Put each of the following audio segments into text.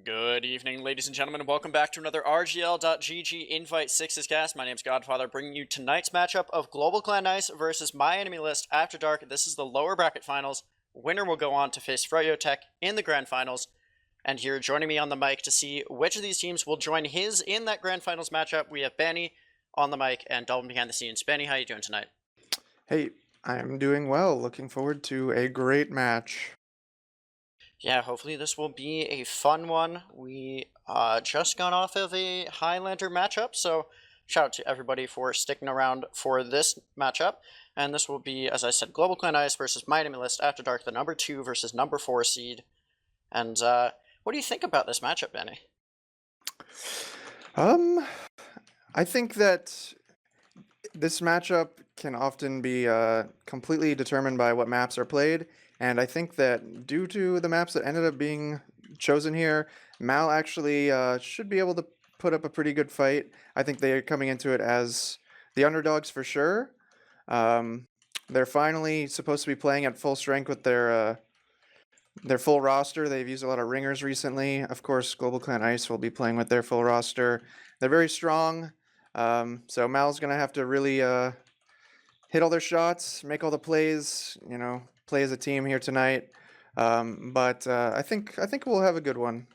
Good evening, ladies and gentlemen, and welcome back to another RGL.GG Invite Sixes cast. My name's Godfather, bringing you tonight's matchup of GlobalClan Ice versus My Enemy List After Dark. This is the lower bracket finals. Winner will go on to face Froyotech in the grand finals. And here, joining me on the mic to see which of these teams will join his in that grand finals matchup, we have Benny on the mic and Dalton behind the scenes. Benny, how you doing tonight? Hey, I'm doing well. Looking forward to a great match. Yeah, hopefully this will be a fun one. We just got off of a Highlander matchup, so shout out to everybody for sticking around for this matchup. And this will be, as I said, GlobalClan Ice versus My Enemy List After Dark, the number 2 versus number 4 seed. And what do you think about this matchup, Benny? I think that this matchup can often be completely determined by what maps are played, and I think that due to the maps that ended up being chosen here, Mal actually should be able to put up a pretty good fight. I think they're coming into it as the underdogs for sure. They're finally supposed to be playing at full strength with their full roster. They've used a lot of ringers recently. Of course, GlobalClan Ice will be playing with their full roster. They're very strong. So Mal's gonna have to really hit all their shots, make all the plays. Play as a team here tonight. But I think we'll have a good one.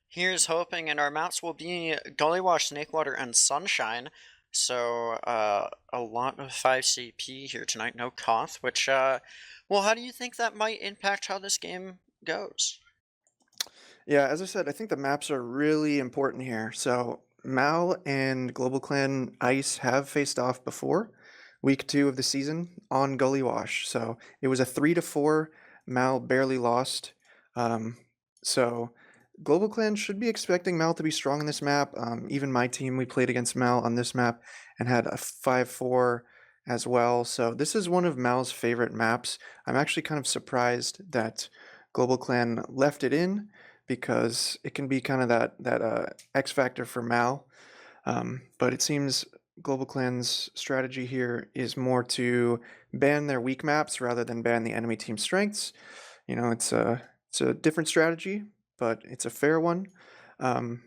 Here's hoping, and our maps will be Gullywash, Snakewater, and Sunshine. So a lot of 5 CP here tonight, no Koth, which, well, how do you think that might impact how this game goes? Yeah, as I said, I think the maps are really important here. So Mal and GlobalClan Ice have faced off before, week 2 of the season on Gully Wash. So it was a 3-4. Mal barely lost. So GlobalClan should be expecting Mal to be strong in this map. Even my team, we played against Mal on this map and had a 5-4 as well. So this is one of Mal's favorite maps. I'm actually kind of surprised that GlobalClan left it in, because it can be kind of that X factor for Mal. But it seems GlobalClan's strategy here is more to ban their weak maps rather than ban the enemy team's strengths. It's a different strategy, but it's a fair one. And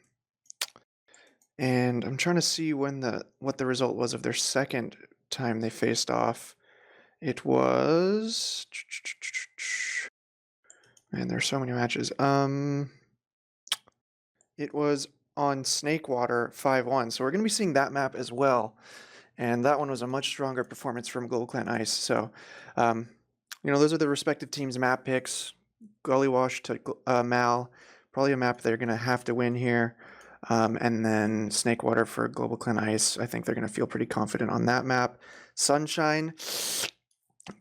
I'm trying to see what the result was of their second time they faced off. It was, man, there's so many matches. It was on Snakewater 5-1, so we're going to be seeing that map as well. And that one was a much stronger performance from GlobalClan Ice. So, those are the respective teams' map picks. Gullywash to Mal, probably a map they're going to have to win here. And then Snakewater for GlobalClan Ice. I think they're going to feel pretty confident on that map. Sunshine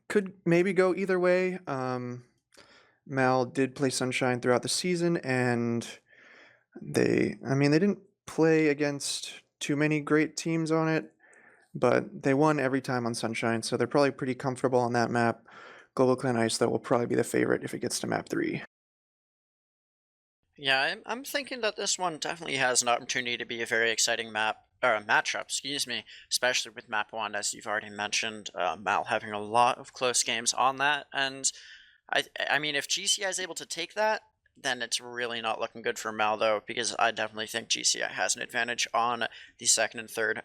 could maybe go either way. Mal did play Sunshine throughout the season, and they didn't play against too many great teams on it, but they won every time on Sunshine, so they're probably pretty comfortable on that map. GlobalClan Ice, though, will probably be the favorite if it gets to map 3. Yeah, I'm thinking that this one definitely has an opportunity to be a very exciting matchup, excuse me, especially with map 1, as you've already mentioned, Mal having a lot of close games on that, and I mean, if GCI is able to take that, then it's really not looking good for Mal, though, because I definitely think GCI has an advantage on the second and third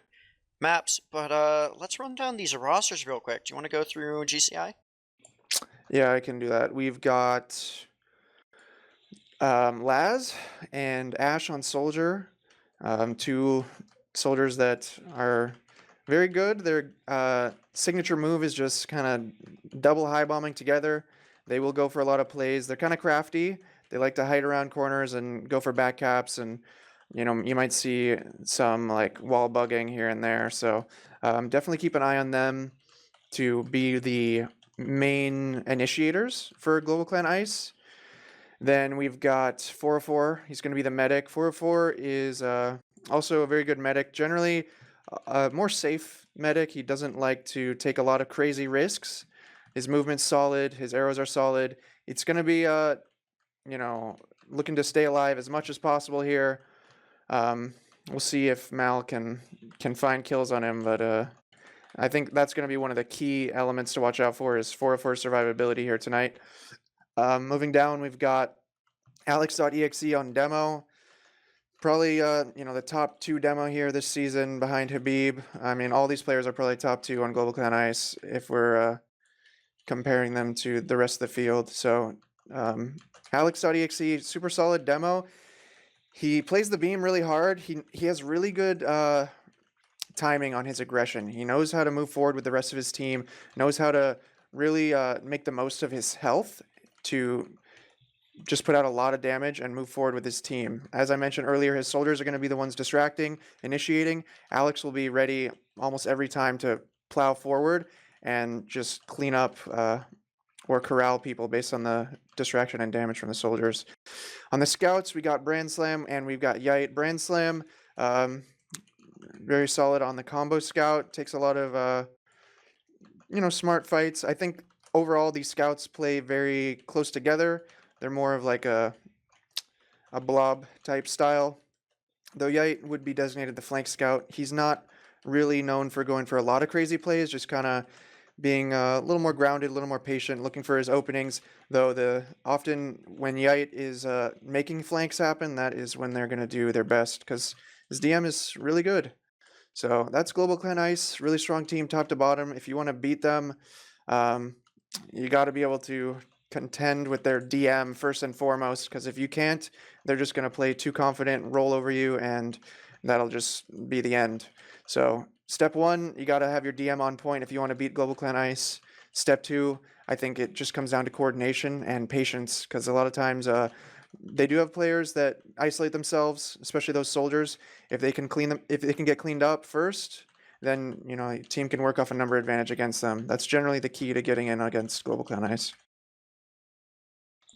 maps. But let's run down these rosters real quick. Do you want to go through GCI? Yeah, I can do that. We've got Laz and Ash on Soldier, two soldiers that are very good. Their signature move is just kind of double high bombing together. They will go for a lot of plays. They're kind of crafty. They like to hide around corners and go for back caps, and you might see some like wall bugging here and there. So definitely keep an eye on them to be the main initiators for GlobalClan Ice. Then we've got 404. He's going to be the medic. 404 is also a very good medic. Generally, a more safe medic. He doesn't like to take a lot of crazy risks. His movement's solid. His arrows are solid. It's going to be, looking to stay alive as much as possible here. We'll see if Mal can find kills on him, but I think that's going to be one of the key elements to watch out for, is 404 survivability here tonight. Moving down, we've got Alex.exe on demo. Probably, the top 2 demo here this season behind Habib. I mean, all these players are probably top 2 on GlobalClan Ice if we're comparing them to the rest of the field. So, Alex.exe, super solid demo. He plays the beam really hard. He has really good timing on his aggression. He knows how to move forward with the rest of his team, knows how to really make the most of his health to just put out a lot of damage and move forward with his team. As I mentioned earlier, his soldiers are going to be the ones distracting, initiating. Alex will be ready almost every time to plow forward and just clean up or corral people based on the distraction and damage from the soldiers. On the scouts, we got Brand Slam and we've got Yite. Brand Slam, very solid on the combo scout, takes a lot of smart fights. I think overall these scouts play very close together. They're more of like a blob type style. Though Yite would be designated the flank scout, he's not really known for going for a lot of crazy plays, just kind of being a little more grounded, a little more patient, looking for his openings. Though often when Yite is making flanks happen, that is when they're going to do their best because his DM is really good. So that's GlobalClan Ice, really strong team top to bottom. If you want to beat them, you got to be able to contend with their DM first and foremost, because if you can't, they're just going to play too confident, roll over you, and that'll just be the end. So step 1, you got to have your DM on point if you want to beat GlobalClan Ice. Step 2, I think it just comes down to coordination and patience, because a lot of times they do have players that isolate themselves, especially those soldiers. If they can get cleaned up first, then team can work off a number advantage against them. That's generally the key to getting in against GlobalClan Ice.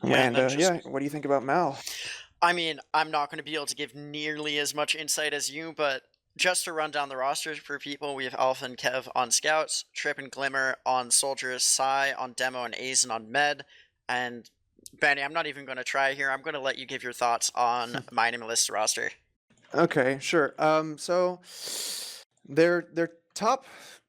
Yeah, and And then just what do you think about Mal? I mean, I'm not going to be able to give nearly as much insight as you, but just to run down the rosters for people, we have Alpha and Kev on Scouts, Trip and Glimmer on Soldiers, Psy on Demo, and Azen on Med. And Benny, I'm not even going to try here. I'm going to let you give your thoughts on my list roster. Okay, sure. So their top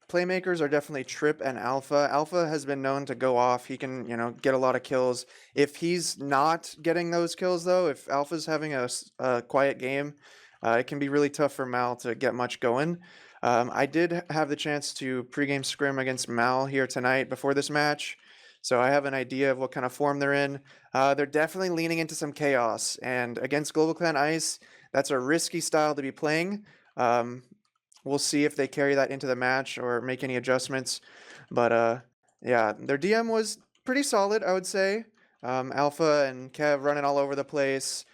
playmakers are definitely Trip and Alpha. Alpha has been known to go off. He can, get a lot of kills. If he's not getting those kills, though, if Alpha's having a quiet game, it can be really tough for Mal to get much going. I did have the chance to pregame scrim against Mal here tonight before this match, so I have an idea of what kind of form they're in. They're definitely leaning into some chaos, and against GlobalClan Ice, that's a risky style to be playing. We'll see if they carry that into the match or make any adjustments. But yeah, their DM was pretty solid, I would say. Alpha and Kev running all over the place,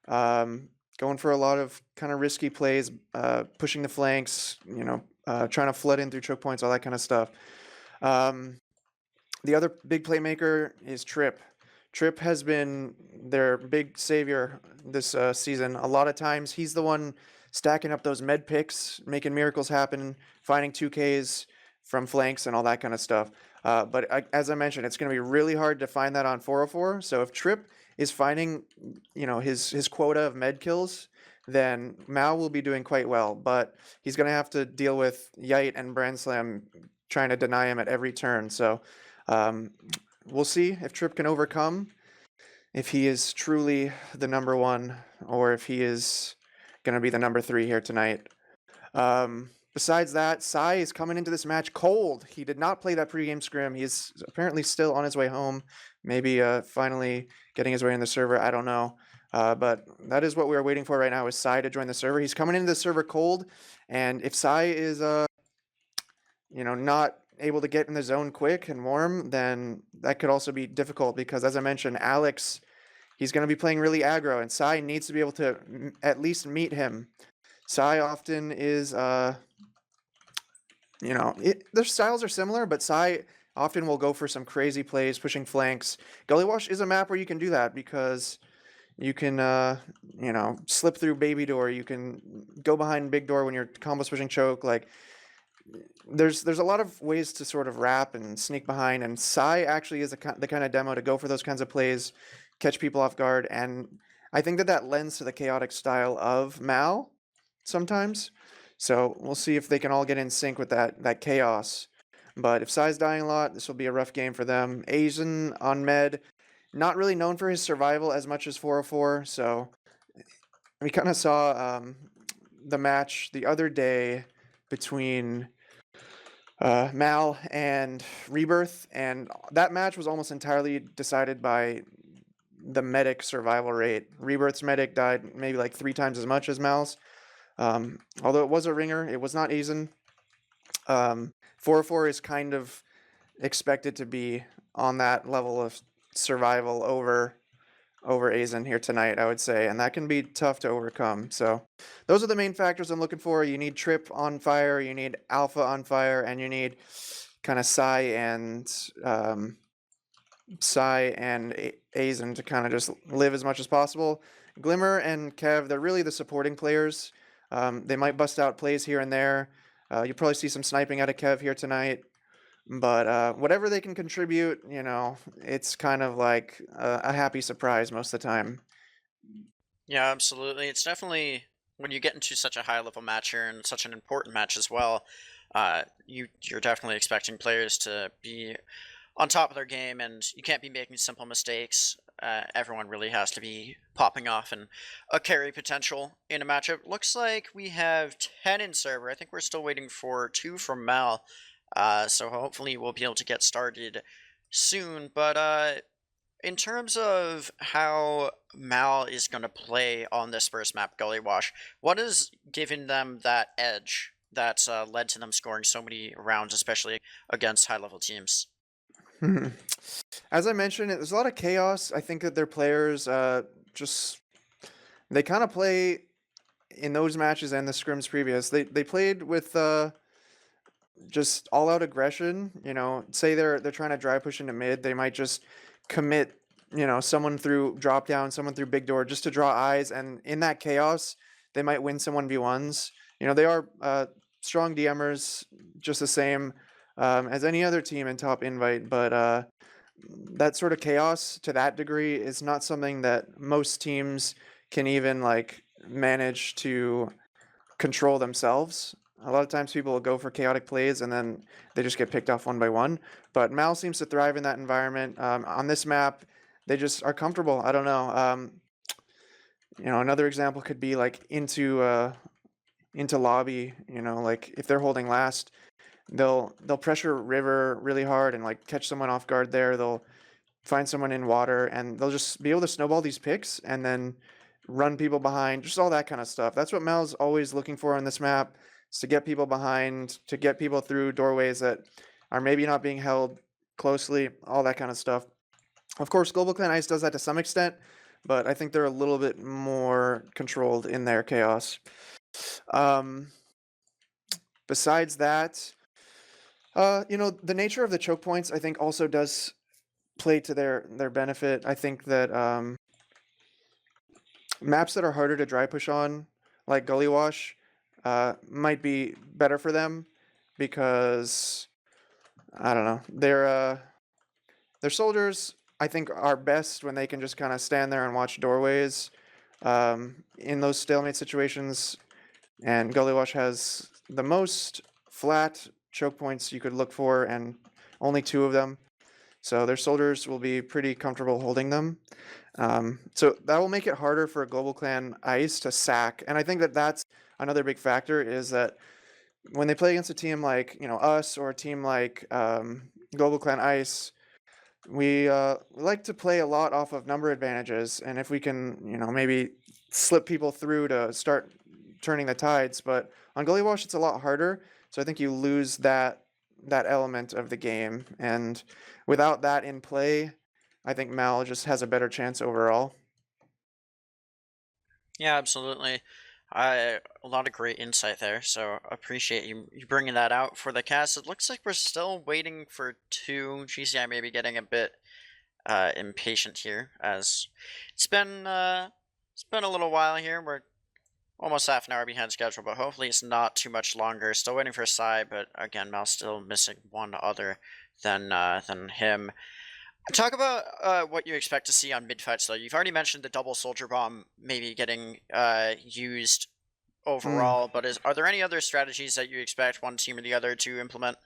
going for a lot of kind of risky plays, pushing the flanks, trying to flood in through choke points, all that kind of stuff. The other big playmaker is Trip. Trip has been their big savior this season. A lot of times he's the one stacking up those med picks, making miracles happen, finding 2Ks from flanks and all that kind of stuff. As I mentioned, it's going to be really hard to find that on 404. So if Trip is finding, his quota of med kills, then Mao will be doing quite well. But he's going to have to deal with Yite and Brand Slam trying to deny him at every turn. So we'll see if Trip can overcome, if he is truly the number 1, or if he is going to be the number 3 here tonight. Besides that, Psy is coming into this match cold. He did not play that pregame scrim. He is apparently still on his way home. Maybe finally getting his way in the server. I don't know. But that is what we are waiting for right now, is Psy to join the server. He's coming into the server cold, and if Psy is not able to get in the zone quick and warm, then that could also be difficult because, as I mentioned, Alex, he's going to be playing really aggro, and Psy needs to be able to at least meet him. Psy often is, their styles are similar, but Psy often will go for some crazy plays, pushing flanks. Gully Wash is a map where you can do that because you can, slip through baby door. You can go behind big door when you're combo switching choke. Like, there's a lot of ways to sort of wrap and sneak behind, and Psy actually is the kind of demo to go for those kinds of plays, catch people off guard, and I think that lends to the chaotic style of Mal sometimes. So we'll see if they can all get in sync with that chaos. But if Psy's dying a lot, this will be a rough game for them. Asian on med, not really known for his survival as much as 404. So we kind of saw the match the other day between Mal and Rebirth, and that match was almost entirely decided by the medic survival rate. Rebirth's medic died maybe like 3 times as much as Mal's. Although it was a ringer, it was not Aizen. 404 is kind of expected to be on that level of survival over Aizen here tonight, I would say, and that can be tough to overcome. So those are the main factors I'm looking for. You need Trip on fire, you need Alpha on fire, and you need kind of Psy and Aizen to kind of just live as much as possible. Glimmer and Kev, they're really the supporting players. They might bust out plays here and there. You'll probably see some sniping out of Kev here tonight. But whatever they can contribute, it's kind of like a happy surprise most of the time. Yeah, absolutely. It's definitely when you get into such a high level match here and such an important match as well. You're definitely expecting players to be on top of their game, and you can't be making simple mistakes. Everyone really has to be popping off and a carry potential in a matchup. Looks like we have 10 in server. I think we're still waiting for 2 from Mal. So hopefully we'll be able to get started soon. But in terms of how Mal is going to play on this first map, Gully Wash, what has given them that edge that's led to them scoring so many rounds, especially against high-level teams? As I mentioned, there's a lot of chaos. I think that their players just they kind of play in those matches and the scrims previous. They played with just all out aggression. Say they're trying to dry push into mid, they might just commit. Someone through drop down, someone through big door, just to draw eyes, and in that chaos, they might win some 1v1s. They are strong DMers, just the same as any other team in top invite, but that sort of chaos to that degree is not something that most teams can even like manage to control themselves. A lot of times people will go for chaotic plays and then they just get picked off one by one. But Mal seems to thrive in that environment. On this map, they just are comfortable. I don't know. Another example could be like into lobby. Like if they're holding last, they'll pressure river really hard and like catch someone off guard there. They'll find someone in water and they'll just be able to snowball these picks and then run people behind, just all that kind of stuff. That's what Mal's always looking for on this map, is to get people behind, to get people through doorways that are maybe not being held closely, all that kind of stuff. Of course, GlobalClan Ice does that to some extent, but I think they're a little bit more controlled in their chaos. Besides that, the nature of the choke points, I think, also does play to their benefit. I think that maps that are harder to dry push on, like Gully Wash, might be better for them because I don't know. Their soldiers, I think, are best when they can just kind of stand there and watch doorways in those stalemate situations. And Gully Wash has the most flat choke points you could look for, and only 2 of them. So their soldiers will be pretty comfortable holding them. So that will make it harder for GlobalClan Ice to sack. And I think that that's another big factor, is that when they play against a team like us or a team like GlobalClan Ice, we like to play a lot off of number advantages, and if we can maybe slip people through to start turning the tides. But on Gully Wash, it's a lot harder, so I think you lose that element of the game, and without that in play, I think Mal just has a better chance overall. Yeah, absolutely. A lot of great insight there, so appreciate you bringing that out for the cast. It looks like we're still waiting for 2. GCI may be getting a bit impatient here, as it's been a little while here. We're almost half an hour behind schedule, but hopefully it's not too much longer. Still waiting for Sai, but again, Mal's still missing one other than him. Talk about what you expect to see on mid fights, though. You've already mentioned the double soldier bomb maybe getting used Mm, overall, but are there any other strategies that you expect one team or the other to implement?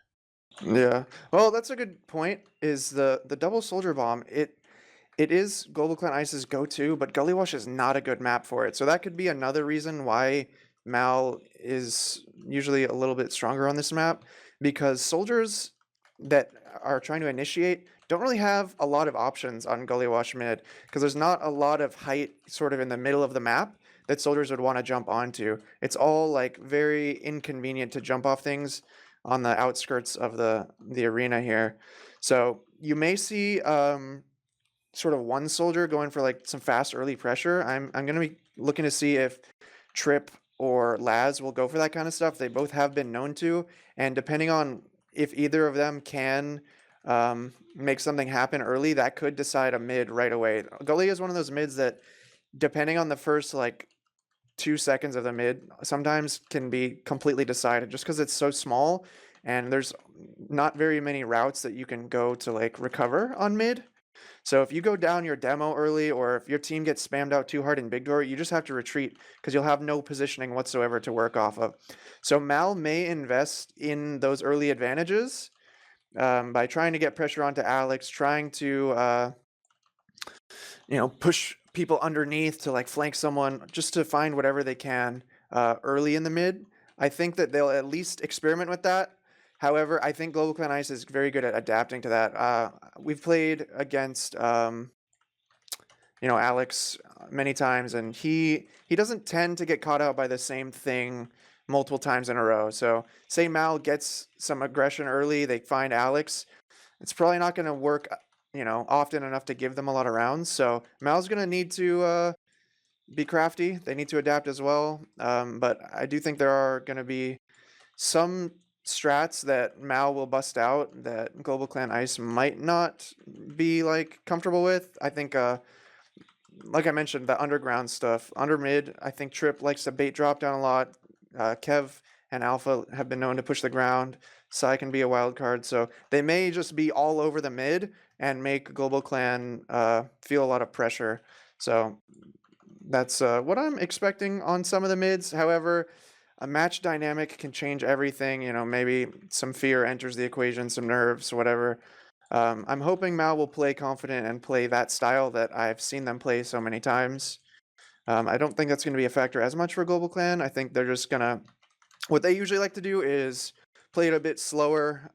yeah. Well, that's a good point. Is the double soldier bomb? It is GlobalClan Ice's go-to, but Gully Wash is not a good map for it. So that could be another reason why Mal is usually a little bit stronger on this map, because soldiers that are trying to initiate don't really have a lot of options on Gully Wash mid, because there's not a lot of height sort of in the middle of the map that soldiers would want to jump onto. It's all like very inconvenient to jump off things on the outskirts of the arena here. So you may see sort of one soldier going for like some fast early pressure. I'm gonna be looking to see if Trip or Laz will go for that kind of stuff. They both have been known to, and depending on if either of them can make something happen early, that could decide a mid right away. Gully is one of those mids that, depending on the first like 2 seconds of the mid, sometimes can be completely decided just because it's so small and there's not very many routes that you can go to like recover on mid. So if you go down your demo early, or if your team gets spammed out too hard in big door, you just have to retreat because you'll have no positioning whatsoever to work off of. So Mal may invest in those early advantages by trying to get pressure onto Alex, trying to push people underneath to like flank someone, just to find whatever they can early in the mid. I think that they'll at least experiment with that. However, I think GlobalClan Ice is very good at adapting to that. We've played against Alex many times, and he doesn't tend to get caught out by the same thing multiple times in a row. So say Mal gets some aggression early, they find Alex, it's probably not going to work often enough to give them a lot of rounds. So Mal's going to need to be crafty. They need to adapt as well. But I do think there are going to be some strats that Mal will bust out that GlobalClan Ice might not be like comfortable with. I think like I mentioned, the underground stuff. Under mid, I think Trip likes to bait drop down a lot. Kev and Alpha have been known to push the ground. Sai can be a wild card. So they may just be all over the mid and make GlobalClan feel a lot of pressure. So that's what I'm expecting on some of the mids. However, a match dynamic can change everything. Maybe some fear enters the equation, some nerves, whatever. I'm hoping Mal will play confident and play that style that I've seen them play so many times. I don't think that's going to be a factor as much for GlobalClan. I think they're just going to, what they usually like to do is play it a bit slower.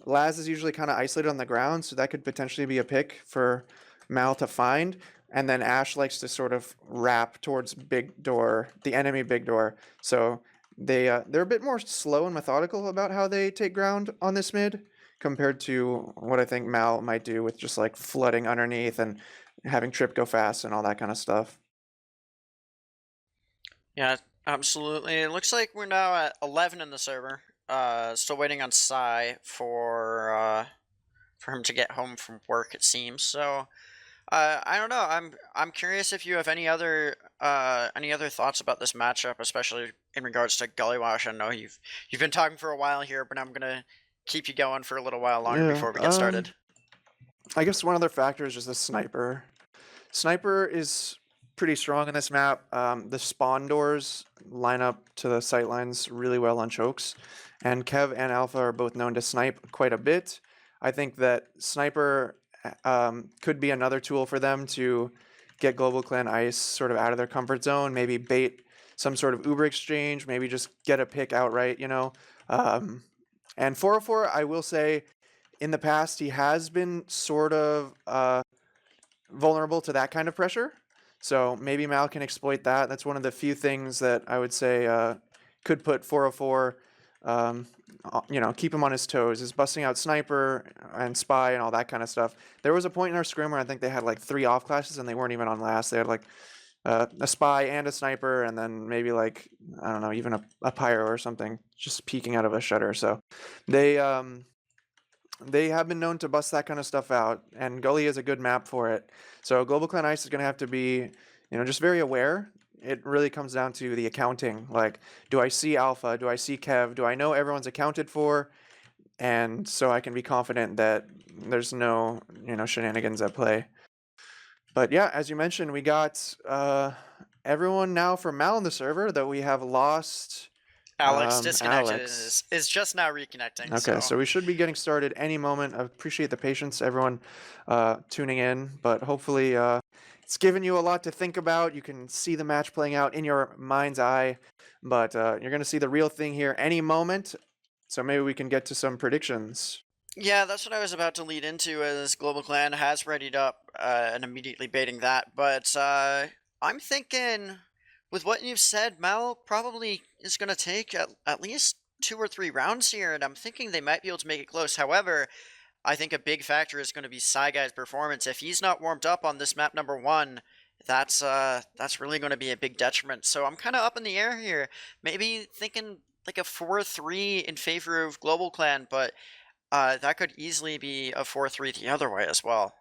Laz is usually kind of isolated on the ground, so that could potentially be a pick for Mal to find. And then Ash likes to sort of wrap towards big door, the enemy big door. So they're a bit more slow and methodical about how they take ground on this mid compared to what I think Mal might do with just like flooding underneath and having Trip go fast and all that kind of stuff. Yeah, absolutely. It looks like we're now at 11 in the server. Still waiting on Sai for him to get home from work, it seems. So, I don't know. I'm curious if you have any other thoughts about this matchup, especially in regards to Gully Wash. I know you've been talking for a while here, but I'm gonna keep you going for a little while longer Yeah. before we get started. I guess one other factor is just the sniper. Sniper is pretty strong in this map. The spawn doors line up to the sight lines really well on chokes, and Kev and Alpha are both known to snipe quite a bit. I think that sniper could be another tool for them to get GlobalClan Ice sort of out of their comfort zone, maybe bait some sort of Uber exchange, maybe just get a pick outright. And 404, I will say, in the past, he has been sort of vulnerable to that kind of pressure. So maybe Mal can exploit that. That's one of the few things that I would say could put 404, keep him on his toes, is busting out Sniper and Spy and all that kind of stuff. There was a point in our scrim where I think they had like 3 off classes and they weren't even on last. They had like a Spy and a Sniper, and then maybe like, I don't know, even a Pyro or something just peeking out of a shutter. So they have been known to bust that kind of stuff out, and Gully is a good map for it. So GlobalClan Ice is going to have to be, just very aware. It really comes down to the accounting. Like, do I see Alpha? Do I see Kev? Do I know everyone's accounted for? And so I can be confident that there's no, shenanigans at play. But yeah, as you mentioned, we got everyone now for Mal in the server, though we have lost Alex disconnected and Alex. is just now reconnecting, Okay, so so we should be getting started any moment. I appreciate the patience, everyone tuning in, but hopefully it's given you a lot to think about. You can see the match playing out in your mind's eye, but you're going to see the real thing here any moment. So maybe we can get to some predictions. yeah, that's what I was about to lead into as GlobalClan has readied up and immediately baiting that. But I'm thinking, with what you've said, Mal probably is going to take at least 2 or 3 rounds here, and I'm thinking they might be able to make it close. However, I think a big factor is going to be Guy's performance. If he's not warmed up on this map number 1, that's really going to be a big detriment. So I'm kind of up in the air here. Maybe thinking like a 4-3 in favor of GlobalClan, but that could easily be a 4-3 the other way as well.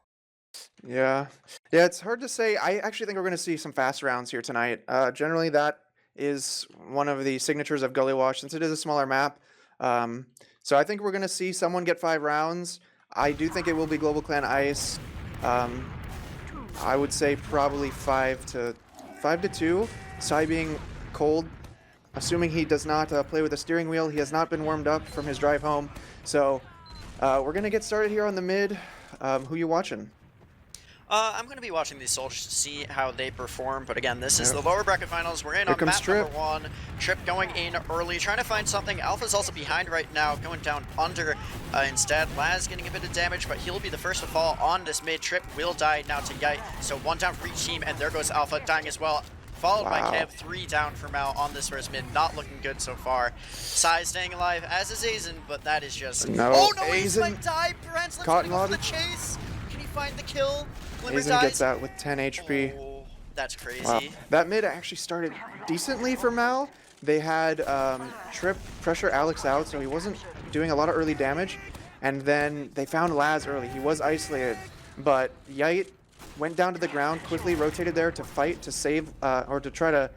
Yeah. Yeah, it's hard to say. I actually think we're going to see some fast rounds here tonight. Generally, that is one of the signatures of Gully Wash since it is a smaller map. So I think we're going to see someone get 5 rounds. I do think it will be Global Clan Ice. I would say probably 5 to 2. Sai being cold, assuming he does not play with a steering wheel. He has not been warmed up from his drive home. So we're going to get started here on the mid. Who you watching? I'm going to be watching these soldiers to see how they perform, but again, this is the lower bracket finals. We're in on map Trip. number 1. Trip going in early, trying to find something. Alpha's also behind right now, going down under instead. Laz getting a bit of damage, but he'll be the first to fall on this mid. Trip will die now to Yite, so 1 down for each team, and there goes Alpha dying as well. Followed by Kev, 3 down for Mal on this first mid. Not looking good so far. Sai staying alive, as is Azen, but that is just... No, oh no, Azen Azen might die! Brand's going to go for the chase! Can he find the kill? Azen gets out with 10 HP. Oh, that's crazy. Wow. That mid actually started decently for Mal. They had Trip pressure Alex out, so he wasn't doing a lot of early damage. And then they found Laz early. He was isolated, but Yite went down to the ground, quickly rotated there to fight, to save, or to try to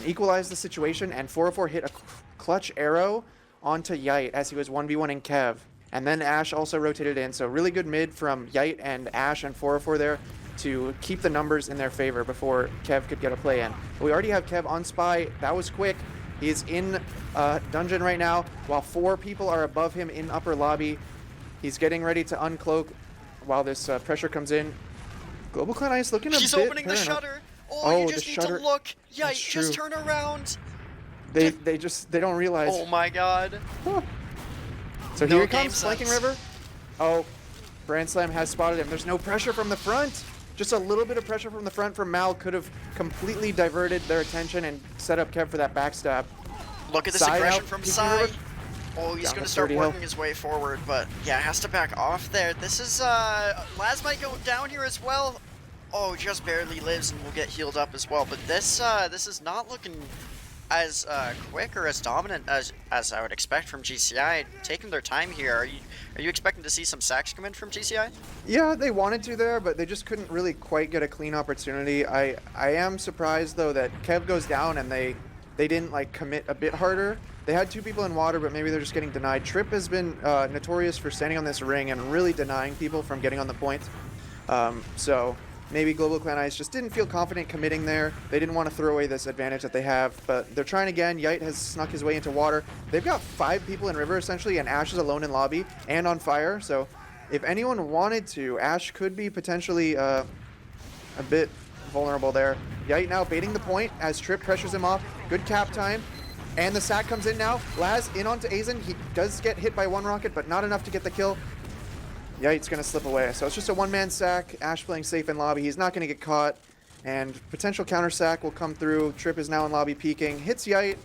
equalize the situation, and 404 hit a clutch arrow onto Yite as he was 1v1ing Kev. And then Ash also rotated in, so really good mid from Yite and Ash and 404 there to keep the numbers in their favor before Kev could get a play in. But we already have Kev on Spy. That was quick. He is in dungeon right now, while 4 people are above him in upper lobby. He's getting ready to uncloak while this pressure comes in. Global Clan Ice looking a bit... He's opening the shutter! Oh, you just need to look! Yite, just turn around! They don't realize. Oh my god. So here he comes, flanking River. Oh, Brand Slam has spotted him. There's no pressure from the front. Just a little bit of pressure from the front from Mal could have completely diverted their attention and set up Kev for that backstab. Look at this aggression from Sai. Oh, he's going to start working his way forward, but yeah, has to back off there. This is, Laz might go down here as well. Oh, just barely lives and will get healed up as well. But this is not looking as quick or as dominant as I would expect from GCI. Taking their time here. Are you expecting to see some sacks come in from GCI? Yeah, they wanted to there, but they just couldn't really quite get a clean opportunity. I am surprised though that Kev goes down and they didn't like commit a bit harder. They had 2 people in water, but maybe they're just getting denied. Trip has been notorious for standing on this ring and really denying people from getting on the point. So maybe Global Clan Ice just didn't feel confident committing there. They didn't want to throw away this advantage that they have, but they're trying again. Yite has snuck his way into water. They've got 5 people in river essentially, and Ash is alone in lobby and on fire. So if anyone wanted to, Ash could be potentially a bit vulnerable there. Yite now baiting the point as Trip pressures him off. Good cap time. And the sack comes in now. Laz in onto Azen. He does get hit by 1 rocket, but not enough to get the kill. Yite's going to slip away. So it's just a 1-man sack. Ash playing safe in lobby. He's not going to get caught. And potential counter sack will come through. Trip is now in lobby peeking. Hits Yite,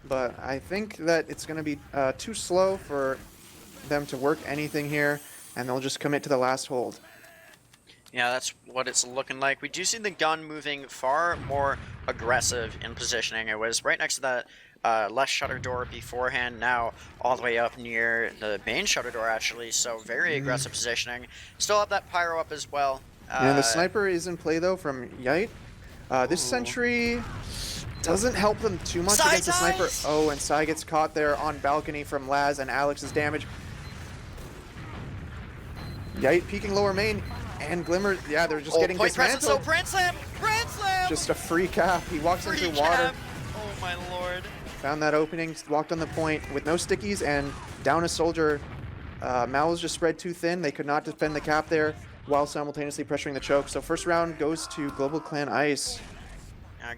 but I think that it's going to be too slow for them to work anything here, and they'll just commit to the last hold. Yeah, that's what it's looking like. We do see the gun moving far more aggressive in positioning. It was right next to that left shutter door beforehand, now all the way up near the main shutter door actually, so very aggressive positioning. Still have that pyro up as well. And the sniper is in play though from Yite. This sentry doesn't help them too much against the sniper. Oh, and Sai gets caught there on balcony from Laz, and Alex's damage. Yite peeking lower main, and Glimmer, yeah, they're just getting dismantled. So Brand Slam! Brand Slam! Just a free cap. He walks into water. Oh my lord. found that opening, walked on the point with no stickies and down a soldier. Mal was just spread too thin. They could not defend the cap there while simultaneously pressuring the choke. So first round goes to GlobalClan Ice.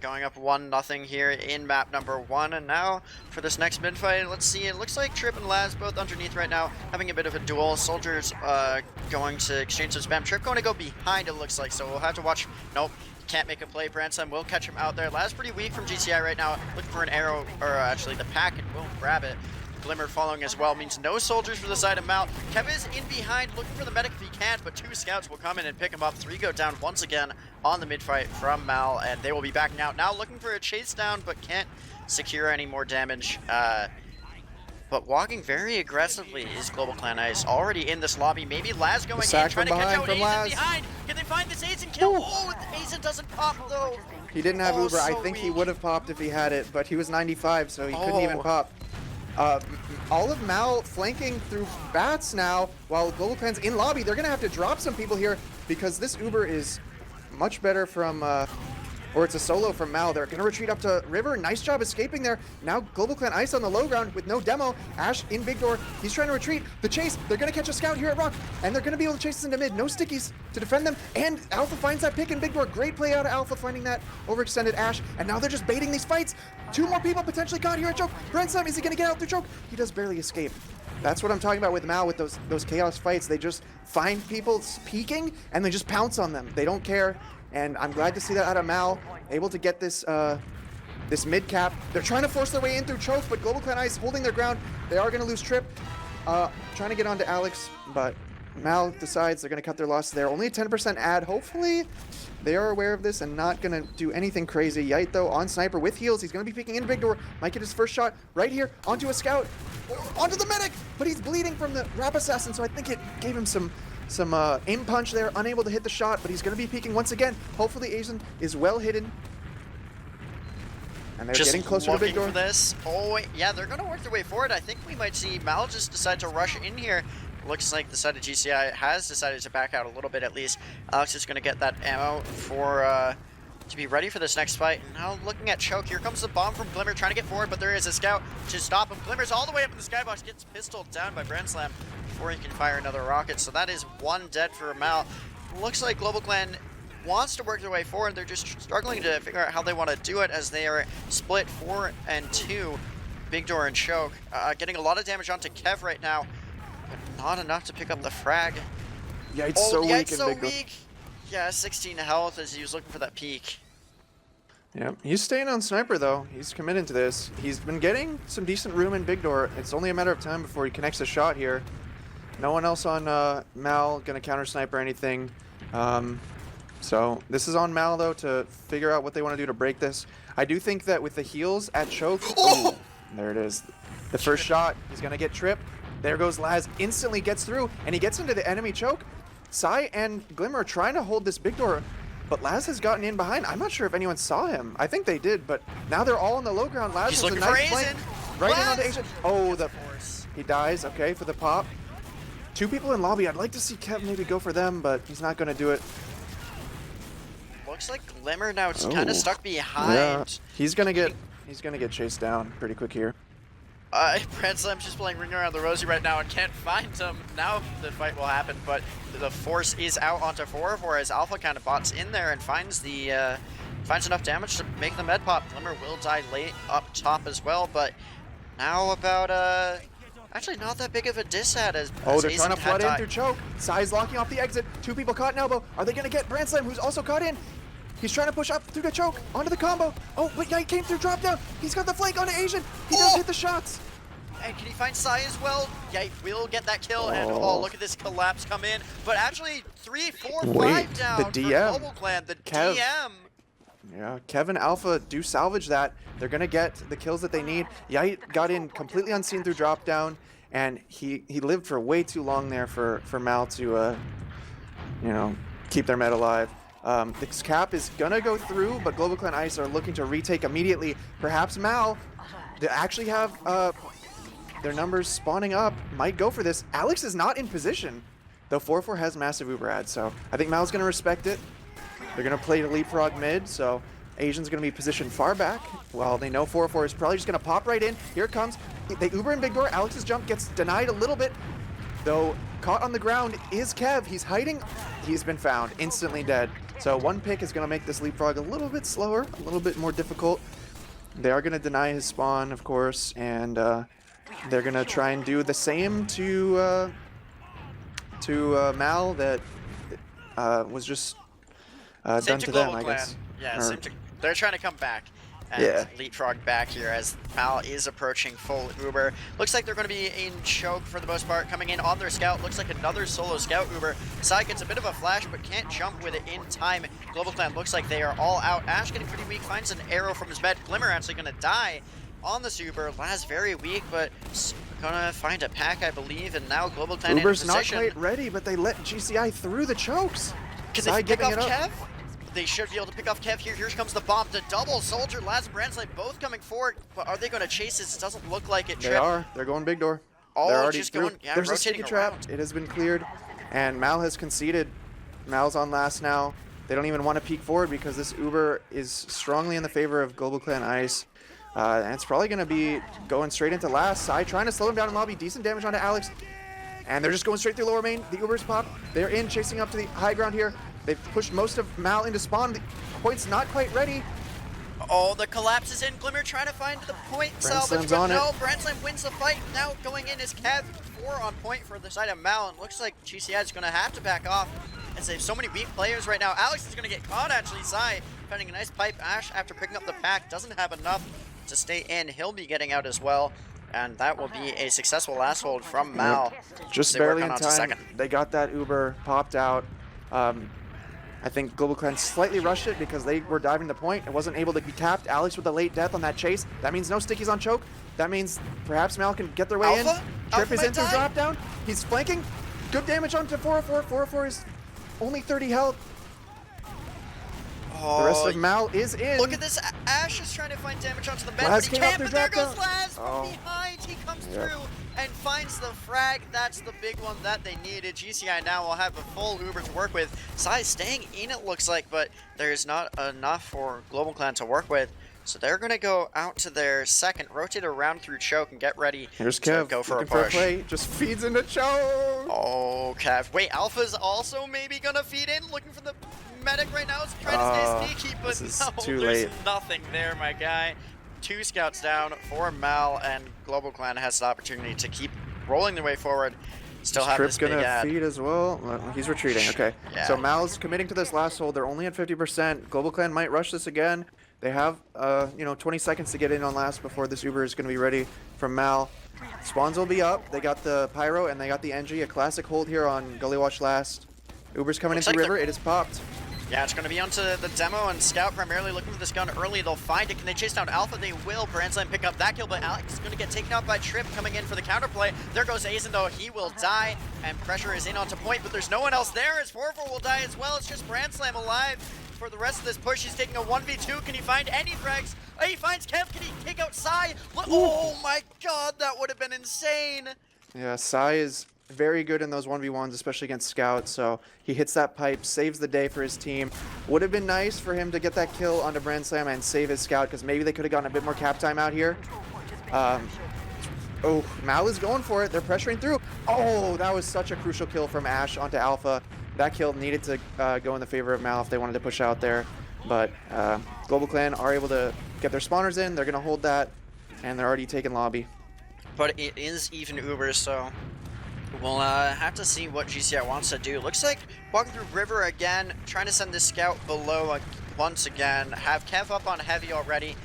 Going up 1-0 here in map number 1, and now for this next mid fight, let's see. It looks like Trip and Laz both underneath right now, having a bit of a duel. Soldiers going to exchange some spam. Trip going to go behind, it looks like, so we'll have to watch. Nope, can't make a play. Branson will catch him out there. Laz pretty weak from GCI right now, looking for an arrow, or actually the pack, and will grab it. Glimmer following as well means no soldiers for the side of Mal. Kev is in behind, looking for the medic if he can, but 2 scouts will come in and pick him up. 3 go down once again on the mid fight from Mal, and they will be backing out now, looking for a chase down, but can't secure any more damage. But walking very aggressively is GlobalClan Ice, already in this lobby. Maybe Laz going in, trying to catch out Aizen behind. Can they find this Aizen kill? Ooh. Oh, Aizen doesn't pop though. He didn't have Uber. I so think he weak. would have popped if he had it, but he was 95, so he couldn't even pop. All of Mal flanking through bats now, while GlobalClan's in lobby. They're gonna have to drop some people here because this Uber is much better from, or it's a solo from Mal. They're gonna retreat up to River. Nice job escaping there. Now GlobalClan Ice on the low ground with no demo. Ash in big door. He's trying to retreat. The chase. They're gonna catch a scout here at Rock, and they're gonna be able to chase us into mid. No stickies to defend them. And Alpha finds that pick in big door. Great play out of Alpha finding that overextended Ash. And now they're just baiting these fights. 2 more people potentially caught here at Choke. Branson, is he gonna get out through Choke? He does barely escape. That's what I'm talking about with Mal, with those chaos fights. They just find people peeking and they just pounce on them. They don't care. And I'm glad to see that out of Mal, able to get this this mid cap. They're trying to force their way in through Choke, but GlobalClan Ice holding their ground. They are going to lose Trip. Trying to get onto Alex, but Mal decides they're going to cut their loss there. Only a 10% ad. Hopefully they are aware of this and not going to do anything crazy. Yite, though, on Sniper with heals. He's going to be peeking in big door. Might get his first shot right here onto a scout. Onto the medic, but he's bleeding from the Rap Assassin, so I think it gave him some aim punch there. Unable to hit the shot, but he's going to be peeking once again. Hopefully Asian is well hidden. And they're Just getting closer to big door. For this. Oh, yeah, they're going to work their way forward. I think we might see Mal just decide to rush in here. Looks like the side of GCI has decided to back out a little bit at least. Alex is going to get that ammo for to be ready for this next fight. And now looking at Choke, here comes the bomb from Glimmer trying to get forward, but there is a scout to stop him. Glimmer's all the way up in the skybox, gets pistoled down by Brandslam before he can fire another rocket. So that is 1 dead for Mal. Looks like GlobalClan wants to work their way forward. They're just struggling to figure out how they want to do it as they are split 4 and 2. Big Door and Choke. Getting a lot of damage onto Kev right now, but not enough to pick up the frag. Yeah, it's so weak in big door. Yeah, 16 health as he was looking for that peak. Yeah, he's staying on Sniper though. He's committed to this. He's been getting some decent room in big door. It's only a matter of time before he connects a shot here. No one else on Mal gonna counter Sniper anything. So this is on Mal though to figure out what they want to do to break this. I do think that with the heals at Choke, oh! There it is. The first shot, he's gonna get tripped. There goes Laz, instantly gets through, and he gets into the enemy Choke. Sai and Glimmer are trying to hold this big door, but Laz has gotten in behind. I'm not sure if anyone saw him. I think they did, but now they're all on the low ground. Laz has a nice flank. Right in onto Asian. Oh, he dies, okay, for the pop. 2 people in lobby. I'd like to see Kev maybe go for them, but he's not going to do it. Looks like Glimmer now it's kind of stuck behind. Yeah, he's gonna get chased down pretty quick here. Brandslam's just playing Ring Around the Rosie right now and can't find him. Now the fight will happen, but the force is out onto 4, whereas Alpha kind of bots in there and finds enough damage to make the med pop. Glimmer will die late up top as well, but now about actually not that big of a disad as they're trying to flood in through Choke. Sai's locking off the exit. 2 people caught in elbow. Are they gonna get Brandslam, who's also caught in? He's trying to push up through the Choke, onto the combo. Oh, but yeah, he came through drop down. He's got the flank onto Asian. He does hit the shots. And can he find Sai as well? Yeah, he will get that kill. And look at this collapse come in. But actually, 3, 4, 5 down the DM. for GlobalClan. The Kev. DM. Yeah, Kevin Alpha do salvage that. They're gonna get the kills that they need. Yite got in completely unseen through drop down, and he lived for way too long there for Mal to keep their med alive. This cap is gonna go through, but GlobalClan Ice are looking to retake immediately. Perhaps Mal, to actually have their numbers spawning up, might go for this. Alex is not in position, though 4-4 has massive Uber ad, so I think Mal's gonna respect it. They're gonna play to leapfrog mid, so Asian's going to be positioned far back. Well, they know 404 is probably just going to pop right in. Here it comes. They Uber in big door. Alex's jump gets denied a little bit, though caught on the ground is Kev. He's hiding. He's been found. Instantly dead. So one pick is going to make this leapfrog a little bit slower, a little bit more difficult. They are going to deny his spawn, of course, and they're going to try and do the same to Mal that was just done to them, I guess. Yeah, they're trying to come back and leapfrog back here as Mal is approaching full Uber. Looks like they're going to be in choke for the most part, coming in on their scout. Looks like another solo scout Uber. Sai gets a bit of a flash, but can't jump with it in time. GlobalClan looks like they are all out. Ash getting pretty weak, finds an arrow from his bed. Glimmer actually going to die on this Uber. Laz very weak, but gonna find a pack, I believe, and now GlobalClan Uber's in not position. quite ready, but they let GCI through the chokes. Can they pick off Kev? They should be able to pick off Kev here. Here comes the bomb. The double soldier, Laz and Bransley both coming forward. But are they going to chase this? It doesn't look like it. They are. They're going big door. Oh, they're already just through. going, yeah, There's a rotating sticky trap. around. It has been cleared, and Mal has conceded. Mal's on last now. They don't even want to peek forward because this Uber is strongly in the favor of GlobalClan Ice. And it's probably going to be going straight into last. Sai trying to slow him down in lobby. Decent damage onto Alex. And they're just going straight through lower main. The Uber's pop. They're in, chasing up to the high ground here. They've pushed most of Mal into spawn. The point's not quite ready. Oh, the collapse is in. Glimmer trying to find the point salvage, but no, Bransley wins the fight. Now going in is Kev. 4 on point for the side of Mal, and looks like GCI is going to have to back off and save so many weak players right now. Alex is going to get caught, actually. Sai finding a nice pipe. Ash, after picking up the pack, doesn't have enough to stay in. He'll be getting out as well, and that will be a successful last hold from Mal. Yep. Just barely in time. They got that Uber popped out. I think GlobalClan slightly rushed it because they were diving the point. It wasn't able to be tapped. Alex with a late death on that chase. That means no stickies on choke. That means perhaps Mal can get their way in. Trip is into drop down. He's flanking. Good damage onto 404. 404 is only 30 health. Oh, the rest of Mal is in. Look at this. Ash is trying to find damage onto the bed, Laz but he can't. But there goes Laz from behind. He comes through and finds the frag. That's the big one that they needed. GCI now will have a full Uber to work with. Sai staying in, it looks like, but there's not enough for GlobalClan to work with. So they're going to go out to their second, rotate around through choke, and get ready Here's to Kev, go for a looking for push. a play. Just feeds into choke. Oh, Kev. Wait, Alpha's also maybe going to feed in, looking for the medic right now. Is trying to stay sneaky, but no, there's nothing there, my guy. 2 scouts down for Mal, and GlobalClan has the opportunity to keep rolling their way forward. Still have Trip's this big gonna feed as well. He's retreating. Okay, so Mal's committing to this last hold. They're only at 50%. GlobalClan might rush this again. They have 20 seconds to get in on last before this Uber is going to be ready from Mal. Spawns will be up. They got the Pyro and they got the NG. A classic hold here on Gully Watch last. Uber's coming into river. It is popped. Yeah, it's going to be onto the demo, and Scout primarily looking for this gun early. They'll find it. Can they chase down Alpha? They will. Brandsline pick up that kill, but Alex is going to get taken out by Trip coming in for the counterplay. There goes Azen, though. He will die, and pressure is in onto point, but there's no one else there as 4-4 will die as well. It's just Brandslam alive for the rest of this push. He's taking a 1v2. Can he find any frags? Oh, he finds Kev. Can he take out Sai? Oh my god, that would have been insane. Yeah, Sai is very good in those 1v1s, especially against Scout, so he hits that pipe, saves the day for his team. Would have been nice for him to get that kill onto Brandslam and save his Scout, because maybe they could have gotten a bit more cap time out here. Oh, Mal is going for it. They're pressuring through. Oh, that was such a crucial kill from Ash onto Alpha. That kill needed to go in the favor of Mal if they wanted to push out there. But GlobalClan are able to get their spawners in. They're going to hold that, and they're already taking lobby. But it is even Uber, so we'll have to see what GCI wants to do. Looks like walking through river again, trying to send this scout below once again. Have Kev up on heavy already,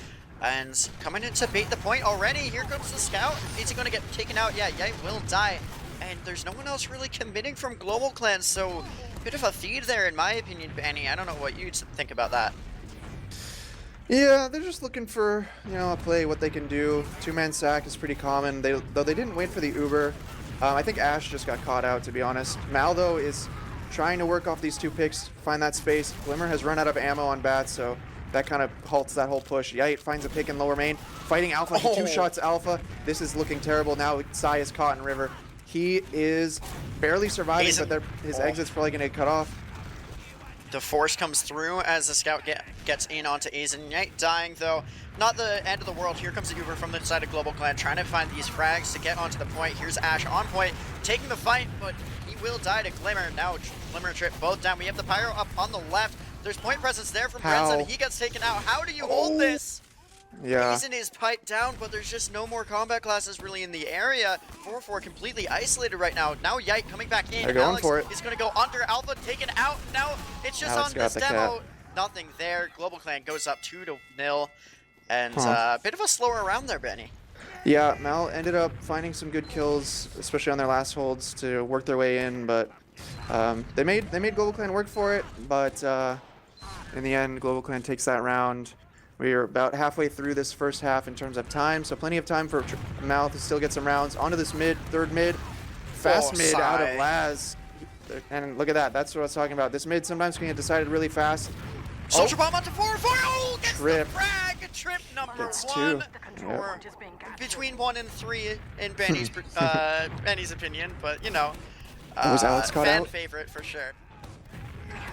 and coming in to bait the point already. Here comes the scout. Is he going to get taken out? Yeah, Yite will die. And there's no one else really committing from GlobalClan, so a bit of a feed there in my opinion, Benny. I don't know what you'd think about that. Yeah, they're just looking for, a play, what they can do. 2-man sack is pretty common, though they didn't wait for the Uber. I think Ash just got caught out, to be honest. Mal, though, is trying to work off these 2 picks, find that space. Glimmer has run out of ammo on bats, so that kind of halts that whole push. Yite finds a pick in lower main, fighting Alpha. He 2-shots Alpha. This is looking terrible. Now Sai is caught in river. He is barely surviving, but his exit's probably going to get cut off. The force comes through as the scout gets in onto Aizen. Knight dying though. Not the end of the world. Here comes the Uber from the side of GlobalClan trying to find these frags to get onto the point. Here's Ash on point, taking the fight, but he will die to Glimmer. Now Glimmer and Trip both down. We have the Pyro up on the left. There's point presence there from Brenson. He gets taken out. How do you hold this? Yeah. Aizen is piped down, but there's just no more combat classes really in the area. 4-4 completely isolated right now. Now Yike coming back in. They're going Alex for it. is going to go under. Alpha taken out. Now it's just Alex on got this the demo. cap. Nothing there. GlobalClan goes up 2-0. And a bit of a slower round there, Benny. Yeah, Mal ended up finding some good kills, especially on their last holds, to work their way in, but they made GlobalClan work for it, but in the end, GlobalClan takes that round. We are about halfway through this first half in terms of time, so plenty of time for Mal to still get some rounds. Onto this mid, third mid, fast mid out of Laz. And look at that, that's what I was talking about. This mid sometimes can get decided really fast. Social bomb onto 4-4. Oh, gets Trip. the frag. Trip number Gets 1. two. Or between 1 and 3 in Benny's Benny's opinion, but you know, Was Alex caught fan out? favorite for sure.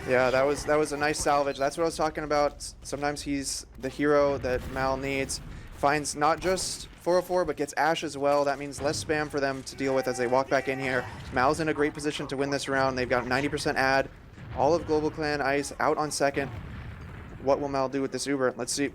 Yeah, that was a nice salvage. That's what I was talking about. Sometimes he's the hero that Mal needs. Finds not just 404, but gets Ash as well. That means less spam for them to deal with as they walk back in here. Mal's in a great position to win this round. They've got 90% ad. All of GlobalClan Ice out on second. What will Mal do with this Uber? Let's see.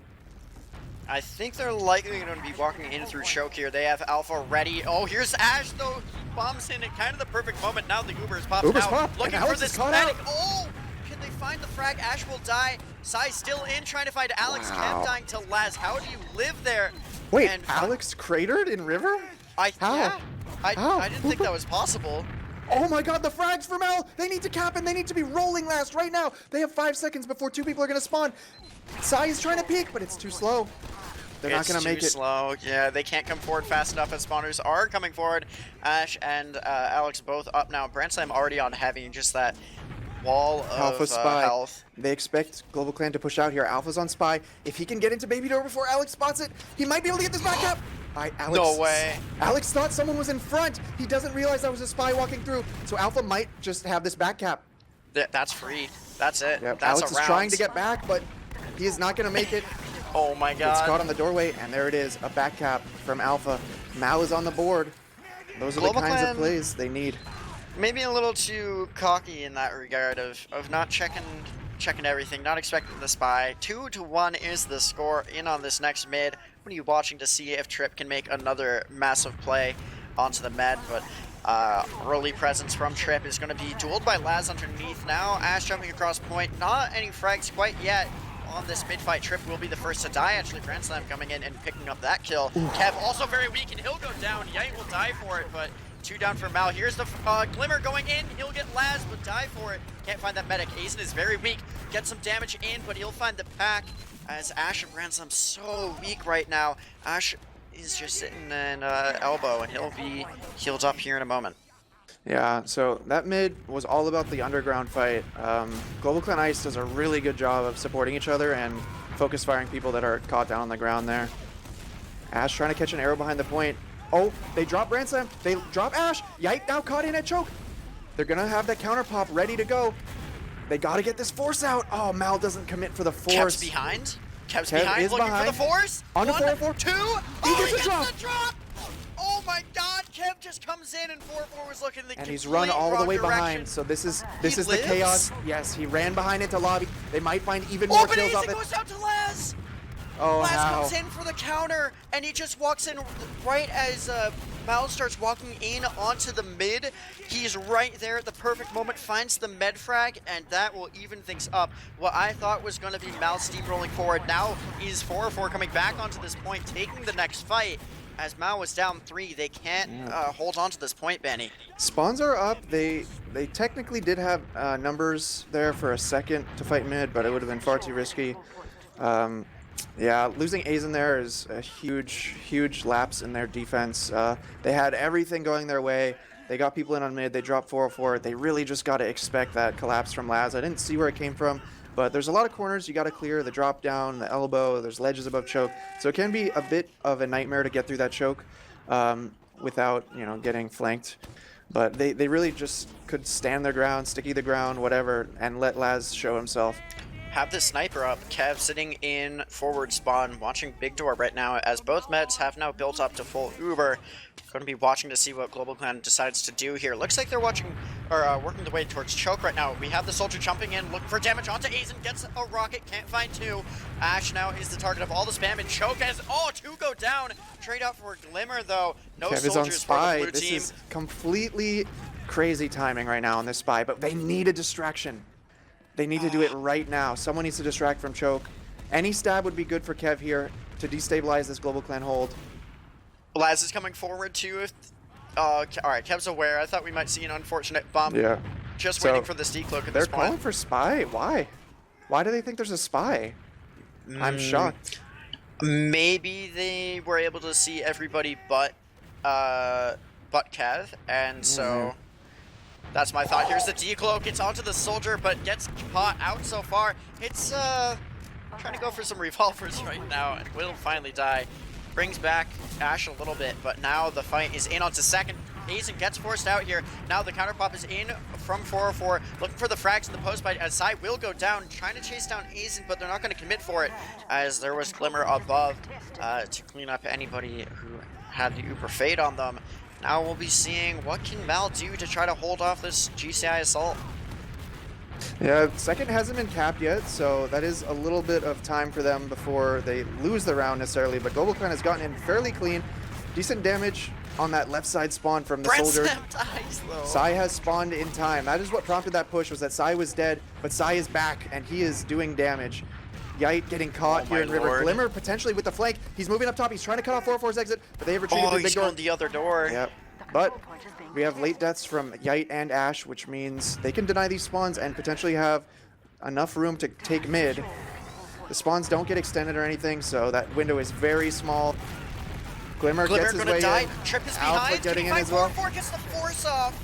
I think they're likely going to be walking in through choke here. They have Alpha ready. Oh, here's Ash though. He bombs in at kind of the perfect moment. Now the Uber is popping Uber's out. popped, Looking and for Alex is this caught medic. out. Oh, can they find the frag? Ash will die. Sai still in, trying to find Alex. Wow. Kev dying to Laz. How do you live there? Wait, And Alex cratered in River? How? How? I didn't think that was possible. Oh my god, the frags for Mal! They need to cap and they need to be rolling last right now! They have 5 seconds before 2 people are gonna spawn. Sai is trying to peek, but it's too slow. They're not gonna make it. It's too slow. Yeah, they can't come forward fast enough as spawners are coming forward. Ash and Alex both up now. Brandslam already on heavy, just that wall of Alpha Spy. health. They expect GlobalClan to push out here. Alpha's on Spy. If he can get into Baby Door before Alex spots it, he might be able to get this back up. Alex, No way. Alex thought someone was in front. He doesn't realize that was a Spy walking through. So Alpha might just have this back cap. That's free. That's it. Yep. That's Alex a is round. trying to get back, but he is not going to make it. Oh my It's caught god. on the doorway, and there it is, a back cap from Alpha. Mal is on the board. Those are the kinds of GlobalClan- plays they need. Maybe a little too cocky in that regard of not checking everything, not expecting the spy. 2-1 is the score in on this next mid. What are you watching to see if Trip can make another massive play onto the med? But early presence from Trip is going to be dueled by Laz underneath now. Ash jumping across point. Not any frags quite yet on this mid fight. Trip will be the first to die. Actually, Grand Slam coming in and picking up that kill. Kev also very weak and he'll go down. Yite will die for it, but 2 down for Mal. Here's the Glimmer going in. He'll get Laz, but die for it. Can't find that medic. Aizen is very weak. Gets some damage in, but he'll find the pack as Ash and Ransom so weak right now. Ash is just sitting in elbow, and he'll be healed up here in a moment. Yeah, so that mid was all about the underground fight. GlobalClan Ice does a really good job of supporting each other and focus firing people that are caught down on the ground there. Ash trying to catch an arrow behind the point. Oh, they drop Ransom. They drop Ash. Yite now caught in at choke. They're gonna have that counter pop ready to go. They gotta get this force out. Oh, Mal doesn't commit for the force. Kev's behind. Kev's Kev behind, is looking behind. for the force. On to 1, 4-4. 2. He Oh, gets he the drop. the drop. Oh my God, Kev just comes in and 4-4 was looking the And he's run all the wrong way direction. behind. So this is He the lives? chaos. Yes, he ran behind into lobby. They might find even Oh, more but kills off Aizen it. goes out to Laz. Oh, Laz how? comes in for the counter, and he just walks in right as Mal starts walking in onto the mid. He's right there at the perfect moment, finds the med frag, and that will even things up. What I thought was going to be Mal steamrolling forward now is 4-4 coming back onto this point, taking the next fight. As Mal was down 3, they can't hold on to this point, Benny. Spawns are up. They technically did have numbers there for a second to fight mid, but it would have been far too risky. Yeah, losing Aizen there is a huge lapse in their defense. They had everything going their way. They got people in on mid. They dropped 404. They really just got to expect that collapse from Laz. I didn't see where it came from, but there's a lot of corners you got to clear. The drop down, the elbow, there's ledges above choke. So it can be a bit of a nightmare to get through that choke without, getting flanked. But they really just could stand their ground, sticky the ground, whatever, and let Laz show himself. Have the sniper up. Kev sitting in forward spawn, watching Big Door right now, as both meds have now built up to full Uber. Going to be watching to see what GlobalClan decides to do here. Looks like they're watching, or working their way towards Choke right now. We have the soldier jumping in, looking for damage onto Azen, gets a rocket, can't find two. Ash now is the target of all the spam, and Choke has, two go down. Trade out for Glimmer though. No Kev is on soldiers for the Spy. blue This team. is completely crazy timing right now on this Spy, but they need a distraction. They need to do it right now. Someone needs to distract from Choke. Any stab would be good for Kev here to destabilize this GlobalClan hold. Laz is coming forward too. Alright, Kev's aware. I thought we might see an unfortunate bump. Yeah. Just So, waiting for the decloak at They're this point. calling for Spy? Why? Why do they think there's a Spy? I'm shocked. Maybe they were able to see everybody but Kev, and so that's my thought. Here's the decloak. It's onto the soldier, but gets caught out so far. It's trying to go for some revolvers right now, and will finally die. Brings back Ash a little bit, but now the fight is in onto second. Azen gets forced out here. Now the counter pop is in from 404, looking for the frags in the post fight as Sai will go down, trying to chase down Azen, but they're not going to commit for it, as there was Glimmer above to clean up anybody who had the Uber Fade on them. Now we'll be seeing what can Mal do to try to hold off this GCI assault. Yeah, second hasn't been capped yet, so that is a little bit of time for them before they lose the round necessarily, but GlobalClan has gotten in fairly clean. Decent damage on that left side spawn from the soldier. Dies, though. Sai has spawned in time. That is what prompted that push, was that Sai was dead, but Sai is back, and he is doing damage. Yite getting caught here in River. Lord. Glimmer potentially with the flank. He's moving up top. He's trying to cut off 404's exit, but they have retreated to the he's big door. going the other door. Yep. But we have late deaths from Yite and Ash, which means they can deny these spawns and potentially have enough room to take mid. The spawns don't get extended or anything, so that window is very small. Glimmer gets his gonna way die. in. Trip is Alpha behind. getting in Can he as well. find 404 gets the force off.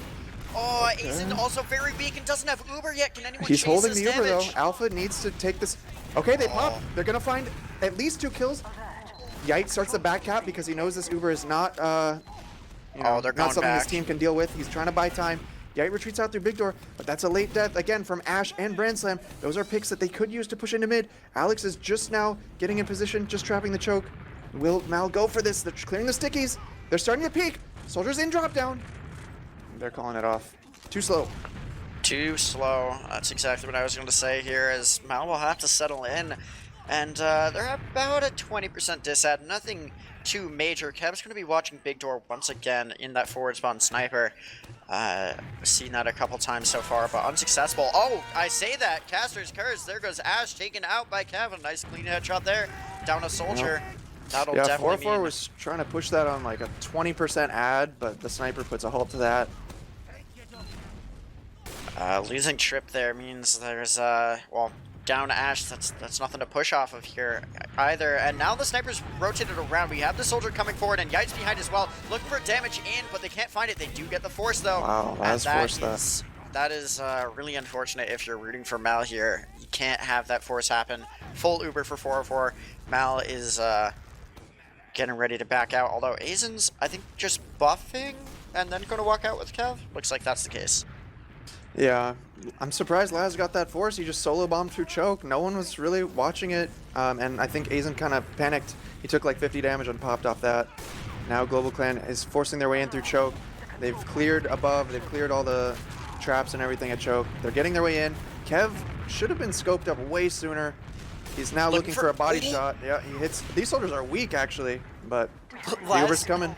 Oh, Azen also very weak and doesn't have Uber yet. Can anyone He's chase holding this the Uber damage? though. Alpha needs to take this. Okay, they pop. They're gonna find at least 2 kills. Yite starts the back cap because he knows this Uber is not they're not going something back. his team can deal with. He's trying to buy time. Yite retreats out through big door, but that's a late death again from Ash and Brand Slam. Those are picks that they could use to push into mid. Alex is just now getting in position, just trapping the choke. Will Mal go for this? They're clearing the stickies. They're starting to peek. Soldiers in drop down. They're calling it off. Too slow. Too slow. That's exactly what I was going to say here, as Mal will have to settle in. And they're about a 20% disad. Nothing too major. Kev's going to be watching Big Door once again in that forward spawn sniper. Seen that a couple times so far, but unsuccessful. Oh, I say that. Caster's Curse. There goes Ash, taken out by Kev. A nice clean headshot there. Down a soldier. That'll Yeah, definitely 4-4 mean... was trying to push that on like a 20% ad, but the sniper puts a halt to that. Losing Trip there means there's, well, down Ash, that's nothing to push off of here either. And now the sniper's rotated around. We have the soldier coming forward, and Yite's behind as well, looking for damage in, but they can't find it. They do get the force, though. Wow, that's forced that. That is really unfortunate if you're rooting for Mal here. You can't have that force happen. Full Uber for 404. Mal is getting ready to back out, although Azen's, I think, just buffing and then going to walk out with Kev. Looks like that's the case. Yeah, I'm surprised Laz got that force. He just solo bombed through choke. No one was really watching it, and I think Azen kind of panicked. He took like 50 damage and popped off that. Now GlobalClan is forcing their way in through choke. They've cleared above. They've cleared all the traps and everything at choke. They're getting their way in. Kev should have been scoped up way sooner. He's now looking for a body shot. Yeah, he hits. These soldiers are weak actually, but the Uber's coming.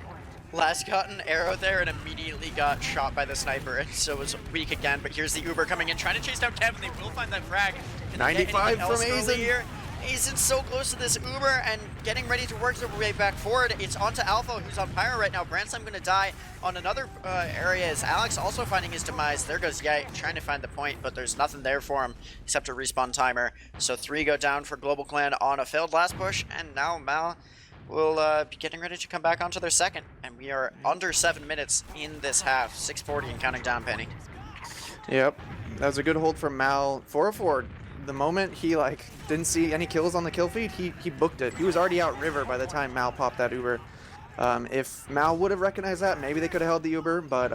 Last got an arrow there and immediately got shot by the sniper, and so was weak again. But here's the Uber coming in, trying to chase down Kev, and they will find that frag. 95 from Azen. Azen's so close to this Uber and getting ready to work their way back forward. It's onto Alpha, who's on Pyro right now. Brandslam going to die on another area. Is Alex also finding his demise? There goes Yite, trying to find the point, but there's nothing there for him except a respawn timer. So 3 go down for GlobalClan on a failed last push, and now Mal will be getting ready to come back onto their second. And we are under 7 minutes in this half. 6:40 and counting down, Penny. Yep, that was a good hold from Mal. 404. The moment he like didn't see any kills on the kill feed, he booked it. He was already out river by the time Mal popped that Uber. If Mal would have recognized that, maybe they could have held the Uber, but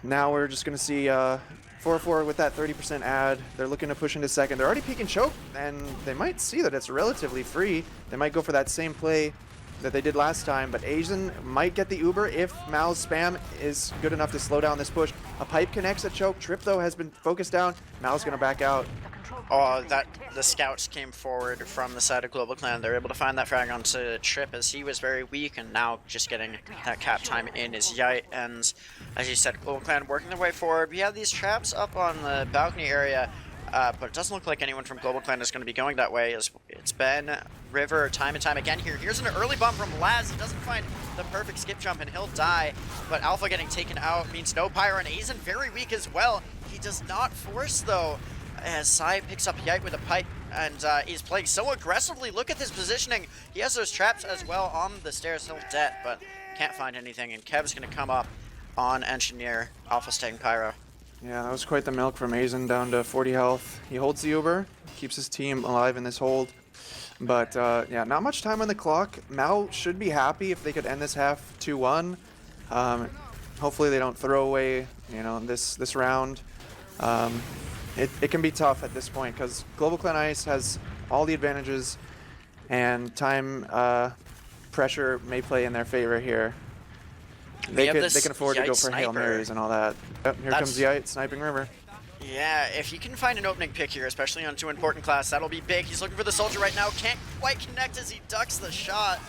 Now we're just going to see 4-4 with that 30% add. They're looking to push into second. They're already peeking choke, and they might see that it's relatively free. They might go for that same play that they did last time, but Asian might get the Uber if Mal's spam is good enough to slow down this push. A pipe connects a choke. Trip, though, has been focused down. Mal's going to back out. Oh, the scouts came forward from the side of GlobalClan. They're able to find that frag onto Trip as he was very weak, and now just getting that cap time in is Yite. And as you said, GlobalClan working their way forward. We have these traps up on the balcony area, but it doesn't look like anyone from GlobalClan is going to be going that way. It's been River time and time again here. Here's an early bump from Laz. He doesn't find the perfect skip jump, and he'll die. But Alpha getting taken out means no Pyro, and Aizen very weak as well. He does not force, though, as Sai picks up Yite with a pipe, and he's playing so aggressively. Look at this positioning. He has those traps as well on the stairs. He'll debt, but can't find anything. And Kev's going to come up on Engineer. Alpha staying Pyro. Yeah, that was quite the milk from Aizen, down to 40 health. He holds the Uber, keeps his team alive in this hold. But yeah, not much time on the clock. Mal should be happy if they could end this half 2-1. Hopefully they don't throw away, this round. It can be tough at this point because GlobalClan Ice has all the advantages, and time pressure may play in their favor here. They can afford to go for Hail Marys and all that. Yep, here comes Yite sniping River. Yeah, if you can find an opening pick here, especially on 2 important class, that'll be big. He's looking for the soldier right now. Can't quite connect as he ducks the shot.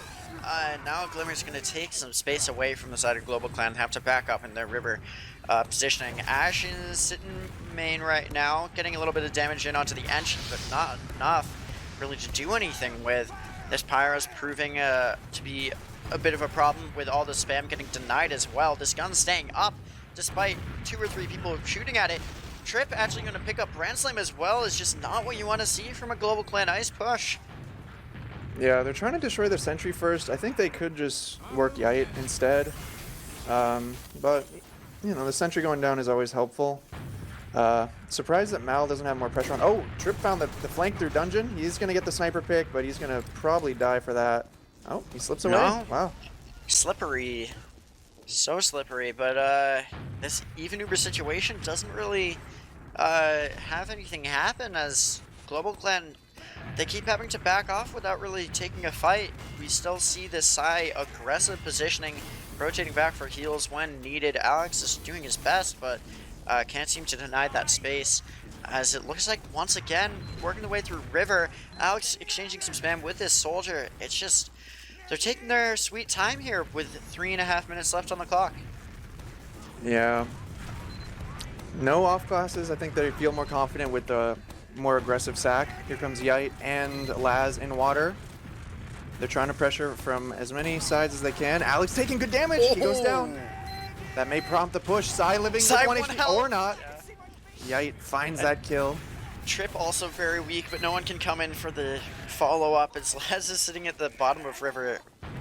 Now Glimmer's going to take some space away from the side of GlobalClan, have to back up in their River positioning. Ash is sitting main right now, getting a little bit of damage in onto the engine, but not enough really to do anything with. This Pyro's proving to be a bit of a problem with all the spam getting denied as well. This gun's staying up despite 2 or 3 people shooting at it. Trip actually going to pick up Brand Slam as well is just not what you want to see from a GlobalClan Ice push. Yeah, they're trying to destroy their sentry first. I think they could just work Yite instead. But, the sentry going down is always helpful. Surprised that Mal doesn't have more pressure on. Oh, Trip found the flank through dungeon. He's going to get the sniper pick, but he's going to probably die for that. Oh, he slips away. No. Wow. Slippery. So slippery, but this even Uber situation doesn't really have anything happen as GlobalClan, they keep having to back off without really taking a fight. We still see this Sai aggressive positioning, rotating back for heals when needed. Alex is doing his best, but can't seem to deny that space, as it looks like once again working the way through River. Alex exchanging some spam with this soldier. It's just, they're taking their sweet time here with 3.5 minutes left on the clock. Yeah. No off classes. I think they feel more confident with the more aggressive sack. Here comes Yite and Laz in water. They're trying to pressure from as many sides as they can. Alex taking good damage. He goes down. That may prompt the push. Sai living with 1 HP or not. Yeah. Yite finds that kill. Trip also very weak, but no one can come in for the follow-up as Laz is sitting at the bottom of River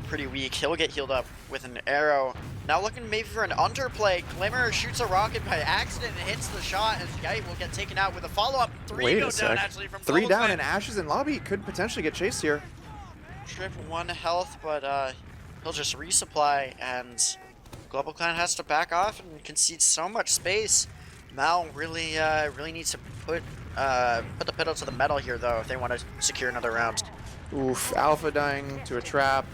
pretty weak. He'll get healed up with an arrow. Now looking maybe for an underplay. Glimmer shoots a rocket by accident and hits the shot, as Yite will get taken out with a follow-up. 3 go down actually from 3 down GlobalClan. and Ash is in lobby. Could potentially get chased here. Trip 1 health, but he'll just resupply, and GlobalClan has to back off and concede so much space. Mal really needs to put the pedal to the metal here, though, if they want to secure another round. Oof, Alpha dying to a trap.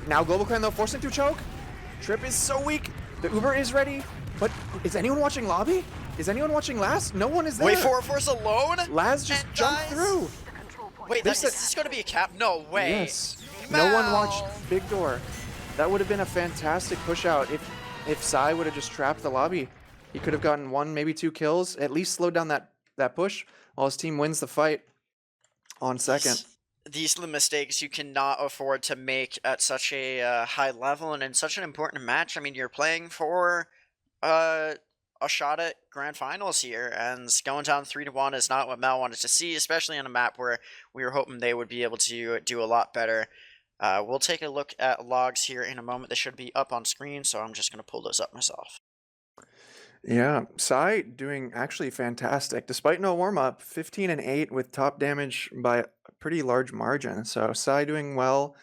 Now GlobalClan, though, forcing to choke. Trip is so weak. The Uber is ready, but is anyone watching lobby? Is anyone watching Laz? No one is there. Wait, Force alone? Laz just jumped through. Wait, is this going to be a cap? No way. Yes. No one watched Big Door. That would have been a fantastic push out if Sai would have just trapped the lobby. He could have gotten 1, maybe 2 kills, at least slowed down that push while his team wins the fight on second. These are the mistakes you cannot afford to make at such a high level and in such an important match. I mean, you're playing for a shot at grand finals here, and going down 3-1 is not what Mal wanted to see, especially on a map where we were hoping they would be able to do a lot better. We'll take a look at logs here in a moment. They should be up on screen, so I'm just going to pull those up myself. Yeah, Sai doing actually fantastic. Despite no warm-up, 15 and 8 with top damage by a pretty large margin. So Sai doing well.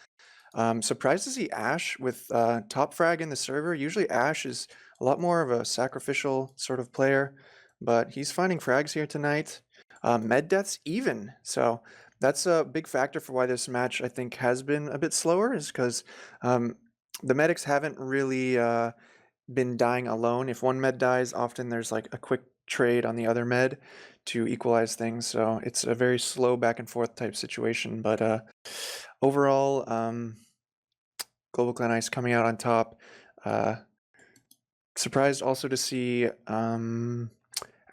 Surprised to see Ash with top frag in the server. Usually Ash is a lot more of a sacrificial sort of player, but he's finding frags here tonight. Med deaths even, so that's a big factor for why this match I think has been a bit slower, is because the medics haven't really been dying alone. If one med dies, often there's like a quick trade on the other med to equalize things, so it's a very slow back and forth type situation. But overall, GlobalClan Ice coming out on top. Surprised also to see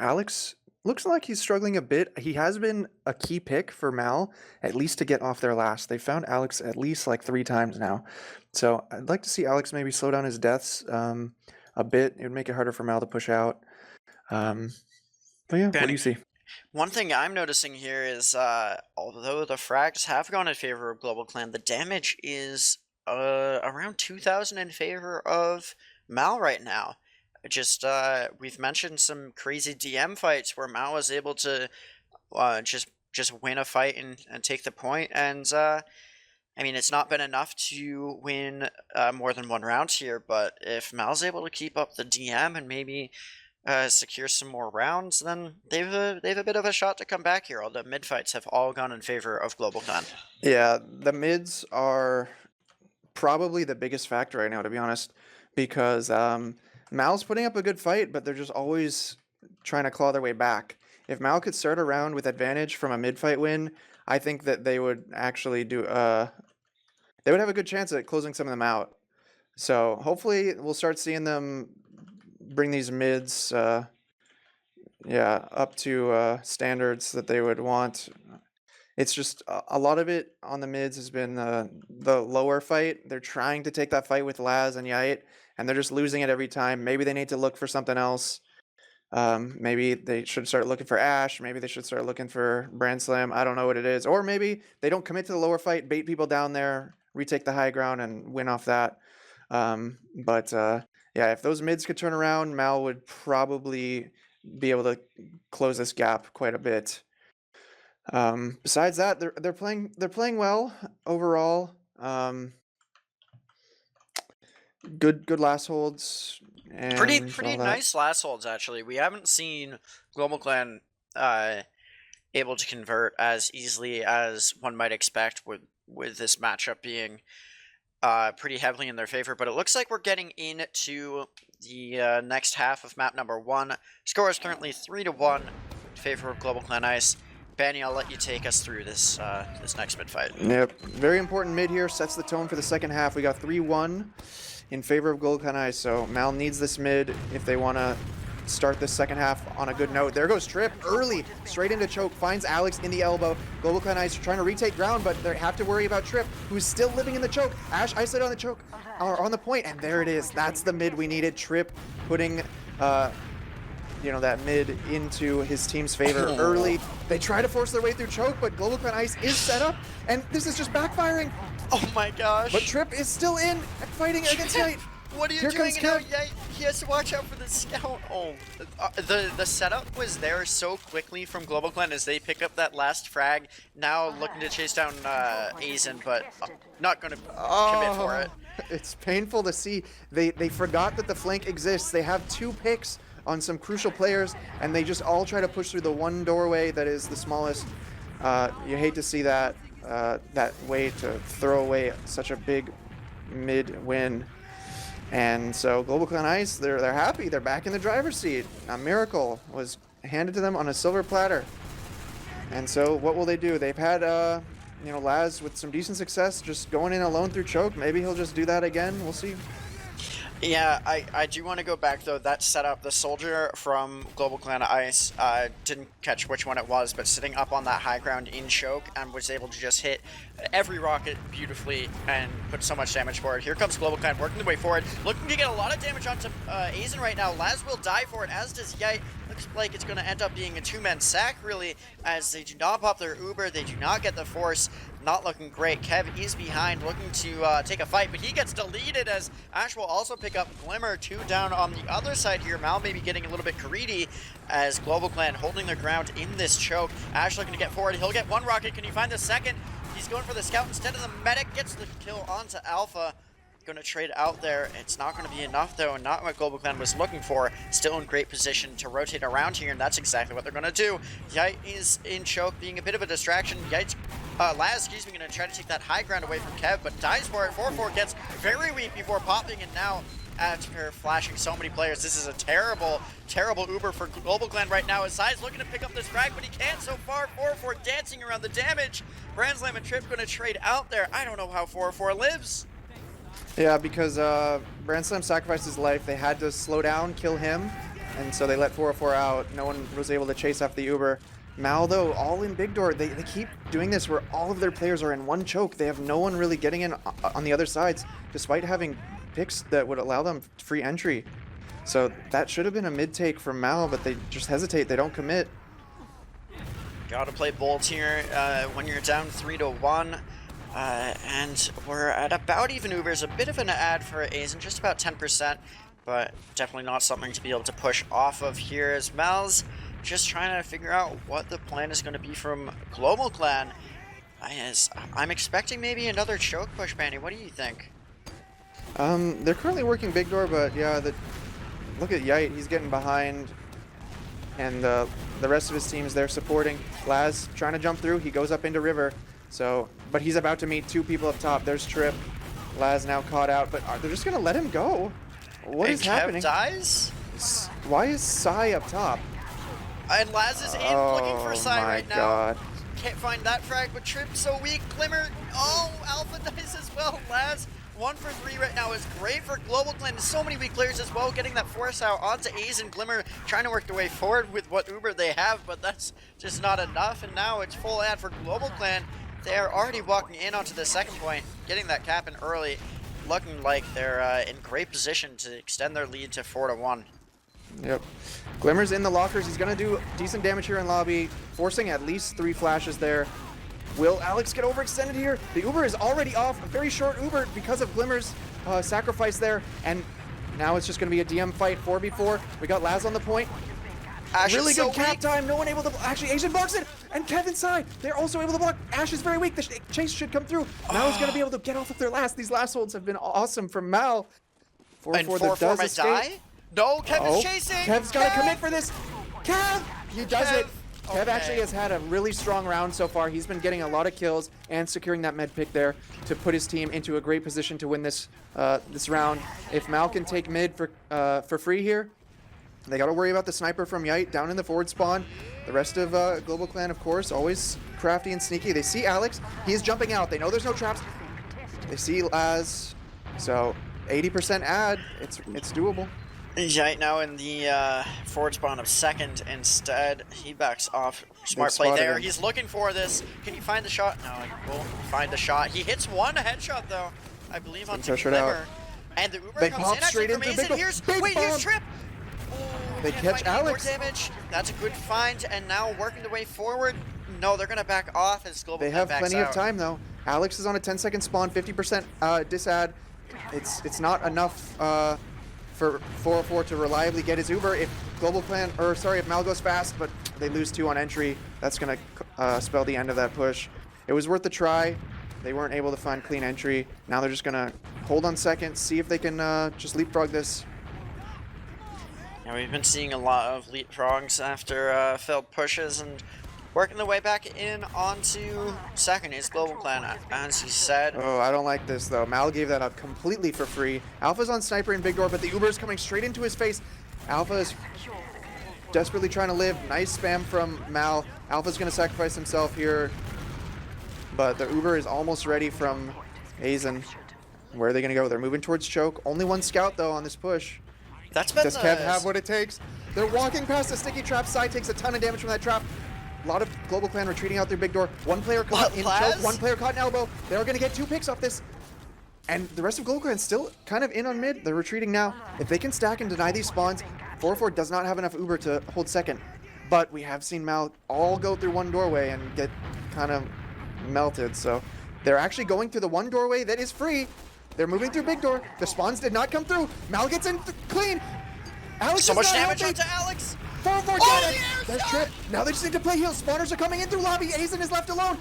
Alex looks like he's struggling a bit. He has been a key pick for Mal, at least to get off their last. They found Alex at least like 3 times now. So I'd like to see Alex maybe slow down his deaths a bit. It would make it harder for Mal to push out. But yeah, what do you see? One thing I'm noticing here is, although the frags have gone in favor of GlobalClan, the damage is around 2,000 in favor of Mal right now. Just we've mentioned some crazy DM fights where Mal was able to just win a fight and take the point, and I mean, it's not been enough to win more than 1 round here, but if Mal's able to keep up the DM and maybe secure some more rounds, then they've a bit of a shot to come back here. All the mid fights have all gone in favor of GlobalClan. Yeah, the mids are probably the biggest factor right now, to be honest, because Mal's putting up a good fight, but they're just always trying to claw their way back. If Mal could start a round with advantage from a mid-fight win, I think that they would actually do they would have a good chance at closing some of them out. So hopefully we'll start seeing them bring these mids up to standards that they would want. It's just a lot of it on the mids has been the lower fight. They're trying to take that fight with Laz and Yait, and they're just losing it every time. Maybe they need to look for something else. Maybe they should start looking for Ash. Maybe they should start looking for Brand Slam. I don't know what it is. Or maybe they don't commit to the lower fight, bait people down there, retake the high ground, and win off that. Yeah, if those mids could turn around, Mal would probably be able to close this gap quite a bit. Besides that, they're playing well overall. Good last holds. And pretty nice last holds, actually. We haven't seen GlobalClan able to convert as easily as one might expect with this matchup being pretty heavily in their favor, but it looks like we're getting into the next half of map number 1. Score is currently 3-1 in favor of GlobalClan Ice. Banny, I'll let you take us through this this next mid fight. Yep, very important mid here, sets the tone for the second half. We got 3-1 in favor of GlobalClan Ice, so Mal needs this mid if they want to start this second half on a good note. There goes Trip early, straight into choke, finds Alex in the elbow. GlobalClan Ice are trying to retake ground, but they have to worry about Trip, who's still living in the choke. Ash isolated on the choke, or on the point, and there it is. That's the mid we needed. Trip putting that mid into his team's favor early. They try to force their way through choke, but GlobalClan Ice is set up, and this is just backfiring. Oh my gosh. But Trip is still in and fighting against Yait. What are you doing now? Yait, he has to watch out for the scout. Oh, the setup was there so quickly from GlobalClan as they pick up that last frag. Now looking to chase down Azen, but not going to commit for it. It's painful to see. They forgot that the flank exists. They have 2 picks on some crucial players, and they just all try to push through the one doorway that is the smallest. You hate to see that way to throw away such a big mid win. And so GlobalClan Ice, they're happy. They're back in the driver's seat. A miracle was handed to them on a silver platter. And so what will they do? They've had Laz with some decent success just going in alone through choke. Maybe he'll just do that again. We'll see. Yeah, I do want to go back, though. That setup, the soldier from GlobalClan Ice, didn't catch which one it was, but sitting up on that high ground in choke and was able to just hit every rocket beautifully and put so much damage forward. Here comes GlobalClan working their way forward, looking to get a lot of damage onto Azen right now. Laz will die for it, as does Yait. Looks like it's going to end up being a 2-man sack, really, as they do not pop their Uber, they do not get the force. Not looking great. Kev is behind, looking to take a fight, but he gets deleted as Ash will also pick up Glimmer. 2 down on the other side here. Mal maybe getting a little bit greedy as GlobalClan holding their ground in this choke. Ash looking to get forward. He'll get 1 rocket. Can he find the second? He's going for the scout instead of the medic. Gets the kill onto Alpha. Going to trade out there. It's not going to be enough, though. Not what GlobalClan was looking for. Still in great position to rotate around here, and that's exactly what they're going to do. Yite is in choke, being a bit of a distraction. Laz, excuse me, going to try to take that high ground away from Kev, but dies for it. 4-4 gets very weak before popping, and now after flashing so many players, this is a terrible, terrible Uber for GlobalClan right now. Asai's looking to pick up this frag, but he can't so far. 4-4 dancing around the damage. Brandslam and Trip going to trade out there. I don't know how 4-4 lives. Yeah, because Brandslam sacrificed his life. They had to slow down, kill him, and so they let 404 out. No one was able to chase after the Uber. Mal, though, all in big door. They keep doing this where all of their players are in one choke. They have no one really getting in on the other sides, despite having picks that would allow them free entry. So that should have been a mid-take from Mal, but they just hesitate. They don't commit. Gotta play bold here when you're down 3-1. And we're at about even Ubers, a bit of an ad for Azen, just about 10%, but definitely not something to be able to push off of here, as Mal's just trying to figure out what the plan is going to be from GlobalClan. I'm expecting maybe another choke push, Bandy. What do you think? They're currently working big door, but yeah, look at Yite, he's getting behind, and the rest of his teams, they're supporting. Laz trying to jump through, he goes up into river. So, but he's about to meet two people up top. There's Trip. Laz now caught out, but they're just gonna let him go. What is happening? Dies? Why is Sai up top? And Laz is in looking for Sai right now. God. Can't find that frag, but Trip so weak. Glimmer. Oh, Alpha dies as well. Laz 1 for 3 right now is great for GlobalClan. So many weak players as well, getting that force out onto Ace and Glimmer, trying to work their way forward with what Uber they have, but that's just not enough. And now it's full ad for GlobalClan. They are already walking in onto the second point, getting that cap in early, looking like they're in great position to extend their lead to 4-1. Yep. Glimmer's in the lockers. He's going to do decent damage here in lobby, forcing at least 3 flashes there. Will Alex get overextended here? The Uber is already off. A very short Uber because of Glimmer's sacrifice there. And now it's just going to be a DM fight, 4v4. We got Laz on the point. Ash really good cap weak. time. No one able to. Actually, Asian blocks it. And Kevin Sai, they're also able to block. Ash is very weak. The chase should come through. Now he's going to be able to get off of their last. These last holds have been awesome from Mal. 4-4 that does escape. Die? No, Kevin's chasing. Kev's got to commit for this. Kev! He does it. Kev actually has had a really strong round so far. He's been getting a lot of kills and securing that med pick there to put his team into a great position to win this this round. If Mal can take mid for free here, they got to worry about the sniper from Yite down in the forward spawn. The rest of GlobalClan, of course, always crafty and sneaky. They see Alex. He is jumping out. They know there's no traps. They see Laz. So 80% ad. It's doable. Yite now in the forward spawn of second instead. He backs off. Smart play there. He's looking for this. Can you find the shot? No, he won't find the shot. He hits one headshot though, I believe, on Glimmer. And the Uber comes in straight from Azen. Here's Trip. They catch Alex. More damage. That's a good find, and now working their way forward. No, they're gonna back off as GlobalClan. They have plenty of time though. Alex is on a 10-second spawn, 50% disad. It's not enough for 404 to reliably get his Uber. If GlobalClan, or sorry, if Mal goes fast, but they lose 2 on entry, that's gonna spell the end of that push. It was worth a try. They weren't able to find clean entry. Now they're just gonna hold on second, see if they can just leapfrog this. Yeah, we've been seeing a lot of leapfrogs after failed pushes, and working their way back in onto second is GlobalClan, as he said. Oh, I don't like this though. Mal gave that up completely for free. Alpha's on sniper in big door, but the Uber is coming straight into his face. Alpha is desperately trying to live. Nice spam from Mal. Alpha's gonna sacrifice himself here, but the Uber is almost ready from Azen. Where are they gonna go? They're moving towards choke. Only 1 scout though on this push. That's been Does Kev have what it takes? They're walking past the sticky trap. Sai takes a ton of damage from that trap. A lot of GlobalClan retreating out their big door. 1 player caught in choke, 1 player caught in elbow. They're going to get 2 picks off this. And the rest of GlobalClan still kind of in on mid. They're retreating now. If they can stack and deny these spawns, 404 does not have enough Uber to hold second. But we have seen Mal all go through 1 doorway and get kind of melted. So they're actually going through the 1 doorway that is free. They're moving through big door. The spawns did not come through. Mal gets in clean. Alex so much damage onto Alex. 4-4 got it. There's Trip. Now they just need to play heals. Spawners are coming in through lobby. Azen is left alone.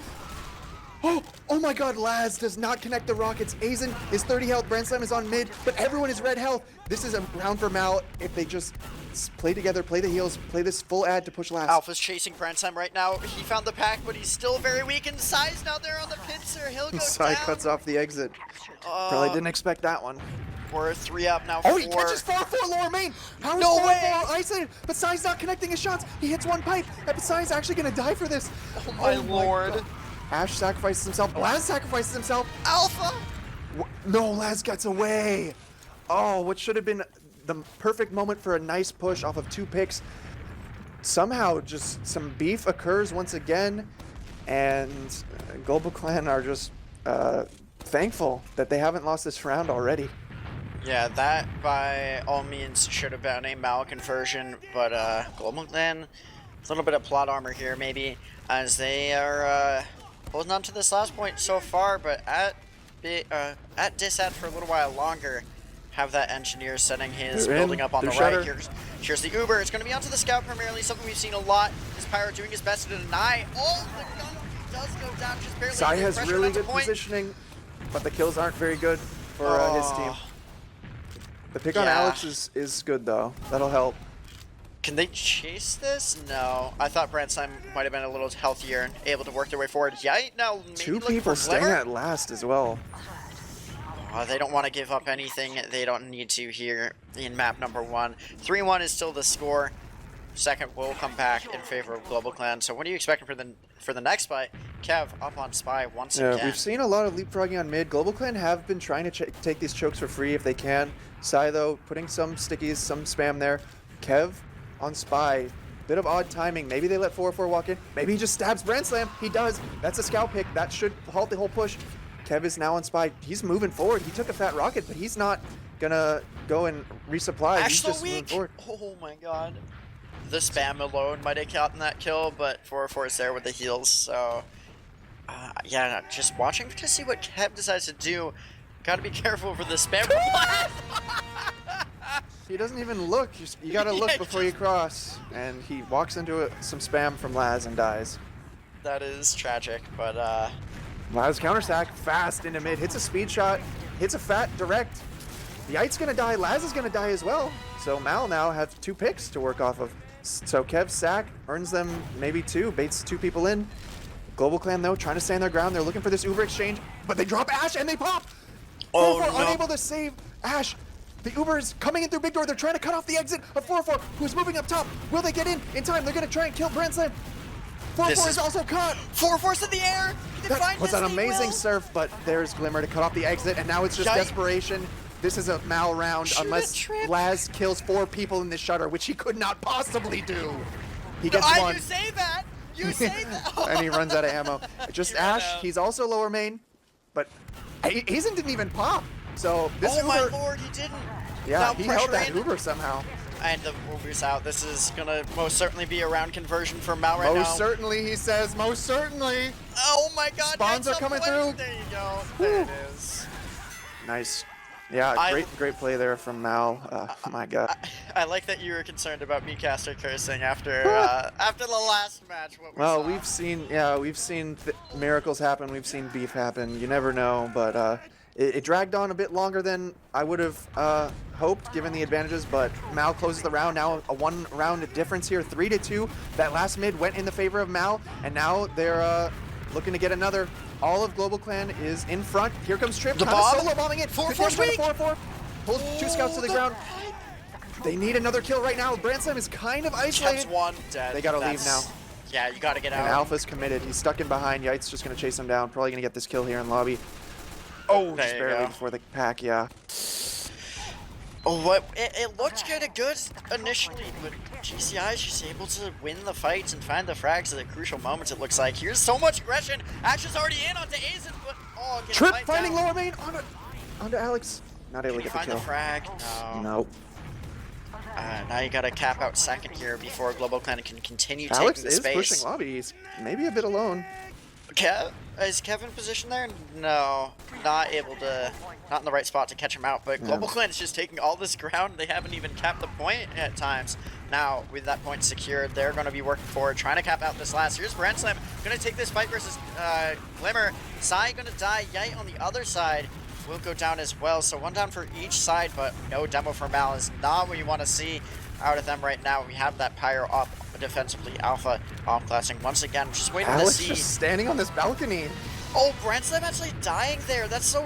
Oh, Oh my god, Laz does not connect the rockets. Azen is 30 health, Brandslam is on mid, but everyone is red health. This is a round for Mal if they just play together, play the heals, play this full ad to push Laz. Alpha's chasing Brandslam right now. He found the pack, but he's still very weak, and Sai's now there on the pincer. He'll go Sai down. cuts off the exit. Probably didn't expect that one. We're 3 up now. Oh, he catches 4-4 lower main. How is No 4-4 way. isolated? But Sai's not connecting his shots. He hits one pipe. But Sai's actually going to die for this. Oh my lord. God. Ash sacrifices himself. Laz sacrifices himself. Alpha! No, Laz gets away. Oh, what should have been the perfect moment for a nice push off of 2 picks. Somehow, just some beef occurs once again. And GlobalClan are just thankful that they haven't lost this round already. Yeah, that by all means should have been a Mal conversion, but GlobalClan, a little bit of plot armor here maybe, as they are holding on to this last point so far, but at disad for a little while longer. Have that engineer setting his building up on the right. Here's the Uber. It's going to be onto the scout primarily, something we've seen a lot. Is Pyro doing his best to deny? Oh, the gun does go down just barely. Sai has really good positioning, but the kills aren't very good for his team. The pick on Alex is good though. That'll help. Can they chase this? No. I thought Brandslam might have been a little healthier and able to work their way forward. Yeah, now maybe 2 people staying at last as well. They don't want to give up anything. They don't need to here in map number 1. 3-1 is still the score. Second will come back in favor of GlobalClan. So what are you expecting for the next fight? Kev up on Spy once again. We've seen a lot of leapfrogging on mid. GlobalClan have been trying to take these chokes for free if they can. Sai though, putting some stickies, some spam there. Kev on Spy. Bit of odd timing. Maybe they let 4-4 walk in. Maybe he just stabs Brandslam. He does. That's a scout pick. That should halt the whole push. Kev is now on Spy. He's moving forward. He took a fat rocket, but he's not gonna go and resupply. Ash He's so just moving weak. forward. Oh my god. The spam alone might have gotten that kill, but 4-4 is there with the heals. So yeah, just watching to see what Kev decides to do. Gotta be careful for the spam. He doesn't even look. You gotta look before you cross. And he walks into some spam from Laz and dies. That is tragic, but Laz counterstack, fast into mid, hits a speed shot, hits a fat direct. The Yite's gonna die, Laz is gonna die as well. So Mal now has 2 picks to work off of. So Kev's sack earns them maybe 2, baits 2 people in. GlobalClan though, trying to stand their ground. They're looking for this Uber exchange, but they drop Ash and they pop! Oh, 4-4 no. unable to save Ash. The Uber is coming in through big door. They're trying to cut off the exit of 4-4, who's moving up top. Will they get in time? They're gonna try and kill Brandslam. 4-4 is also caught. 4-4's in the air. That was an amazing surf, but there's Glimmer to cut off the exit, and now it's just desperation. This is a Mal round unless Laz kills 4 people in this shutter, which he could not possibly do. He gets 1. You say that. You say that. And he runs out of ammo. Just Ash, he's also lower main, but Hazen didn't even pop. So this Uber, my lord, he didn't. Yeah, now he held that in. Uber somehow. And the Uber's out. This is gonna most certainly be a round conversion for Mal right now. Most certainly, he says. Most certainly. Oh my god. Spawns are coming through. There you go. There it is. Nice. Yeah, great play there from Mal. Oh my god. I like that you were concerned about me caster cursing after the last match. What we saw. We've seen miracles happen. We've seen beef happen. You never know, but it dragged on a bit longer than I would have hoped, given the advantages. But Mal closes the round. Now a 1-round difference here, 3-2. That last mid went in the favor of Mal, and now they're looking to get another. All of GlobalClan is in front. Here comes Trip, kind of solo bombing it. 4-4's weak. 4-4. Pulls 2 scouts to the ground. They need another kill right now. Brandslam is kind of isolated. Kev's 1 dead. They gotta leave now. Yeah, you gotta get out. And Alpha's committed. He's stuck in behind. Yite's just gonna chase him down. Probably gonna get this kill here in lobby. Oh, just barely before the pack, yeah. Oh, it looked kind of good initially, but GCI is just able to win the fights and find the frags at the crucial moments, it looks like. Here's so much aggression. Ash is already in onto Azen, but Trip finding lower main onto Alex. Not able to get the kill. Can you find the frag? No. Nope. Now you gotta cap out second here before GlobalClan can continue Alex taking the space. Alex is pushing lobby. He's maybe a bit alone. Is Kevin in position there? No, not able to, not in the right spot to catch him out. But Yeah. GlobalClan is just taking all this ground. They haven't even capped the point at times. Now, with that point secured, they're going to be working forward, trying to cap out this last. Here's Brandslam, going to take this fight versus Glimmer. Sai going to die. Yite on the other side will go down as well. So one down for each side, but no demo for Mal is not what you want to see out of them right now. We have that Pyro up defensively. Alpha off-classing once again. Just waiting Alex to see. just standing on this balcony. Oh, Brandslam actually dying there. That's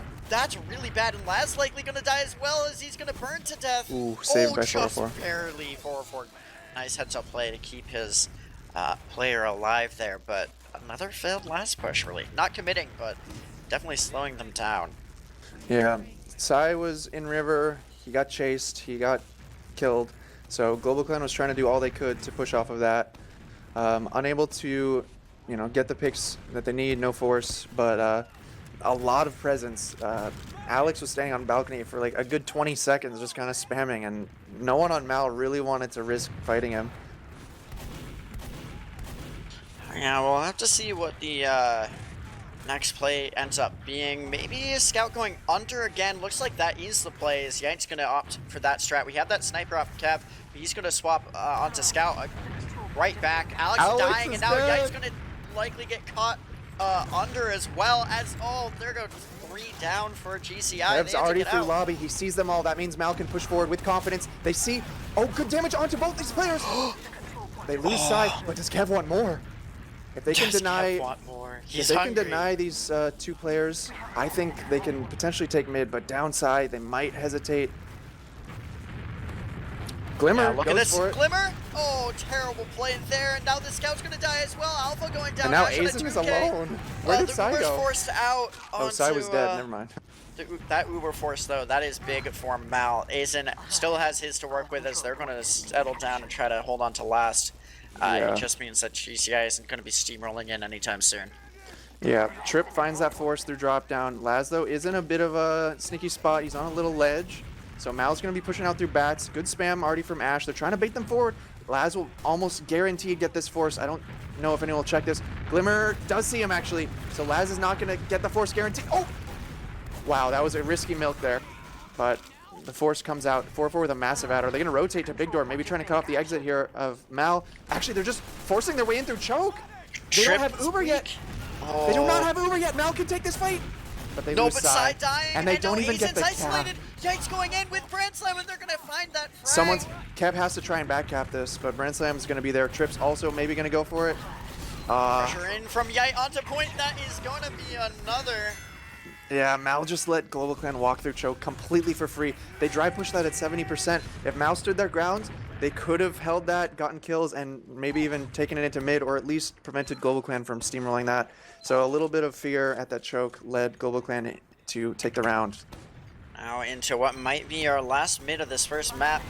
really bad. And Laz likely gonna die as well as he's gonna burn to death. Ooh, saved by just 404. barely 404. Nice heads-up play to keep his player alive there, but another failed last push, really. Not committing, but definitely slowing them down. Yeah, Sai was in river. He got chased. He got killed. So GlobalClan was trying to do all they could to push off of that. Unable to, get the picks that they need. No force, but a lot of presence. Alex was staying on balcony for like a good 20 seconds, just kind of spamming, and no one on Mal really wanted to risk fighting him. Yeah, we'll have to see what the next play ends up being. Maybe a scout going under again. Looks like that is the play. As Yite's going to opt for that strat. We have that sniper off Kev. He's going to swap onto scout right back. Alex dying, and now Yite's going to likely get caught under as well as, oh, there goes 3 down for GCI. Kev's already through lobby. He sees them all. That means Mal can push forward with confidence. They see, oh, good damage onto both these players. They lose sight, but does Kev want more? If they can deny these 2 players, I think they can potentially take mid, but downside, they might hesitate. Glimmer look goes at this. for it. Glimmer! Oh, terrible play there, and now the scout's gonna die as well. Alpha going down. And now Ash on a Aizen is 2K. alone. Where did Sai Uber's go? forced out Oh, Sai was dead. Never mind. That Uber force, though, that is big for Mal. Aizen still has his to work with as they're going to settle down and try to hold on to last. Yeah. It just means that GCI isn't going to be steamrolling in anytime soon. Yeah, Trip finds that force through drop down. Laz, though, is in a bit of a sneaky spot. He's on a little ledge. So Mal's going to be pushing out through bats. Good spam already from Ash. They're trying to bait them forward. Laz will almost guaranteed get this force. I don't know if anyone will check this. Glimmer does see him, actually. So Laz is not going to get the force guarantee. Oh! Wow, that was a risky milk there. But the force comes out. 4-4 with a massive adder. They're going to rotate to big door, maybe trying to cut off the exit here of Mal. Actually, they're just forcing their way in through choke. They don't have Uber yet. Oh. They do not have Uber yet. Mal can take this fight. But they lose Sai. Dying, and they don't even get the cap. Yite's going in with Brandslam, and they're going to find that frag. Kev has to try and back cap this, but Brandslam is going to be there. Trip's also maybe going to go for it. Pressure in from Yite onto point. That is going to be another. Yeah, Mal just let GlobalClan walk through choke completely for free. They dry push that at 70%. If Mal stood their ground, they could have held that, gotten kills, and maybe even taken it into mid, or at least prevented GlobalClan from steamrolling that. So a little bit of fear at that choke led GlobalClan to take the round. Now into what might be our last mid of this first map.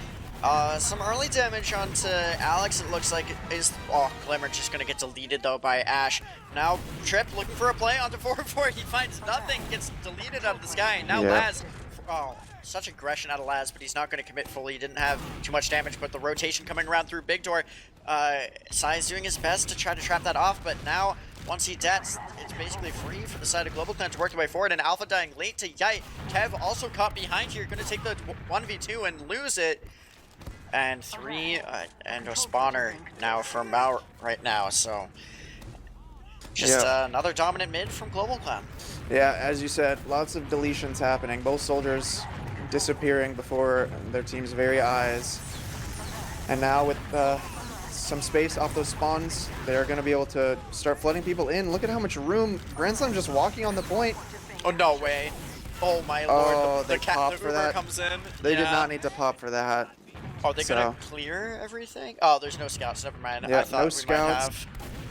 Some early damage onto Alex, it looks like is. Oh, Glimmer just gonna get deleted though by Ash. Now Trip looking for a play onto 4-4. He finds nothing, gets deleted out of the sky. Now Laz. Oh, such aggression out of Laz, but he's not gonna commit fully. He didn't have too much damage, but the rotation coming around through big door. Sai's doing his best to try to trap that off, but now once he dets, it's basically free for the side of GlobalClan to work their way forward, and Alpha dying late to Yite. Kev also caught behind here, gonna take the 1v2 and lose it. And 3 and a spawner now from Mal right now, so just another dominant mid from GlobalClan. Yeah, as you said, lots of deletions happening. Both soldiers disappearing before their team's very eyes. And now with some space off those spawns, they're going to be able to start flooding people in. Look at how much room. Brandslam just walking on the point. Oh, no way. Oh, my lord. The Uber comes in. They did not need to pop for that. Are they gonna clear everything? Oh, there's no scouts. Never mind. Yeah, I thought no scouts.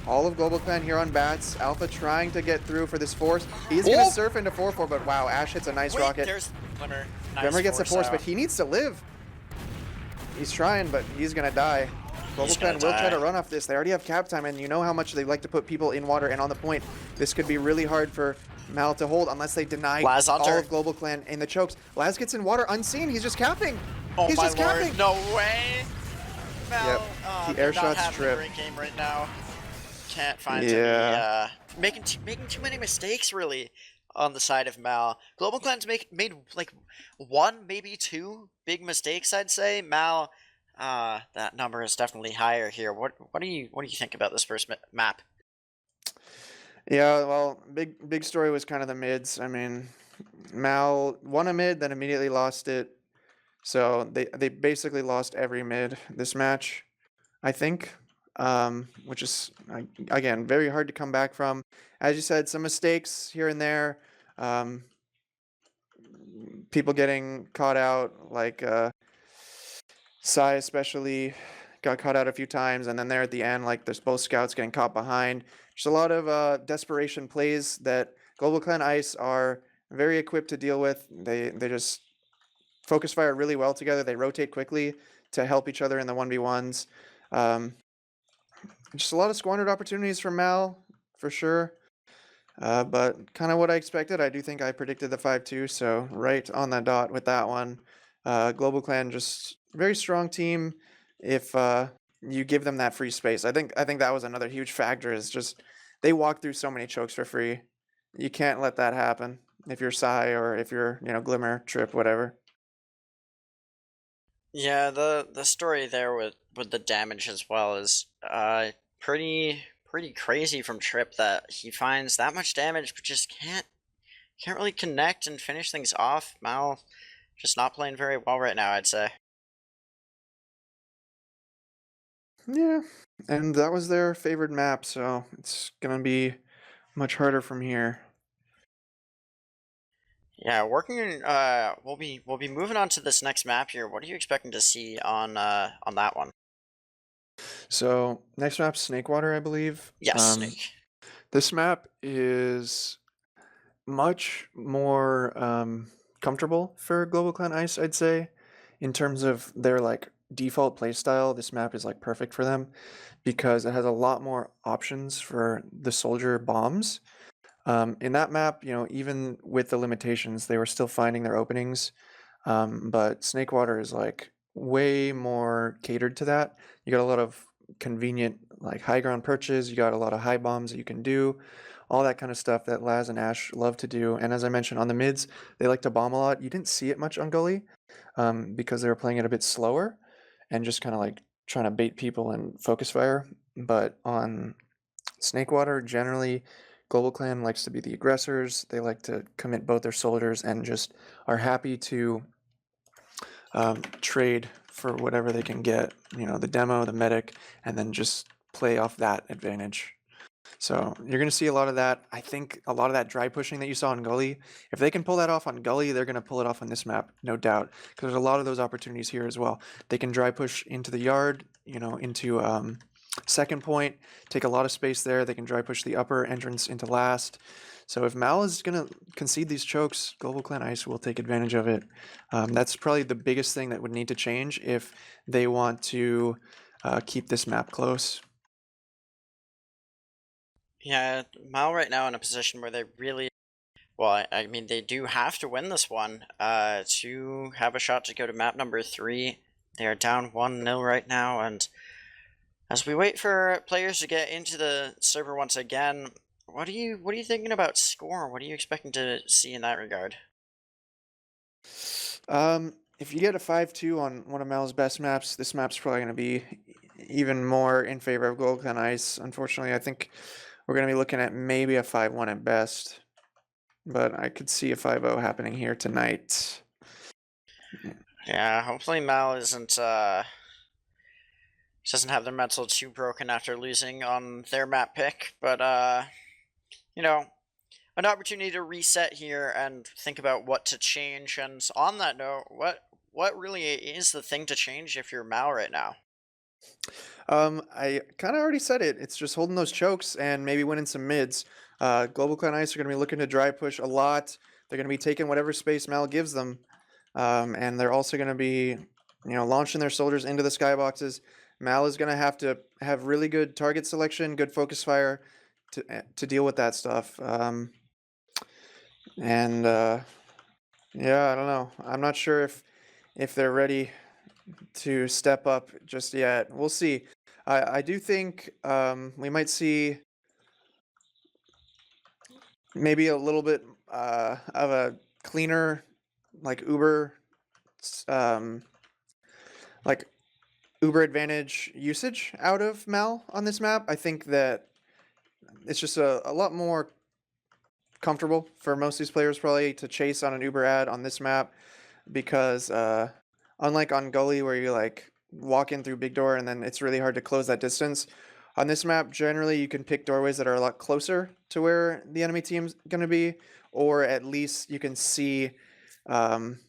All of GlobalClan here on bats. Alpha trying to get through for this force. He's gonna surf into 4-4, but wow, Ash hits a nice rocket. There's Glimmer. Nice Glimmer gets the force, out. but he needs to live. He's trying, but he's gonna die. GlobalClan will try to run off this. They already have cap time, and you know how much they like to put people in water and on the point. This could be really hard for Mal to hold unless they deny all of GlobalClan in the chokes. Laz gets in water unseen. He's just capping. Oh, he's just capping. No way. Mal, he air shots Trip. Great game right now. can't find any Yeah. making too many mistakes really on the side of Mal. Global Clan's made like one, maybe two big mistakes, I'd say. Mal, that number is definitely higher here. What do you think about this first map? Yeah, well, big story was kind of the mids. I mean, Mal won a mid, then immediately lost it. So they basically lost every mid this match, I think. Which is again very hard to come back from. As you said, some mistakes here and there. Um, People getting caught out, like Sai especially got caught out a few times, and then there at the end, like there's both scouts getting caught behind. Just a lot of desperation plays that Global Clan Ice are very equipped to deal with. They just focus fire really well together. They rotate quickly to help each other in the 1v1s. Um, just a lot of squandered opportunities from Mal, for sure. But kind of what I expected. I do think I predicted the 5-2, so right on the dot with that one. Global Clan just very strong team. If you give them that free space, I think that was another huge factor. Is just they walk through so many chokes for free. You can't let that happen if you're Psy or if you're Glimmer, Trip, whatever. Yeah, the story there with the damage as well is pretty crazy from Trip that he finds that much damage but just can't really connect and finish things off. Mal just not playing very well right now, I'd say. Yeah, and that was their favorite map, so it's gonna be much harder from here. Yeah, we'll be moving on to this next map here. What are you expecting to see on that one? So next map, Snakewater, I believe. Yes, Snake. This map is much more comfortable for Global Clan Ice, I'd say, in terms of their like default playstyle. This map is like perfect for them because it has a lot more options for the soldier bombs. In that map, even with the limitations, they were still finding their openings. But Snakewater is like way more catered to that. You got a lot of convenient like high ground perches. You got a lot of high bombs that you can do, all that kind of stuff that Laz and Ash love to do. And as I mentioned on the mids, they like to bomb a lot. You didn't see it much on Gully because they were playing it a bit slower and just kind of like trying to bait people and focus fire. But on Snakewater, generally, Global Clan likes to be the aggressors. They like to commit both their soldiers and just are happy to trade for whatever they can get, the demo, the medic, and then just play off that advantage. So you're going to see a lot of that. I think a lot of that dry pushing that you saw on Gully, if they can pull that off on Gully, they're going to pull it off on this map, no doubt. Because there's a lot of those opportunities here as well. They can dry push into the yard, into second point, take a lot of space there. They can dry push the upper entrance into last. So if Mal is going to concede these chokes, Global Clan Ice will take advantage of it. That's probably the biggest thing that would need to change if they want to keep this map close. Yeah, Mal right now in a position where they really well, I mean they do have to win this one to have a shot to go to map number 3. They are down 1-0 right now, and as we wait for players to get into the server once again, what are you thinking about score? What are you expecting to see in that regard? If you get a 5-2 on one of Mal's best maps, this map's probably going to be even more in favor of Gold Clan Ice. Unfortunately, I think we're going to be looking at maybe a 5-1 at best. But I could see a 5-0 happening here tonight. Yeah, hopefully Mal doesn't have their mental too broken after losing on their map pick, but you know, an opportunity to reset here and think about what to change. And on that note, what really is the thing to change if you're Mal right now? I kind of already said it. It's just holding those chokes and maybe winning some mids. Global Clan Ice are going to be looking to dry push a lot. They're going to be taking whatever space Mal gives them. And they're also going to be, launching their soldiers into the skyboxes. Mal is going to have really good target selection, good focus fire to deal with that stuff. And yeah, I don't know. I'm not sure if they're ready to step up just yet. We'll see. I do think we might see maybe a little bit of a cleaner, like um, like Uber advantage usage out of Mal on this map. I think that it's just a lot more comfortable for most of these players probably to chase on an Uber ad on this map because unlike on Gully where you like walk in through big door and then it's really hard to close that distance. On this map, generally you can pick doorways that are a lot closer to where the enemy team's going to be, or at least you can see, um,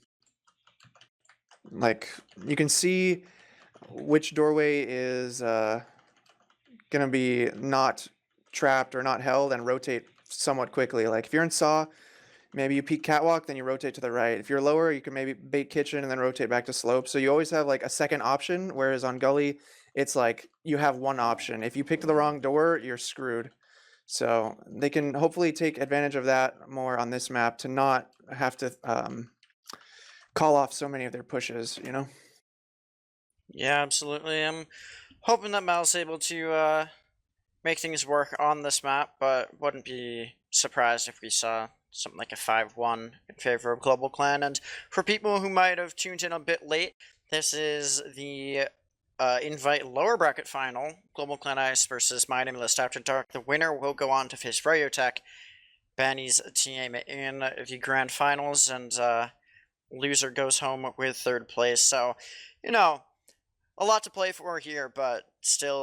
like you can see which doorway is going to be not trapped or not held and rotate somewhat quickly. Like if you're in Saw, maybe you peek catwalk, then you rotate to the right. If you're lower, you can maybe bait kitchen and then rotate back to slope. So you always have like a second option, whereas on Gully, it's like you have one option. If you picked the wrong door, you're screwed. So they can hopefully take advantage of that more on this map to not have to call off so many of their pushes, you know? Yeah, absolutely. I'm hoping that Mal's able to make things work on this map, but wouldn't be surprised if we saw something like a 5-1 in favor of GlobalClan. And for people who might have tuned in a bit late, this is the invite lower bracket final, GlobalClan Ice versus My Nameless After Dark. The winner will go on to face Rayotech, Banny's team, in the grand finals, and loser goes home with third place. So, you know, a lot to play for here, but still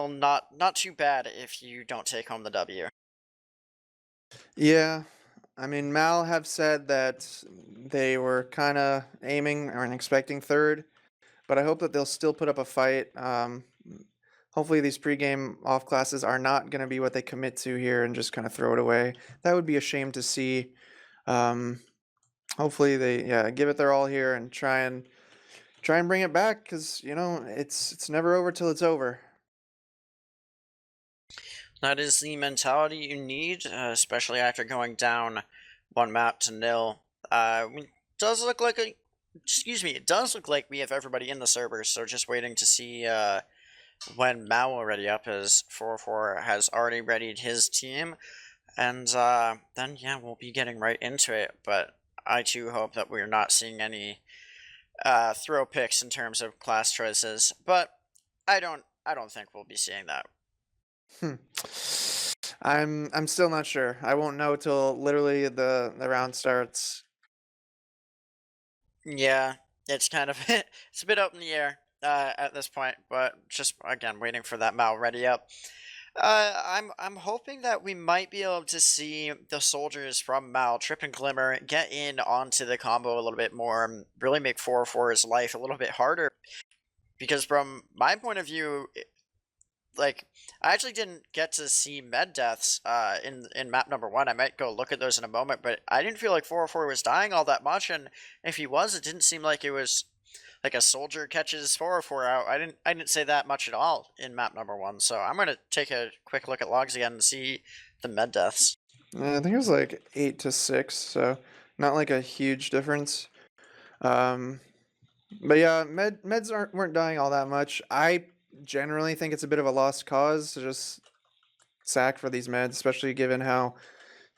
not too bad if you don't take home the W. Yeah. I mean, Mal have said that they were kind of aiming or expecting third, but I hope that they'll still put up a fight. Hopefully, these pregame off classes are not going to be what they commit to here and just kind of throw it away. That would be a shame to see. Um, Hopefully, they give it their all here and try and bring it back because you know it's never over till it's over. That is the mentality you need, especially after going down one map to nil. It does look like it does look like we have everybody in the server, so just waiting to see when Mao already up, as 4-4 has already readied his team, and then yeah, we'll be getting right into it. But I too hope that we're not seeing any throw picks in terms of class choices, but I don't think we'll be seeing that. Hmm. I'm still not sure. I won't know till literally the round starts. Yeah, it's kind of it's a bit up in the air at this point, but just again waiting for that Mal ready up. I'm hoping that we might be able to see the soldiers from Mal, Trip and Glimmer, get in onto the combo a little bit more, and really make 4-4's life a little bit harder. Because from my point of view, like I actually didn't get to see med deaths in map number 1. I might go look at those in a moment, but I didn't feel like 404 was dying all that much, and if he was, it didn't seem like it was like a soldier catches 404 out. I didn't say that much at all in map number 1. So I'm gonna take a quick look at logs again and see the med deaths. I think it was like 8-6, so not like a huge difference. Um, but yeah, meds weren't dying all that much. I generally think it's a bit of a lost cause to just sack for these meds, especially given how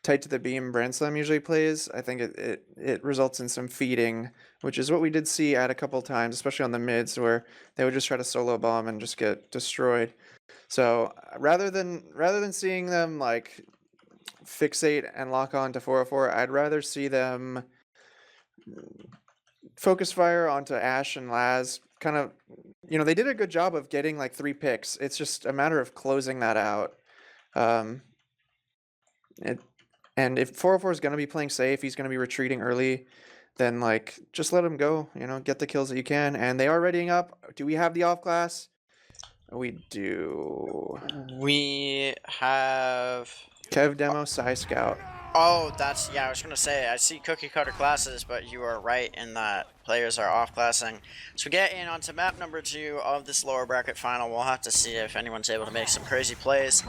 tight to the beam Brand Slam usually plays. I think it results in some feeding, which is what we did see at a couple times, especially on the mids where they would just try to solo bomb and just get destroyed. So rather than seeing them like fixate and lock on to 404, I'd rather see them focus fire onto Ash and Laz. Kind of, they did a good job of getting like 3 picks. It's just a matter of closing that out. Um, and if 404 is going to be playing safe, he's going to be retreating early, then like just let him go, get the kills that you can. And they are readying up. Do we have the off class? We do. We have Kev demo, Psy Scout. Oh, I was going to say, I see cookie cutter classes, but you are right in that players are off-classing. So we get in onto map number 2 of this lower bracket final. We'll have to see if anyone's able to make some crazy plays.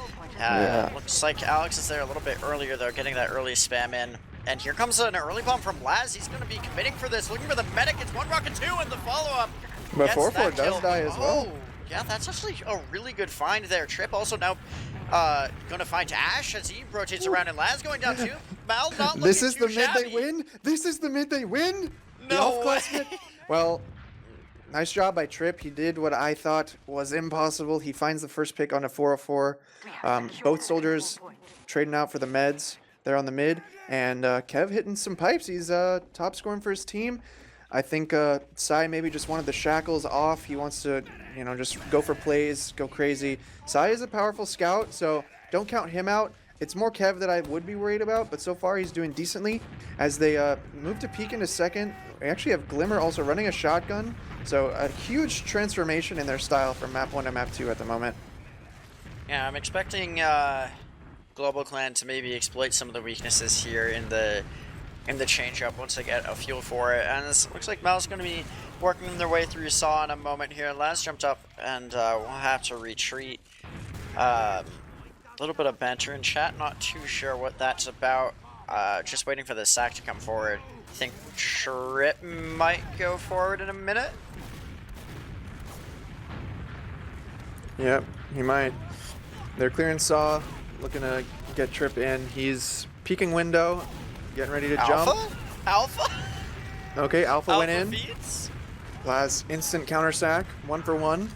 Looks like Alex is there a little bit earlier, though, getting that early spam in. And here comes an early bomb from Laz. He's going to be committing for this, looking for the medic. It's 1 rocket 2 and the follow-up. But 4-4 does die as well. Yeah, that's actually a really good find there. Trip also now Gonna find Ash as he rotates around, and Laz going down too. Mal not looking This is too the mid shabby. they win? This is the mid they win? The No off-class way. mid? Well, nice job by Trip. He did what I thought was impossible. He finds the first pick on a 404. Both soldiers trading out for the meds. They're on the mid. And Kev hitting some pipes. He's top scoring for his team. I think Sai maybe just wanted the shackles off. He wants to, you know, just go for plays, go crazy. Sai is a powerful scout, so don't count him out. It's more Kev that I would be worried about, but so far he's doing decently. As they move to peek into second, we actually have Glimmer also running a shotgun. So a huge transformation in their style from map 1 to map 2 at the moment. Yeah, I'm expecting GlobalClan to maybe exploit some of the weaknesses here in the change-up once they get a feel for it. And it looks like Mal's going to be working their way through Saw in a moment here. Laz jumped up and we'll have to retreat. A little bit of banter in chat, not too sure what that's about. Just waiting for the sack to come forward. I think Trip might go forward in a minute. Yep, he might. They're clearing Saw, looking to get Trip in. He's peeking window, getting ready to jump. Alpha? Okay, Alpha went in. Feeds? Laz instant counter sack, 1 for 1.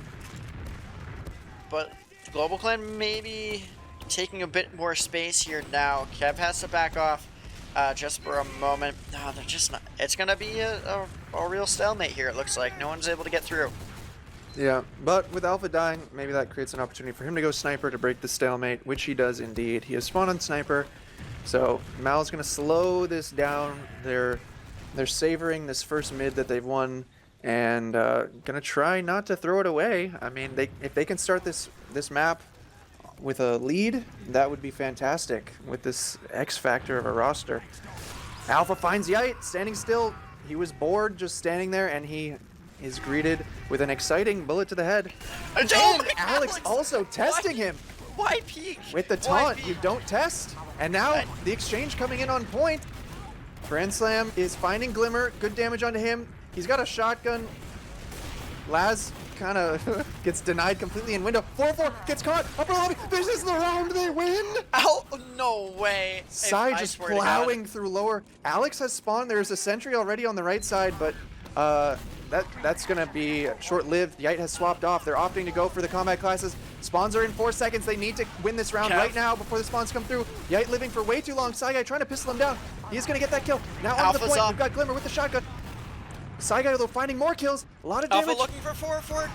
But GlobalClan maybe taking a bit more space here now. Kev has to back off just for a moment. No, they're just not. It's going to be a real stalemate here, it looks like. No one's able to get through. Yeah, but with Alpha dying, maybe that creates an opportunity for him to go Sniper to break the stalemate, which he does indeed. He has spawned on Sniper, so Mal's going to slow this down. They're savoring this first mid that they've won, and going to try not to throw it away. I mean, if they can start this map with a lead, that would be fantastic with this X factor of a roster. Alpha finds Yite standing still. He was bored just standing there, and he is greeted with an exciting bullet to the head. And Alex also testing him. Why peek? With the taunt, you don't test. And now the exchange coming in on point. Grand Slam is finding Glimmer. Good damage onto him. He's got a shotgun. Laz kind of gets denied completely in window. 4-4 gets caught. Upper lobby. This is the round they win. Oh, no way. Sai just plowing through lower. Alex has spawned. There's a sentry already on the right side, but that's going to be short-lived. Yite has swapped off. They're opting to go for the combat classes. Spawns are in 4 seconds. They need to win this round right now before the spawns come through. Yite living for way too long. Sai trying to pistol him down. He's going to get that kill. Now on the point, we've got Glimmer with the shotgun. Sai though finding more kills. A lot of damage. Alpha looking for 4-4.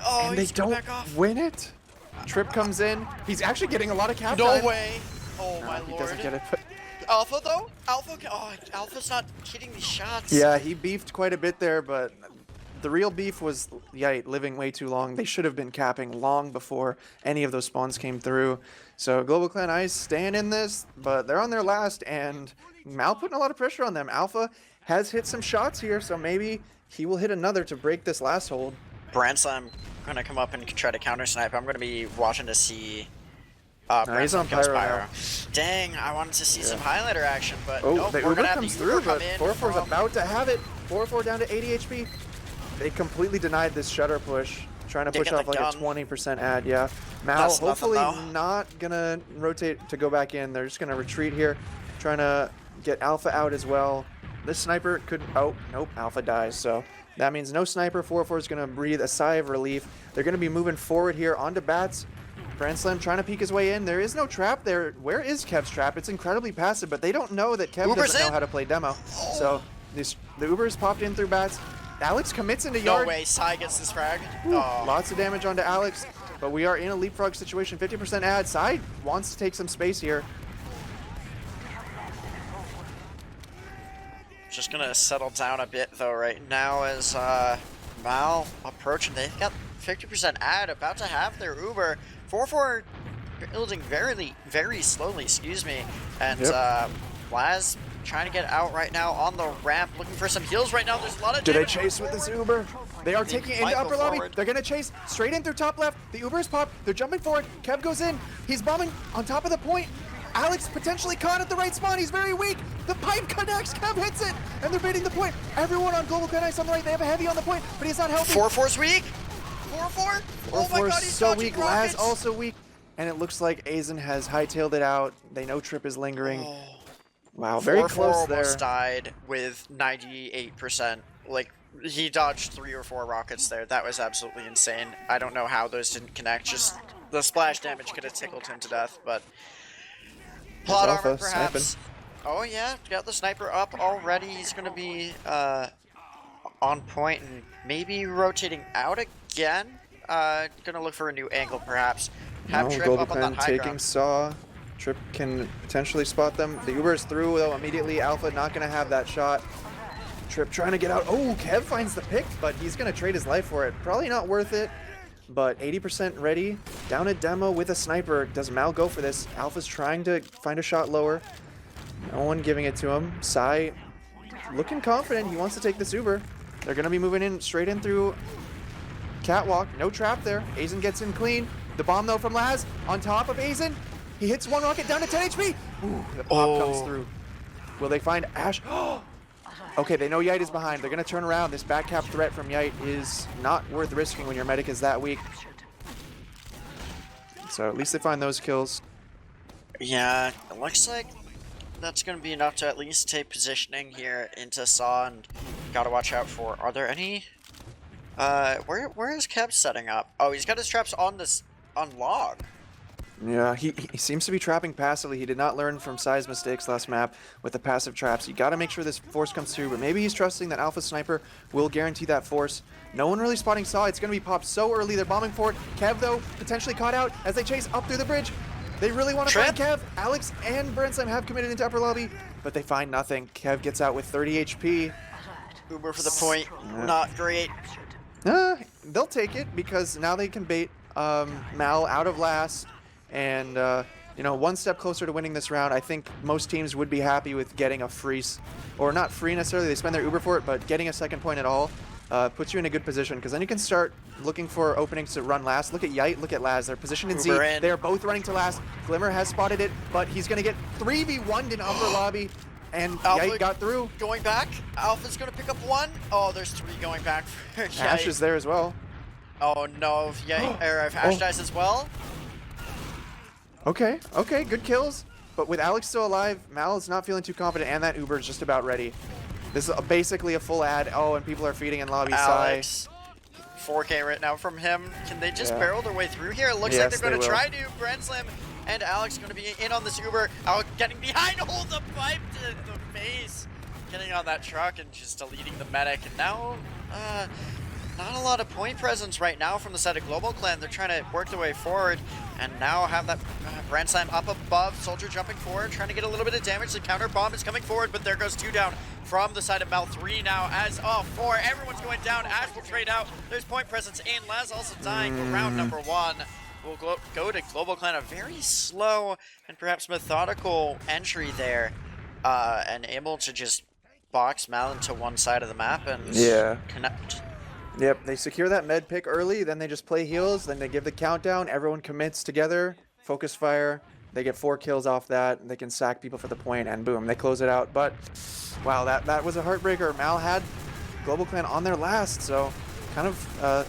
Oh, and they don't win it. Trip comes in. He's actually getting a lot of cap time. No way. Oh, my lord. He doesn't get it, but... Alpha, though? Alpha's not hitting these shots. Yeah, he beefed quite a bit there, but the real beef was Yite living way too long. They should have been capping long before any of those spawns came through. So GlobalClan Ice staying in this, but they're on their last, and Mal putting a lot of pressure on them. Alpha has hit some shots here, so maybe he will hit another to break this last hold. Brandslam going to come up and try to counter snipe. I'm going to be watching to see... he's on Pyro now. Dang, I wanted to see some highlighter action, but nope, the Uber comes through, but 4-4's about to have it. 4-4 down to 80 HP. They completely denied this shutter push, trying to push off like a 20% ad, yeah. Mal hopefully not gonna rotate to go back in. They're just gonna retreat here, trying to get Alpha out as well. This sniper could, oh, nope, Alpha dies, so that means no sniper. 4-4 is gonna breathe a sigh of relief. They're gonna be moving forward here onto Bats. Grand Slam trying to peek his way in. There is no trap there. Where is Kev's trap? It's incredibly passive, but they don't know that Kev doesn't know how to play demo. So the Uber's popped in through Bats. Alex commits into yard. No way, Sai gets this frag. Lots of damage onto Alex, but we are in a leapfrog situation. 50% ad. Sai wants to take some space here. Just gonna settle down a bit though right now as Mal approaching. They've got 50% ad, about to have their Uber. 4-4 building very slowly, excuse me. And Laz trying to get out right now on the ramp, looking for some heals right now. There's a lot of damage. Do they chase with this Uber? They are taking it into upper lobby. They're gonna chase straight in through top left. The Uber's popped. They're jumping forward. Kev goes in. He's bombing on top of the point. Alex potentially caught at the right spot. He's very weak. The pipe connects. Kev hits it. And they're baiting the point. Everyone on GlobalClan Ice on the right. They have a heavy on the point, but he's not healthy. 4-4's weak. 4-4? Oh my god, he's so weak. Laz also weak. and it looks like Aizen has hightailed it out. They know Trip is lingering. Oh. Wow, very 4-4 close there. almost died with 98%. Like, he dodged 3 or 4 rockets there. That was absolutely insane. I don't know how those didn't connect. Just the splash damage could have tickled him to death, but plot Alpha armor perhaps. Oh yeah, got the sniper up already. He's gonna be on point and maybe rotating out again. Gonna look for a new angle perhaps. Have No, Trip up on that GlobalClan high taking ground. Saw. Trip can potentially spot them. The Uber is through though immediately. Alpha not gonna have that shot. Trip trying to get out. Oh, Kev finds the pick, but he's gonna trade his life for it. Probably not worth it, but 80% ready. Down at demo with a sniper. Does Mal go for this? Alpha's trying to find a shot lower. No one giving it to him. Sai looking confident. He wants to take this Uber. They're gonna be moving in straight in through Catwalk. No trap there. Aizen gets in clean. The bomb though from Laz on top of Aizen. He hits one rocket down to 10 HP. Ooh, the pop comes through. Will they find Ash? Okay, they know Yite is behind. They're gonna turn around. This back cap threat from Yite is not worth risking when your medic is that weak. So at least they find those kills. Yeah, it looks like that's going to be enough to at least take positioning here into Saw, and gotta watch out for. Are there any? Where is Kev setting up? Oh, he's got his traps on log. Yeah, he seems to be trapping passively. He did not learn from Sai's mistakes last map with the passive traps. You gotta make sure this force comes through, but maybe he's trusting that Alpha Sniper will guarantee that force. No one really spotting Saw. It's gonna be popped so early. They're bombing for it. Kev, though, potentially caught out as they chase up through the bridge. They really want to find Kev. Alex and Brentsime have committed into upper lobby, but they find nothing. Kev gets out with 30 HP. Uber for the point. Not great. They'll take it because now they can bait Mal out of last. And, you know, one step closer to winning this round. I think most teams would be happy with getting a free, or not free necessarily, they spend their Uber for it, but getting a second point at all puts you in a good position, because then you can start looking for openings to run last. Look at Yite, look at Laz. They're positioned in Z. They are both running to last. Glimmer has spotted it, but he's going to get 3v1'd in upper lobby, and Yite got through. Going back. Alpha's going to pick up one. Oh, there's 3 going back for Yite. Ash is there as well. Oh, no. If Ash dies as well. Okay, good kills. But with Alex still alive, Mal is not feeling too confident, and that Uber is just about ready. This is basically a full ad. Oh, and people are feeding in lobby. Alex, 4K right now from him. Can they just barrel their way through here? It looks like they're going to try to. Brentslam and Alex going to be in on this Uber. Out getting behind, hold the pipe to the face. Getting on that truck and just deleting the medic. And now, not a lot of point presence right now from the side of GlobalClan. They're trying to work their way forward, and now have that Brentslam up above. Soldier jumping forward, trying to get a little bit of damage. The counter bomb is coming forward, but there goes 2 down from the side of Mal. 3 now as 4. Everyone's going down. Ash will trade out. There's point presence in. Laz also dying. But round number 1 will go to GlobalClan. A very slow and perhaps methodical entry there, and able to just box Mal into one side of the map and connect. Yep, they secure that med pick early, then they just play heals, then they give the countdown, everyone commits together, focus fire, they get 4 kills off that, they can sack people for the point, and boom, they close it out. But, wow, that was a heartbreaker. Mal had GlobalClan on their last, so kind of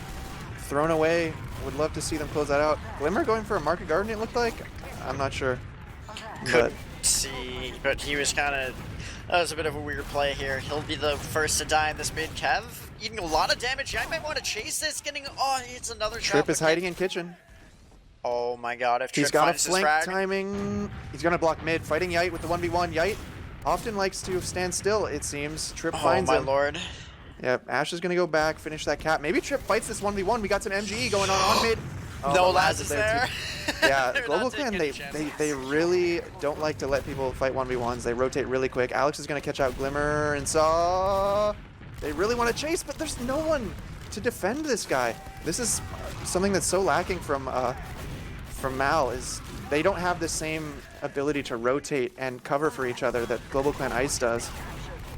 thrown away. Would love to see them close that out. Glimmer going for a Market Garden, it looked like? I'm not sure. Couldn't see, but he was kind of... That was a bit of a weird play here. He'll be the first to die in this mid. Kev eating a lot of damage. I might want to chase this. Getting... Oh, it's another shot. Trip is hiding in kitchen. Oh my god, if He's Trip got a finds flank his frag. timing. He's going to block mid. Fighting Yite with the 1v1. Yite often likes to stand still, it seems. Trip finds him. Oh my lord. Yep, Ash is going to go back, finish that cap. Maybe Trip fights this 1v1. We got some MGE going on mid. Oh, no, Laz is there. Yeah, GlobalClan, they really don't like to let people fight 1v1s. They rotate really quick. Alex is going to catch out Glimmer and Saw. They really want to chase, but there's no one to defend this guy. This is something that's so lacking from Mal, is they don't have the same ability to rotate and cover for each other that GlobalClan Ice does.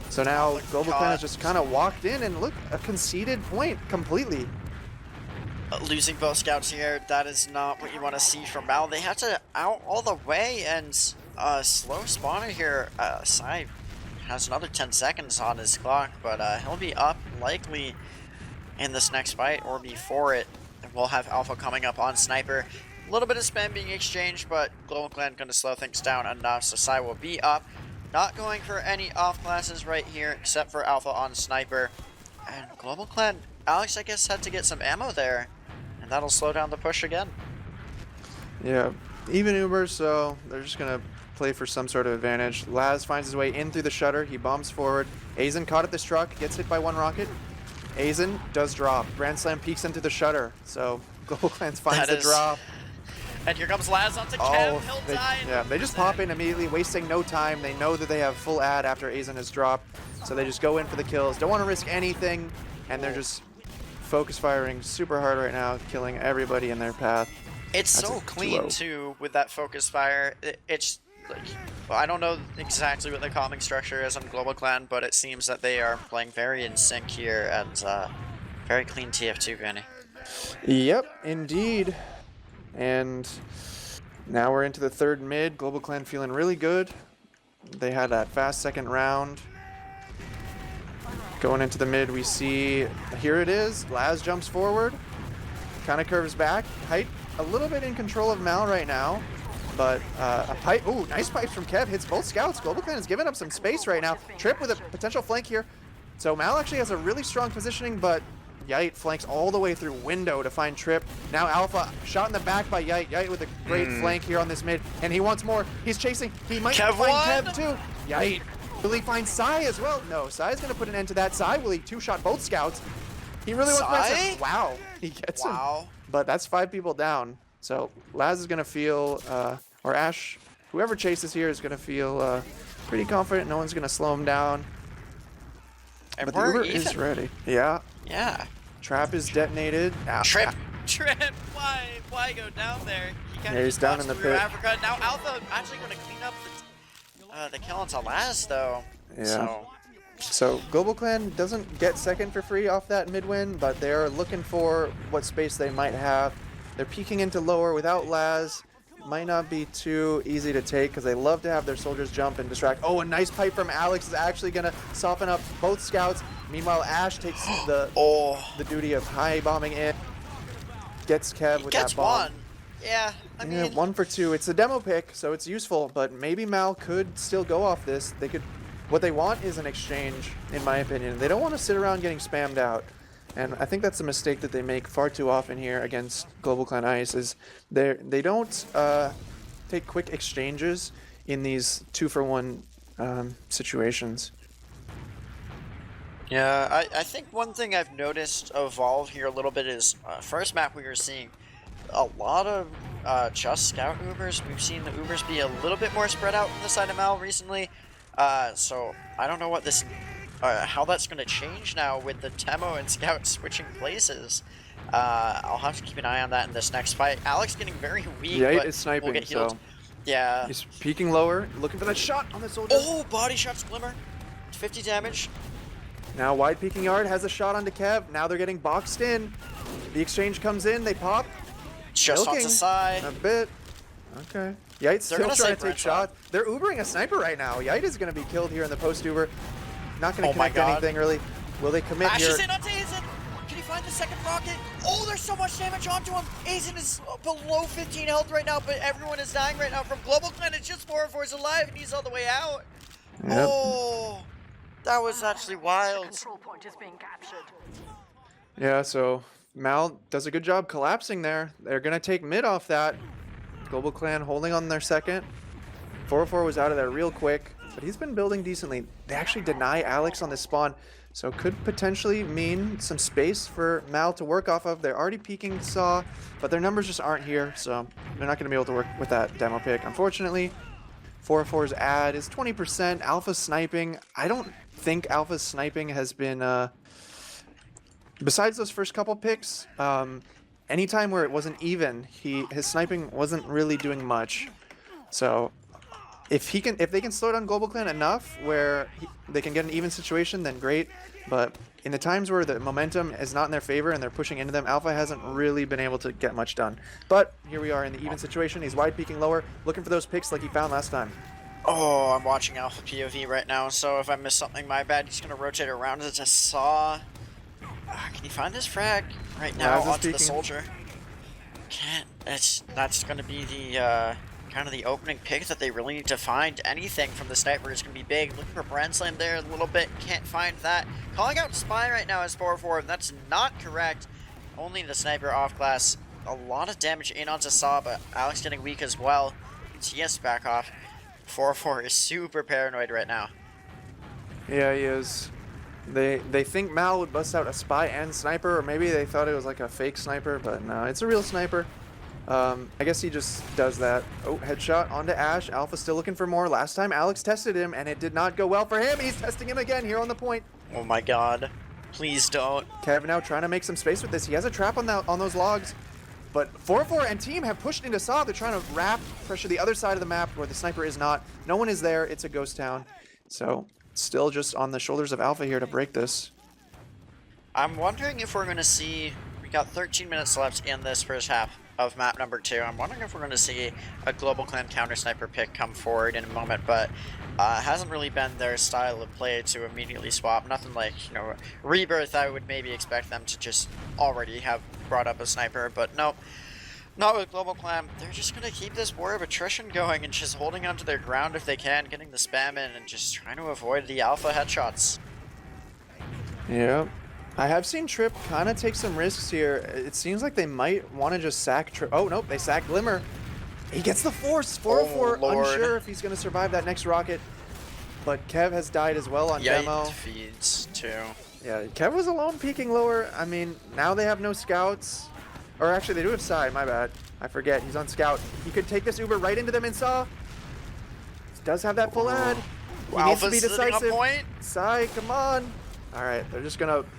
So now GlobalClan has just kind of walked in and look, a conceded point completely. Losing both scouts here, that is not what you want to see from Mal. They have to out all the way, and slow spawner here. Sai has another 10 seconds on his clock, but he'll be up likely in this next fight or before it. And we'll have Alpha coming up on Sniper. A little bit of spam being exchanged, but GlobalClan going to slow things down enough, so Sai will be up. Not going for any off classes right here, except for Alpha on Sniper. And GlobalClan, Alex, I guess, had to get some ammo there, and that'll slow down the push again. Yeah, even Uber, so they're just going to play for some sort of advantage. Laz finds his way in through the shutter. He bombs forward. Aizen caught at this truck, gets hit by one rocket. Aizen does drop. Grand Slam peeks into the shutter, so GlobalClan finds the drop. And here comes Laz onto Kev. He'll die. Yeah, they just pop in immediately, wasting no time. They know that they have full ad after Aizen has dropped, so they just go in for the kills. Don't want to risk anything, and they're just focus firing super hard right now, killing everybody in their path. It's so clean too with that focus fire. It's like, well, I don't know exactly what the calming structure is on GlobalClan, but it seems that they are playing very in sync here, and very clean TF2, Vinny. Yep, indeed. And now we're into the third mid. GlobalClan feeling really good. They had that fast second round. Going into the mid, we see, here it is. Laz jumps forward, kind of curves back. Height a little bit in control of Mal right now, but a pipe, ooh, nice pipes from Kev, hits both scouts. GlobalClan is giving up some space right now. Trip with a potential flank here. So Mal actually has a really strong positioning, but Yite flanks all the way through window to find Trip. Now Alpha shot in the back by Yite. Yite with a great flank here on this mid, and he wants more. He's chasing. He might find Kev too. Yite. Will he find Sai as well? No, Sai's gonna put an end to that. Sai will he two-shot both scouts. He really wants to. Wow, he gets him. But that's 5 people down. So Laz is gonna feel, or Ash, whoever chases here is gonna feel pretty confident. No one's gonna slow him down. And but the Uber is ready. Yeah. Yeah. Trap is detonated. Trip, why go down there? He kind of he's down in the pit. Africa. Now Alpha actually going to clean up the kill onto Laz though. Yeah. So GlobalClan doesn't get second for free off that mid win, but they're looking for what space they might have. They're peeking into lower without Laz. Might not be too easy to take because they love to have their soldiers jump and distract. Oh, a nice pipe from Alex is actually going to soften up both scouts. Meanwhile, Ash takes the duty of high bombing in. Gets Kev with that bomb. One. Yeah, I mean, 1 for 2. It's a demo pick, so it's useful, but maybe Mal could still go off this. They could. What they want is an exchange, in my opinion. They don't want to sit around getting spammed out. And I think that's a mistake that they make far too often here against GlobalClan Ice, is they don't take quick exchanges in these 2-for-1 situations. Yeah, I think one thing I've noticed evolve here a little bit is first map we were seeing a lot of just scout Ubers. We've seen the Ubers be a little bit more spread out from the side of Mal recently. So I don't know what this, how that's going to change now with the Temo and Scout switching places. I'll have to keep an eye on that in this next fight. Alex getting very weak, yeah, but it's sniping, will get healed. so yeah. He's peeking lower, looking for that shot on the soldier. Oh, body shots Glimmer. 50 damage. Now wide peeking yard has a shot onto Kev. Now they're getting boxed in. The exchange comes in, they pop. Just onto Sai. A bit. Okay. Yite's still trying to take shots. They're Ubering a sniper right now. Yite is going to be killed here in the post-Uber. Not going to connect anything, really. Will they commit here? Ash is in onto Aizen. Can he find the second rocket? Oh, there's so much damage onto him. Aizen is below 15 health right now, but everyone is dying right now from GlobalClan. It's just 4 4's alive, and he's all the way out. Yep. Oh, that was actually wild. Control point is being captured. Yeah, so Mal does a good job collapsing there. They're going to take mid off that. GlobalClan holding on their second. 404 was out of there real quick, but he's been building decently. They actually deny Alex on this spawn, so could potentially mean some space for Mal to work off of. They're already peeking Saw, but their numbers just aren't here, so they're not going to be able to work with that demo pick. Unfortunately, 404's ad is 20%. Alpha sniping. I don't think Alpha's sniping has been, besides those first couple picks, anytime where it wasn't even, his sniping wasn't really doing much. So if they can slow down GlobalClan enough where they can get an even situation, then great. But in the times where the momentum is not in their favor and they're pushing into them, Alpha hasn't really been able to get much done. But here we are in the even situation. He's wide peeking lower, looking for those picks like he found last time. Oh, I'm watching Alpha POV right now, so if I miss something, my bad. He's going to rotate around as a Saw. Can he find this frag right now onto the soldier? that's going to be the kind of the opening pick that they really need to find. Anything from the sniper is going to be big. Looking for Brand Slam there a little bit, can't find that. Calling out Spy right now as 4-4, that's not correct. Only the sniper off glass. A lot of damage in onto Saw, but Alex getting weak as well. TS back off. 4-4 is super paranoid right now. Yeah, he is. They think Mal would bust out a Spy and Sniper, or maybe they thought it was like a fake Sniper, but no, it's a real Sniper. I guess he just does that. Oh, headshot onto Ash. Alpha still looking for more. Last time Alex tested him, and it did not go well for him. He's testing him again here on the point. Oh my god. Please don't. Kev now trying to make some space with this. He has a trap on those logs. But 4-4 and team have pushed into Saw. They're trying to wrap pressure the other side of the map where the sniper is not. No one is there. It's a ghost town. So still just on the shoulders of Alpha here to break this. I'm wondering if we're going to see... We got 13 minutes left in this first half of map number 2. I'm wondering if we're going to see a GlobalClan counter sniper pick come forward in a moment, but hasn't really been their style of play to immediately swap. Nothing like, you know, Rebirth. I would maybe expect them to just already have brought up a sniper, but nope. Not with GlobalClan. They're just going to keep this war of attrition going and just holding onto their ground if they can, getting the spam in and just trying to avoid the alpha headshots. Yeah. I have seen Trip kind of take some risks here. It seems like they might want to just sack Trip. Oh, nope, they sack Glimmer. He gets the Force. 4-4, unsure if he's going to survive that next rocket. But Kev has died as well on demo. Feeds too. Yeah, Kev was alone peeking lower. I mean, now they have no scouts. Or actually, they do have Psy, my bad. I forget, he's on scout. He could take this Uber right into them and Saw. Does have that full ad. He needs to be decisive. Psy, come on. All right, they're just going to...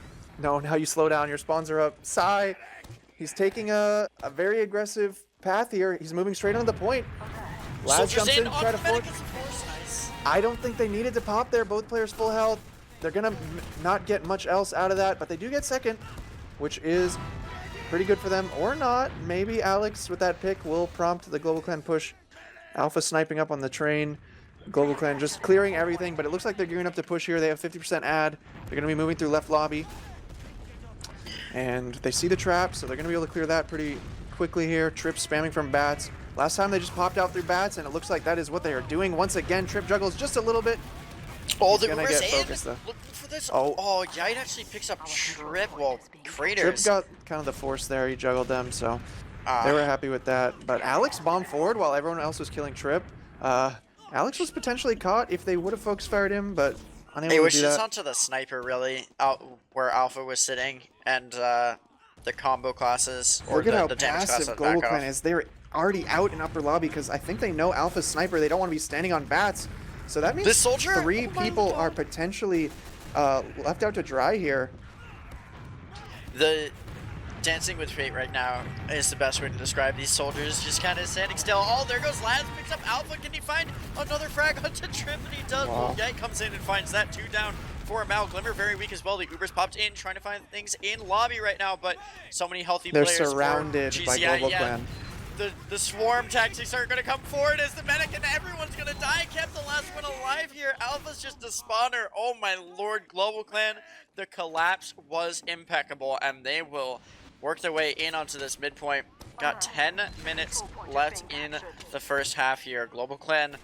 No, now you slow down. Your spawns are up. Psy, he's taking a very aggressive path here. He's moving straight on the point. Laz jumps in, try to force. Nice. I don't think they needed to pop there. Both players full health. They're going to not get much else out of that, but they do get second, which is pretty good for them. Or not. Maybe Alex with that pick will prompt the GlobalClan push. Alpha sniping up on the train. GlobalClan just clearing everything, but it looks like they're gearing up to push here. They have 50% ad. They're going to be moving through left lobby. And they see the trap, so they're going to be able to clear that pretty quickly here. Trip spamming from bats. Last time they just popped out through bats, and it looks like that is what they are doing. Once again, Trip juggles just a little bit. Oh, He's the gonna get focused, though. Looking for this. Oh, yeah, it actually picks up Trip. Well, Craters. Trip got kind of the force there. He juggled them, so they were happy with that. But Alex bombed forward while everyone else was killing Trip. Alex was potentially caught if they would have focus fired him, but unable to do that. It was just onto the sniper, really, out where Alpha was sitting, and the combo classes, or Look at how the damage passive classes GlobalClan is. They're already out in upper lobby because I think they know Alpha's sniper. They don't want to be standing on bats. So that means this soldier? three people are potentially left out to dry here. The dancing with fate right now is the best way to describe these soldiers. Just kind of standing still. Oh, there goes Laz, picks up Alpha. Can he find another frag onto Trip? And he does. Wow. Guy comes in and finds that. 2 down for Mal. Glimmer very weak as well. The Uber's popped in, trying to find things in lobby right now, but so many healthy They're players. surrounded by GlobalClan. Yeah. The swarm tactics are going to come forward as the medic, and everyone's going to die. Kept the last one alive here. Alpha's just a spawner. Oh my lord, GlobalClan. The collapse was impeccable, and they will work their way in onto this midpoint. Got 10 minutes left in the first half here. GlobalClan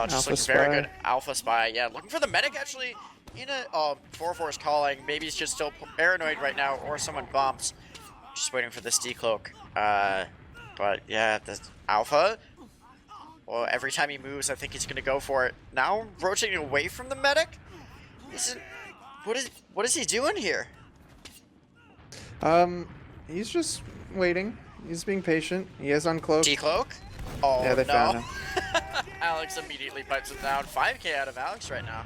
just looking very good. Alpha Spy, yeah. Looking for the medic actually in a 4-4 is calling. Maybe he's just still paranoid right now, or someone bumps. Just waiting for this decloak. But yeah, the Alpha, well, every time he moves, I think he's going to go for it. Now rotating away from the medic? What is he doing here? He's just waiting. He's being patient. He is uncloaked. Decloak? Oh, yeah, they found him. Alex immediately pipes him down. 5k out of Alex right now.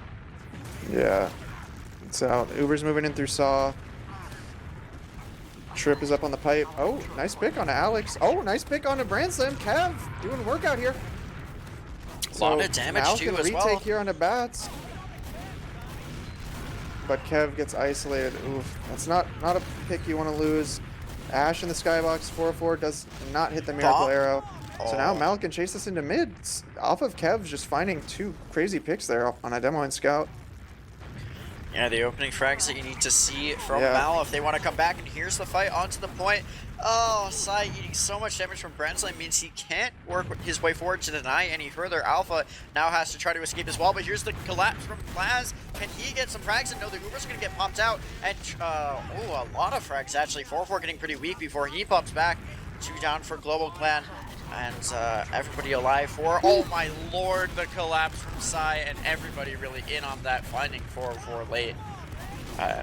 Yeah. So Uber's moving in through Saw. Trip is up on the pipe. Oh, nice pick on Alex. Oh, nice pick on a Brand Slam. Kev doing work out here. A lot of damage Mal too can as retake well. here on the bats. But Kev gets isolated. Oof, that's not a pick you want to lose. Ash in the skybox. 4-4 does not hit the miracle arrow. So now Mal can chase this into mid. Off of Kev just finding 2 crazy picks there on a demo and scout. Yeah, the opening frags that you need to see from Yeah. Mal if they want to come back, and here's the fight onto the point. Oh, Sai eating so much damage from Brandsley means he can't work his way forward to deny any further. Alpha now has to try to escape as well, but here's the collapse from Plaz. Can he get some frags? And no, the Uber's going to get popped out, and oh, a lot of frags actually. 4-4 getting pretty weak before he pops back. 2 down for GlobalClan. And everybody alive for, oh my lord, the collapse from Sai, and everybody really in on that, finding 4-4 late.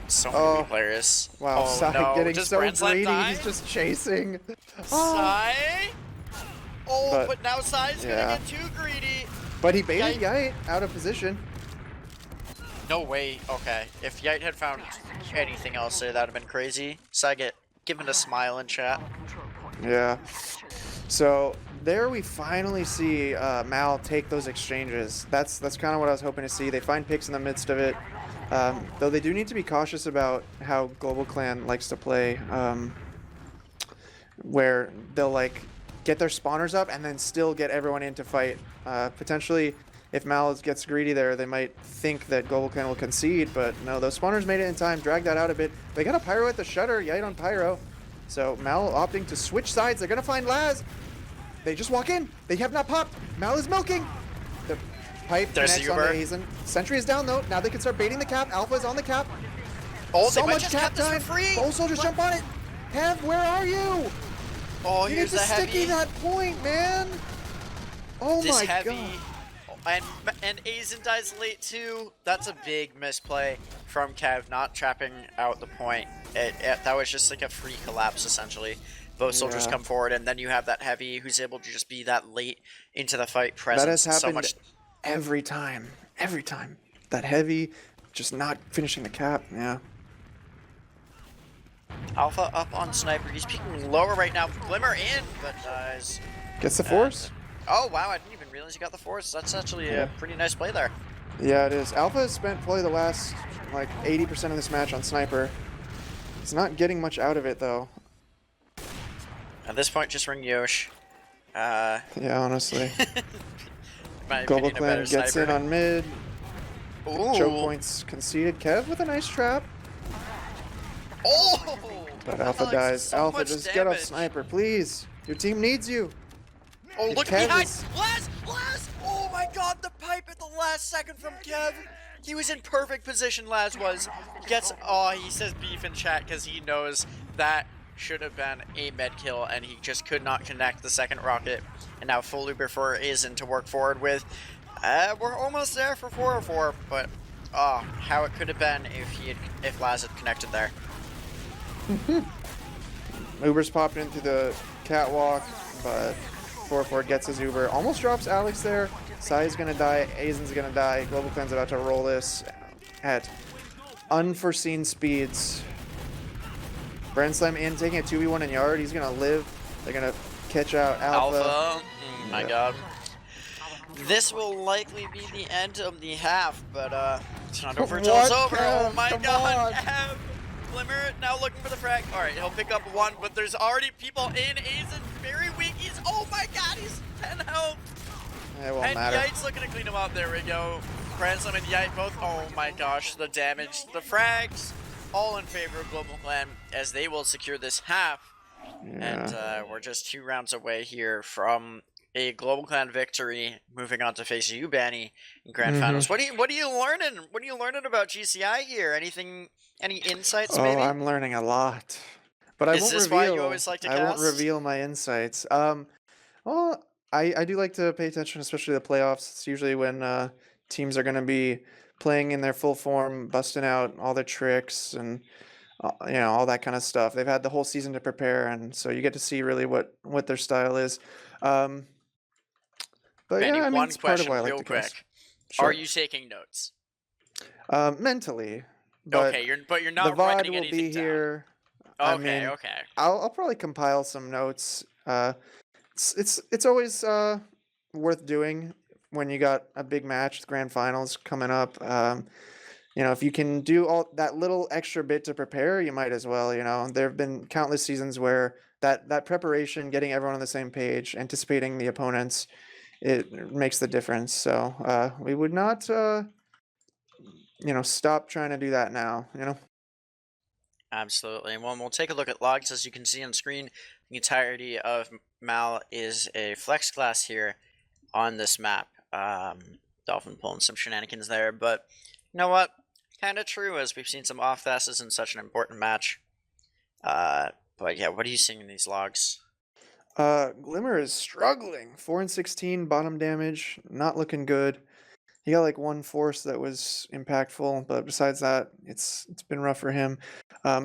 So many weak players. Wow, Oh Sai no, getting does so Brandslam greedy, die? he's just chasing. Sai? Oh, But, but now Sai's gonna get too greedy. But he baited Yite out of position. No way, okay. If Yite had found anything else there, that'd have been crazy. Sai get given a smile in chat. Yeah. So there we finally see Mal take those exchanges. That's kind of what I was hoping to see. They find picks in the midst of it. Though they do need to be cautious about how GlobalClan likes to play, where they'll like get their spawners up and then still get everyone in to fight. Potentially, if Mal gets greedy there, they might think that GlobalClan will concede, but no, those spawners made it in time, dragged that out a bit. They got a Pyro at the shutter, Yite on Pyro. So Mal opting to switch sides. They're gonna find Laz. They just walk in. They have not popped. Mal is milking. The pipe connects on the Hazen. Sentry is down though. Now they can start baiting the cap. Alpha is on the cap. Oh, So they might much just cap cap this time. for free. Both soldiers jump on it. Hev, where are you? Oh, You need here's to the sticky heavy. that point, man. Oh This my heavy. god. And Aizen dies late too. That's a big misplay from Kev, not trapping out the point. That was just like a free collapse essentially. Both soldiers come forward, and then you have that heavy who's able to just be that late into the fight presence. That has happened so much. every time. Every time. That heavy, just not finishing the cap. Yeah. Alpha up on Sniper. He's peeking lower right now. Glimmer in, but dies. Gets the force. Oh wow, I didn't even realize he got the force. That's actually a pretty nice play there. Yeah, it is. Alpha has spent probably the last like 80% of this match on Sniper. He's not getting much out of it though. At this point, just ring Yosh. Yeah, honestly. My opinion, a better GlobalClan gets sniper. in on mid. Ooh. Choke points conceded. Kev with a nice trap. Oh! But Alpha Alex, dies. so Alpha, much just get off damage. Sniper, please. Your team needs you. Oh, If look Kev behind! is- Last! Oh my god, the pipe at the last second from Kev! He was in perfect position, Laz was. Gets, oh, he says beef in chat because he knows that should have been a med kill and he just could not connect the second rocket. And now full Uber for Aizen to work forward with. We're almost there for 404, but oh, how it could have been if Laz had connected there. Uber's popped into the catwalk, but 4-4 gets his Uber. Almost drops Alex there. Sai's gonna die. Aizen's gonna die. GlobalClan's about to roll this at unforeseen speeds. Brandslam in, taking a 2v1 in yard. He's gonna live. They're gonna catch out Alpha. Oh my god. This will likely be the end of the half, but it's not over until it's over. Kev? Oh my Come god. on. Glimmer now looking for the frag. Alright, he'll pick up one, but there's already people in. Aizen very weak. He's, oh my god, he's 10 health. It won't And matter. Yite's looking to clean him up. There we go. Brandslam and Yite both. Oh my gosh, the damage. The frags all in favor of GlobalClan as they will secure this half. And we're just 2 rounds away here from a GlobalClan victory, moving on to face you, Banny, in grand finals. What are you learning? What are you learning about GCI here? Anything? Any insights? Maybe. Oh, I'm learning a lot, but I Is won't this reveal. why you always like to I won't cast? reveal my insights. Well, I do like to pay attention, especially the playoffs. It's usually when teams are going to be playing in their full form, busting out all their tricks and you know, all that kind of stuff. They've had the whole season to prepare, and so you get to see really what their style is. But Benny, yeah, I mean, one it's part of question, why I like real to quick. cast. Sure. Are you taking notes? Mentally? But Okay, you're the not VOD writing will anything be down. here. Okay, I mean, okay. I'll probably compile some notes. It's always worth doing when you got a big match, the grand finals coming up. You know, if you can do all that little extra bit to prepare, you might as well. You know, there have been countless seasons where that preparation, getting everyone on the same page, anticipating the opponents, it makes the difference. So we would not stop trying to do that now. Absolutely. Well, we'll take a look at logs. As you can see on screen, the entirety of Mal is a flex class here on this map. Dolphin pulling some shenanigans there, but you know what? Kind of true, as we've seen some off passes in such an important match. But yeah, what are you seeing in these logs? Glimmer is struggling. 4 and 16 bottom damage, not looking good. He got like one force that was impactful, but besides that, it's been rough for him.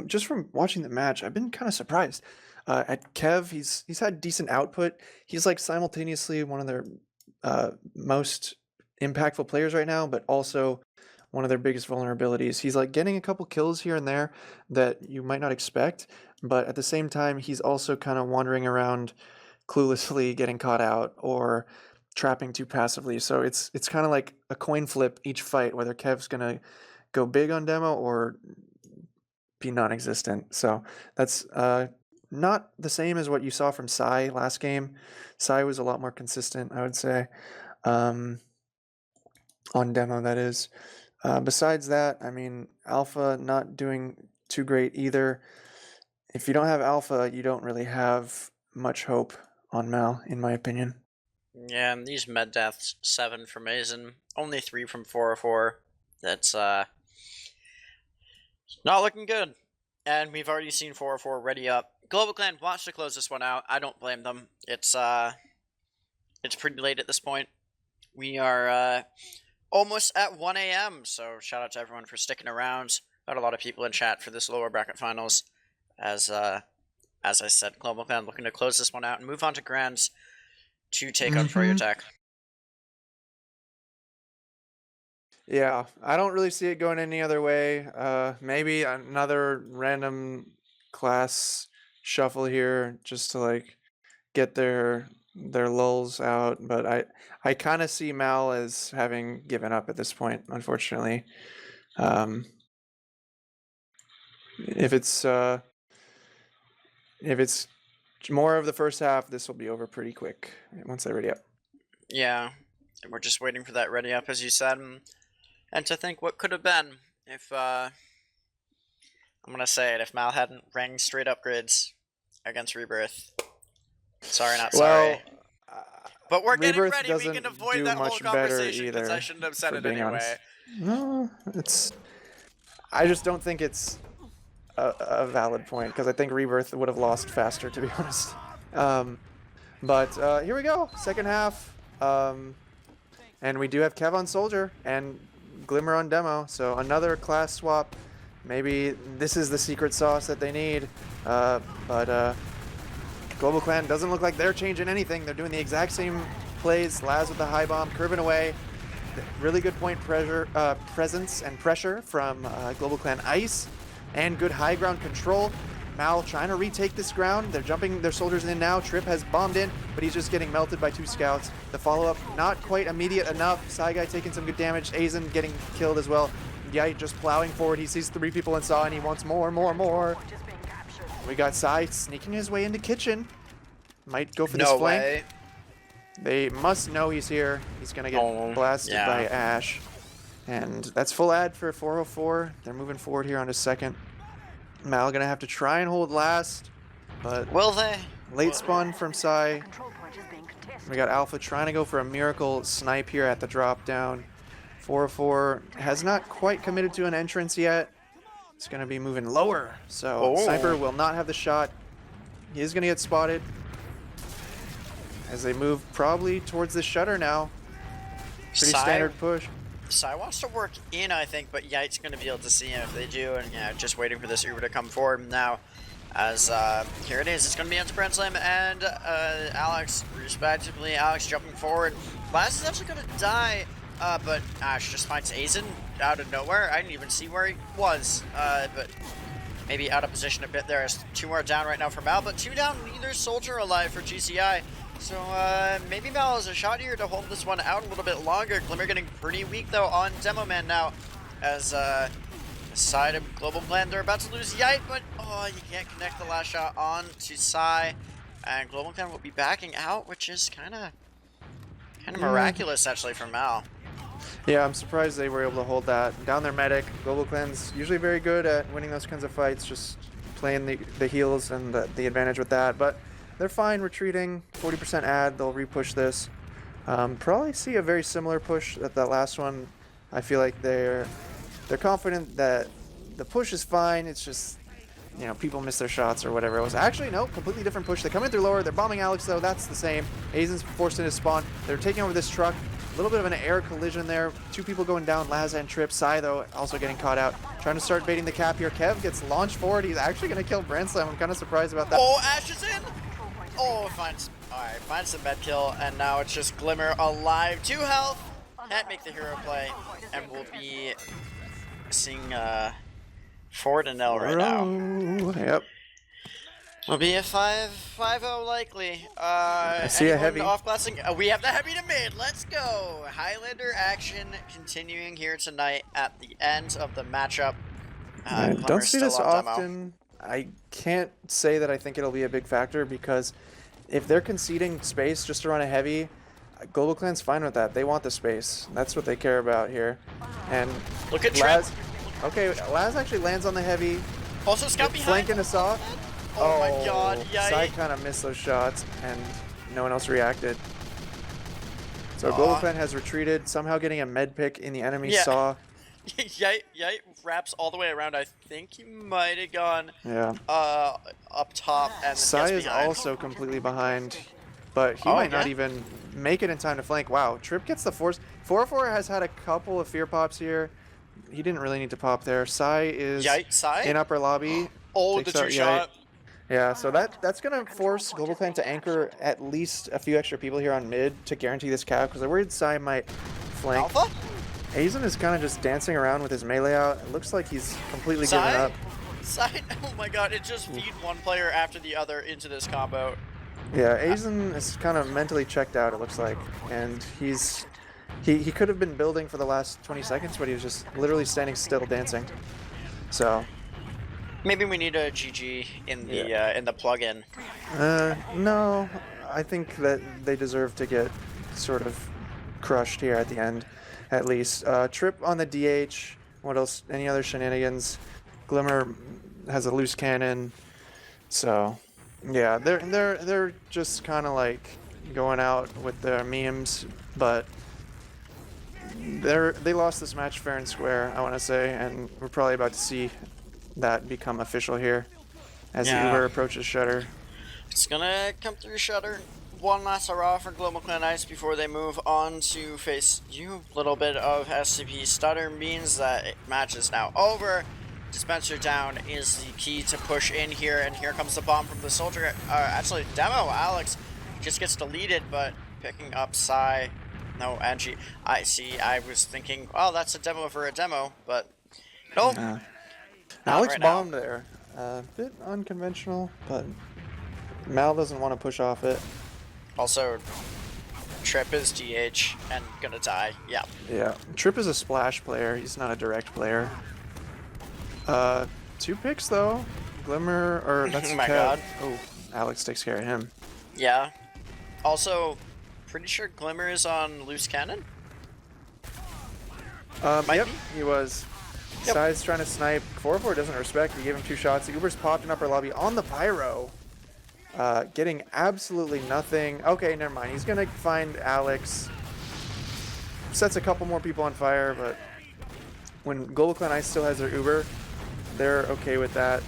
Just from watching the match, I've been kind of surprised. At Kev, he's had decent output. He's like simultaneously one of their most impactful players right now, but also one of their biggest vulnerabilities. He's like getting a couple kills here and there that you might not expect, but at the same time, he's also kind of wandering around cluelessly getting caught out or trapping too passively. So it's kind of like a coin flip each fight whether Kev's gonna go big on demo or be non-existent. So that's not the same as what you saw from Sai last game. Sai was a lot more consistent, I would say, on demo, that is. Besides that, I mean, Alpha not doing too great either. If you don't have Alpha, you don't really have much hope on Mal, in my opinion. Yeah, and these med deaths, 7 from Mazen, only 3 from 404. That's not looking good. And we've already seen 404 ready up. GlobalClan wants to close this one out. I don't blame them. It's pretty late at this point. We are almost at 1 a.m. So shout out to everyone for sticking around. Got a lot of people in chat for this lower bracket finals. As I said, GlobalClan looking to close this one out and move on to Grands to take on Froyo Tech. Yeah, I don't really see it going any other way. Maybe another random class shuffle here just to like get their lulls out, but I kind of see Mal as having given up at this point, unfortunately. If it's more of the first half, this will be over pretty quick once they ready up. Yeah, we're just waiting for that ready up, as you said, and to think what could have been if I'm gonna say it, if Mal hadn't rang straight upgrades against Rebirth. Sorry, not sorry. But we're getting ready. We can avoid that whole conversation because I shouldn't have said it anyway. No, I just don't think it's a valid point because I think Rebirth would have lost faster, to be honest. But here we go, second half, and we do have Kev on Soldier and Glimmer on Demo, so another class swap. Maybe this is the secret sauce that they need, but GlobalClan doesn't look like they're changing anything. They're doing the exact same plays. Laz with the high bomb, curving away. Really good point presence and pressure from GlobalClan Ice, and good high ground control. Mal trying to retake this ground. They're jumping their soldiers in now. Trip has bombed in, but he's just getting melted by 2 scouts. The follow-up not quite immediate enough. Sai Guy taking some good damage. Azen getting killed as well. Yite just plowing forward. He sees 3 people in Saw and he wants more. We got Sai sneaking his way into Kitchen. Might go for this flank. Way. They must know he's here. He's gonna get blasted by Ash. And that's full ad for 404. They're moving forward here on his second. Mal gonna have to try and hold last, but will they? Late spawn from Sai. We got Alpha trying to go for a miracle snipe here at the drop down. 404 has not quite committed to an entrance yet. It's gonna be moving lower, so Sniper will not have the shot. He is gonna get spotted as they move probably towards the shutter now. Pretty standard push. Sai wants to work in, I think, but Yite's going to be able to see him if they do, and yeah, just waiting for this Uber to come forward now. As here it is, it's going to be onto Brand Slam and Alex, respectively. Alex jumping forward. Last is actually going to die, but Ash just finds Azen out of nowhere. I didn't even see where he was, but maybe out of position a bit there. As 2 more down right now for Mal, but 2 down, neither soldier alive for GCI. So maybe Mal has a shot here to hold this one out a little bit longer. Glimmer getting pretty weak though on Demo Man now, as side of GlobalClan, they're about to lose Yite, but you can't connect the last shot on to Sai, and GlobalClan will be backing out, which is kind of miraculous actually for Mal. Yeah, I'm surprised they were able to hold that. Down their medic, GlobalClan's usually very good at winning those kinds of fights, just playing the heals and the advantage with that. But they're fine retreating, 40% ad, they'll repush this. Probably see a very similar push at that last one. I feel like they're confident that the push is fine, it's just, you know, people miss their shots or whatever it was. Actually, no, completely different push. They come in through lower, they're bombing Alex though, that's the same. Aizen's forced into spawn. They're taking over this truck. A little bit of an air collision there. Two people going down, Laz and Trip. Sai, though, also getting caught out. Trying to start baiting the cap here. Kev gets launched forward. He's actually going to kill Brandslam. I'm kind of surprised about that. Oh, Ash is in! Oh, finds... Alright, finds the med kill, and now it's just Glimmer alive. 2 health! Can't make the hero play, and we'll be seeing 4-0 right now. Yep. We'll be a 5-0 likely. I see a heavy. Off-glassing? We have the heavy to mid. Let's go. Highlander action continuing here tonight at the end of the matchup. I don't see this often. I can't say that I think it'll be a big factor because if they're conceding space just to run a heavy, GlobalClan's fine with that. They want the space. That's what they care about here. And look at Laz. Okay, Laz actually lands on the heavy. Also, scout behind. Flanking us off. Oh my god, yikes. Sai kind of missed those shots, and no one else reacted. So GlobalClan has retreated, somehow getting a med pick in the enemy saw. Yite wraps all the way around. I think he might have gone up top and then Sai is behind. also completely behind, but he might not even make it in time to flank. Wow, Trip gets the force. 404 has had a couple of fear pops here. He didn't really need to pop there. Sai is in upper lobby. Oh, the 2-shot. Yeah, so that's going to force GlobalClan to anchor at least a few extra people here on mid to guarantee this cap, because they're worried Sai might flank. Alpha? Aizen is kind of just dancing around with his melee out. It looks like he's completely given up. Sai, oh my god, it just feed one player after the other into this combo. Yeah, Aizen is kind of mentally checked out, it looks like. And he could have been building for the last 20 seconds, but he was just literally standing still dancing. So... maybe we need a GG in the plug-in. No, I think that they deserve to get sort of crushed here at the end, at least. Trip on the DH. What else? Any other shenanigans? Glimmer has a loose cannon, so yeah, they're just kind of like going out with their memes, but they lost this match fair and square, I want to say, and we're probably about to see that become official here as Uber approaches Shutter. It's gonna come through Shutter. One last hurrah for GlobalClan Ice before they move on to face you. Little bit of SCP stutter means that match is now over. Dispenser down is the key to push in here, and here comes the bomb from the soldier. Actually, demo Alex just gets deleted, but picking up Sai. No, Angie. I see. I was thinking, oh, that's a demo for a demo, but nope. Alex bombed there. A bit unconventional, but Mal doesn't want to push off it. Also, Trip is DH and gonna die. Yeah. Yeah. Trip is a splash player. He's not a direct player. 2 picks though. Glimmer, or that's oh my god. Oh, Alex takes care of him. Yeah. Also, pretty sure Glimmer is on loose cannon. Yep, he was. Yep. Sai's trying to snipe. 4-4 doesn't respect. He gave him 2 shots. The Uber's popped in upper lobby on the pyro. Getting absolutely nothing. Okay, never mind. He's gonna find Alex. Sets a couple more people on fire, but when GlobalClan Ice still has their Uber, they're okay with that.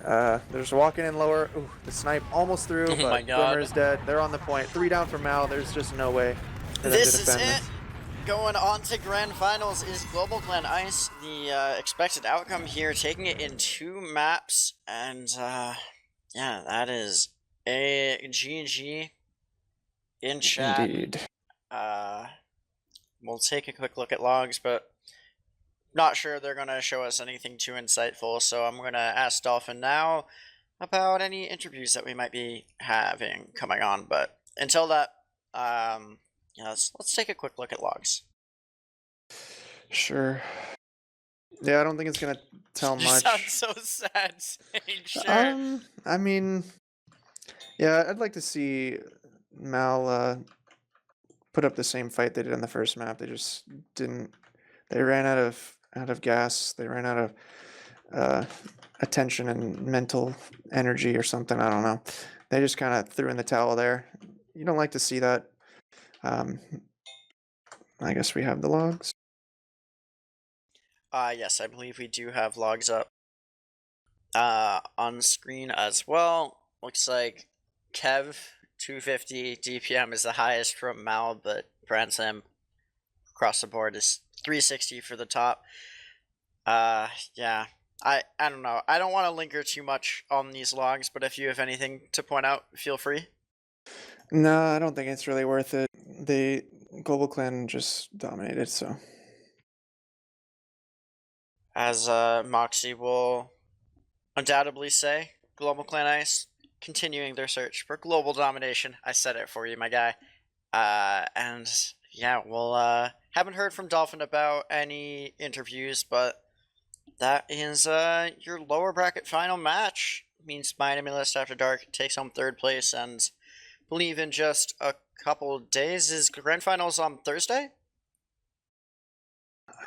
They're just walking in lower. Ooh, the snipe almost through, but Glimmer's dead. They're on the point. 3 down for Mal. There's just no way for them to defend this. Going on to grand finals is GlobalClan Ice. The expected outcome here, taking it in 2 maps, and yeah, that is a GG in chat. Indeed. We'll take a quick look at logs, but not sure they're gonna show us anything too insightful. So I'm gonna ask Dolphin now about any interviews that we might be having coming on. But until that, yeah, let's take a quick look at logs. Sure. Yeah, I don't think it's gonna tell You much. sound so sad saying sure. I mean, yeah, I'd like to see Mal put up the same fight they did on the first map. They just didn't. They ran out of gas. They ran out of uh, attention and mental energy or something. I don't know. They just kind of threw in the towel there. You don't like to see that. Um, I guess we have the logs. Yes, I believe we do have logs up on screen as well. Looks like Kev 250 DPM is the highest from Mal, but Branson across the board is 360 for the top. Yeah. I don't know. I don't want to linger too much on these logs, but if you have anything to point out, feel free. No, I don't think it's really worth it. The Global Clan just dominated, so. As Moxie will undoubtedly say, Global Clan Ice continuing their search for global domination. I said it for you, my guy. And yeah, we'll haven't heard from Dolphin about any interviews, but that is your lower bracket final match. Means My Enemy List After Dark takes home third place, and believe in just a couple days is grand finals on Thursday.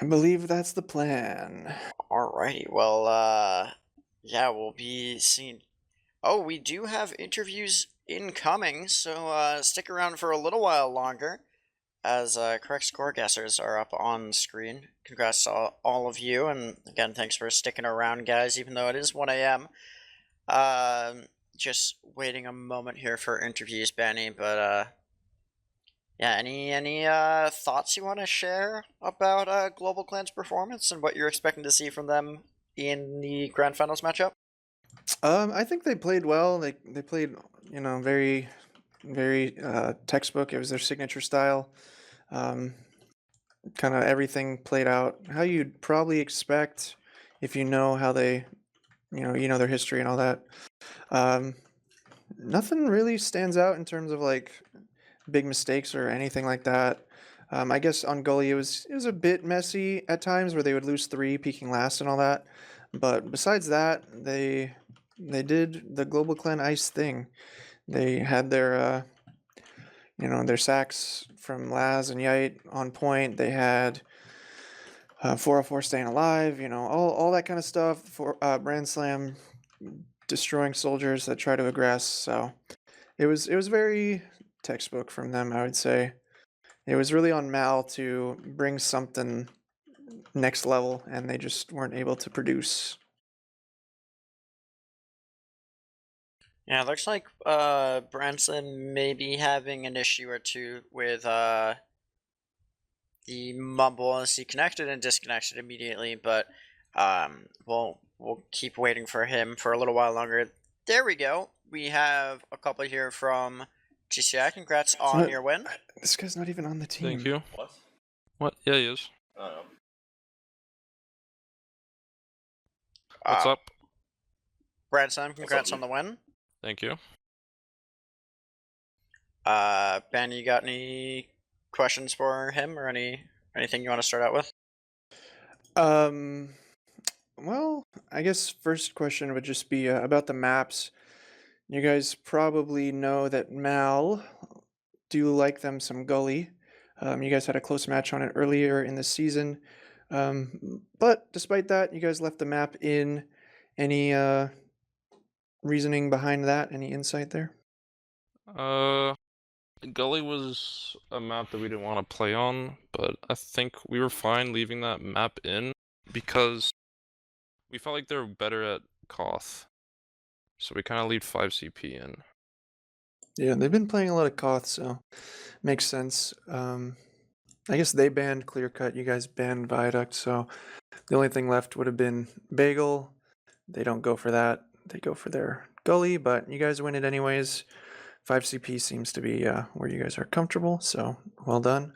I believe that's the plan. Alrighty, well, yeah, we'll be seeing. Oh, we do have interviews incoming, so stick around for a little while longer as correct score guessers are up on screen. Congrats to all of you, and again, thanks for sticking around, guys, even though it is 1 a.m. Just waiting a moment here for interviews, Benny, but yeah, any thoughts you want to share about Global Clan's performance and what you're expecting to see from them in the grand finals matchup? I think they played well. They played, very textbook. It was their signature style. Kind of everything played out how you'd probably expect if you know how they, their history and all that. Um, Nothing really stands out in terms of like big mistakes or anything like that. I guess on Gully it was a bit messy at times where they would lose three, peaking last and all that. But besides that, they did the Global Clan Ice thing. They had their sacks from Laz and Yite on point. They had 404 staying alive. All that kind of stuff. For Brand Slam destroying soldiers that try to aggress. So it was very textbook from them, I would say. It was really on Mal to bring something next level, and they just weren't able to produce. Yeah, it looks like Branson may be having an issue or two with the mumble as he connected and disconnected immediately, but we'll keep waiting for him for a little while longer. There we go. We have a couple here from GCI. Congrats on What? your win. This guy's not even on the team. Thank you. What? What? Yeah, he is. Oh. What's up? Branson, congrats up, on the win. Thank you. Ben, you got any questions for him or anything you want to start out with? Well, I guess first question would just be about the maps. You guys probably know that Mal do like them some Gully. You guys had a close match on it earlier in the season. But despite that, you guys left the map in. Any reasoning behind that? Any insight there? Gully was a map that we didn't want to play on, but I think we were fine leaving that map in because we felt like they were better at Koth. So we kind of leave 5 CP in. Yeah, they've been playing a lot of Koth, so makes sense. I guess they banned Clear Cut, you guys banned Viaduct, so the only thing left would have been Bagel. They don't go for that. They go for their Gully, but you guys win it anyways. 5 CP seems to be where you guys are comfortable, so well done.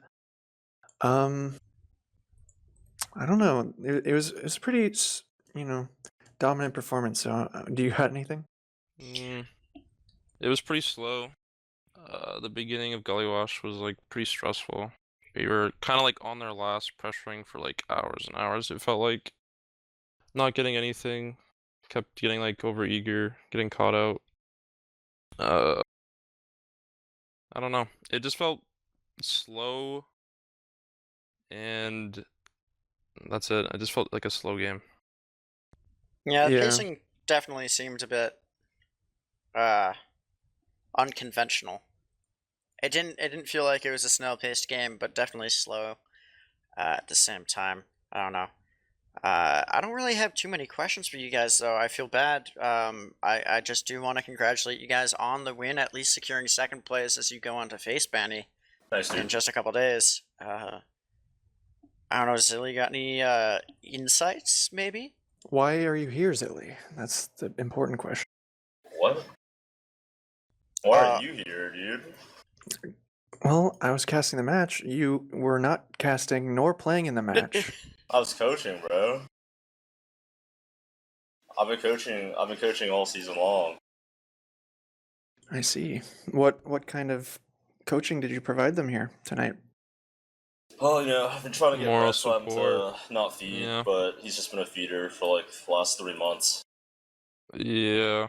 I don't know. It was pretty, dominant performance. So, do you got anything? It was pretty slow. The beginning of Gully Wash was like pretty stressful. We were kind of like on their last, pressuring for like hours and hours. It felt like not getting anything. Kept getting like over eager, getting caught out. I don't know. It just felt slow, and that's it. I just felt like a slow game. Yeah, the Yeah. pacing definitely seemed a bit unconventional. It didn't feel like it was a snail-paced game, but definitely slow at the same time. I don't know. I don't really have too many questions for you guys, though. I feel bad. I just do want to congratulate you guys on the win, at least securing second place as you go on to face Banny Nice, in dude. just a couple days. I don't know, Zilly, got any insights, maybe? Why are you here, Zilly? That's the important question. What? Why Uh, are you here, dude? Well, I was casting the match. You were not casting nor playing in the match. I was coaching, bro. I've been coaching all season long. I see. What kind of coaching did you provide them here tonight? Oh, I've been trying to get Moral Brett to support. not feed, Yeah. but he's just been a feeder for like the last 3 months. Yeah.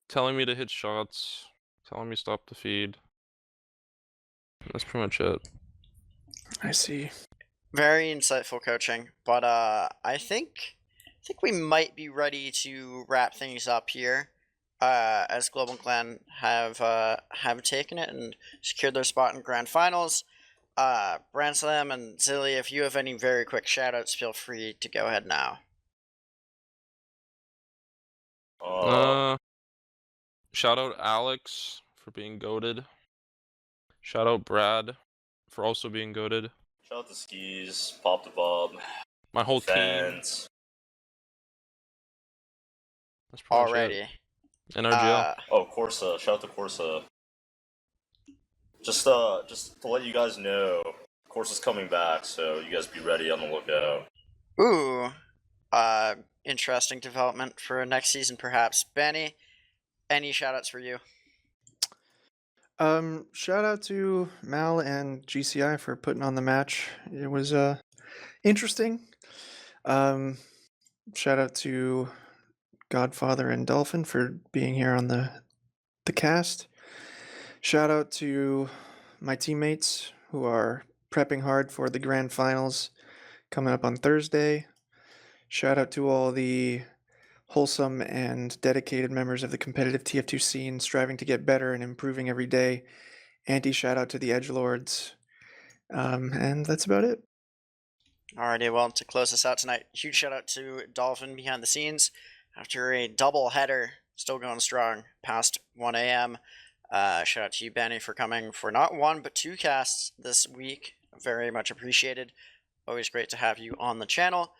Telling me to hit shots. Telling me stop the feed. That's pretty much it. I see. Very insightful coaching, but I think we might be ready to wrap things up here. As GlobalClan have taken it and secured their spot in grand finals. Branslam and Zilly, if you have any very quick shoutouts, feel free to go ahead now. Shout out Alex for being goated. Shout out Brad for also being goated. Shout out to Skis, Pop the Bob, My whole team. fans. That's pretty much Alrighty. it. And RGL. Oh, Corsa. Shout out to Corsa. Just to let you guys know, Corsa's coming back, so you guys be ready on the lookout. Ooh. Interesting development for next season, perhaps. Benny, any shoutouts for you? Shout out to Mal and GCI for putting on the match. It was interesting. Shout out to Godfather and Dolphin for being here on the cast. Shout out to my teammates who are prepping hard for the grand finals coming up on Thursday. Shout out to all the wholesome and dedicated members of the competitive TF2 scene striving to get better and improving every day. Shout out to the edgelords. And that's about it. Alrighty, well, to close us out tonight, huge shout out to Dolphin behind the scenes after a double header, still going strong past 1 a.m. Shout out to you, Benny, for coming for not one but 2 casts this week. Very much appreciated. Always great to have you on the channel.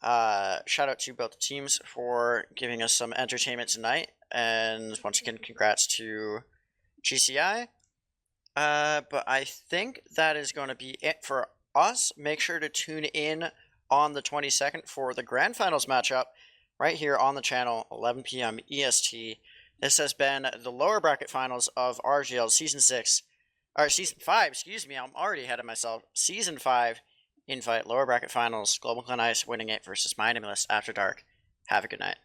Shout out to both teams for giving us some entertainment tonight, and once again, congrats to GCI. But I think that is going to be it for us. Make sure to tune in on the 22nd for the grand finals matchup right here on the channel, 11 p.m. EST. This has been the lower bracket finals of RGL Season 5, excuse me, I'm already ahead of myself. Season 5 Invite lower bracket finals, GlobalClan Ice winning it versus My Nameless After Dark. Have a good night.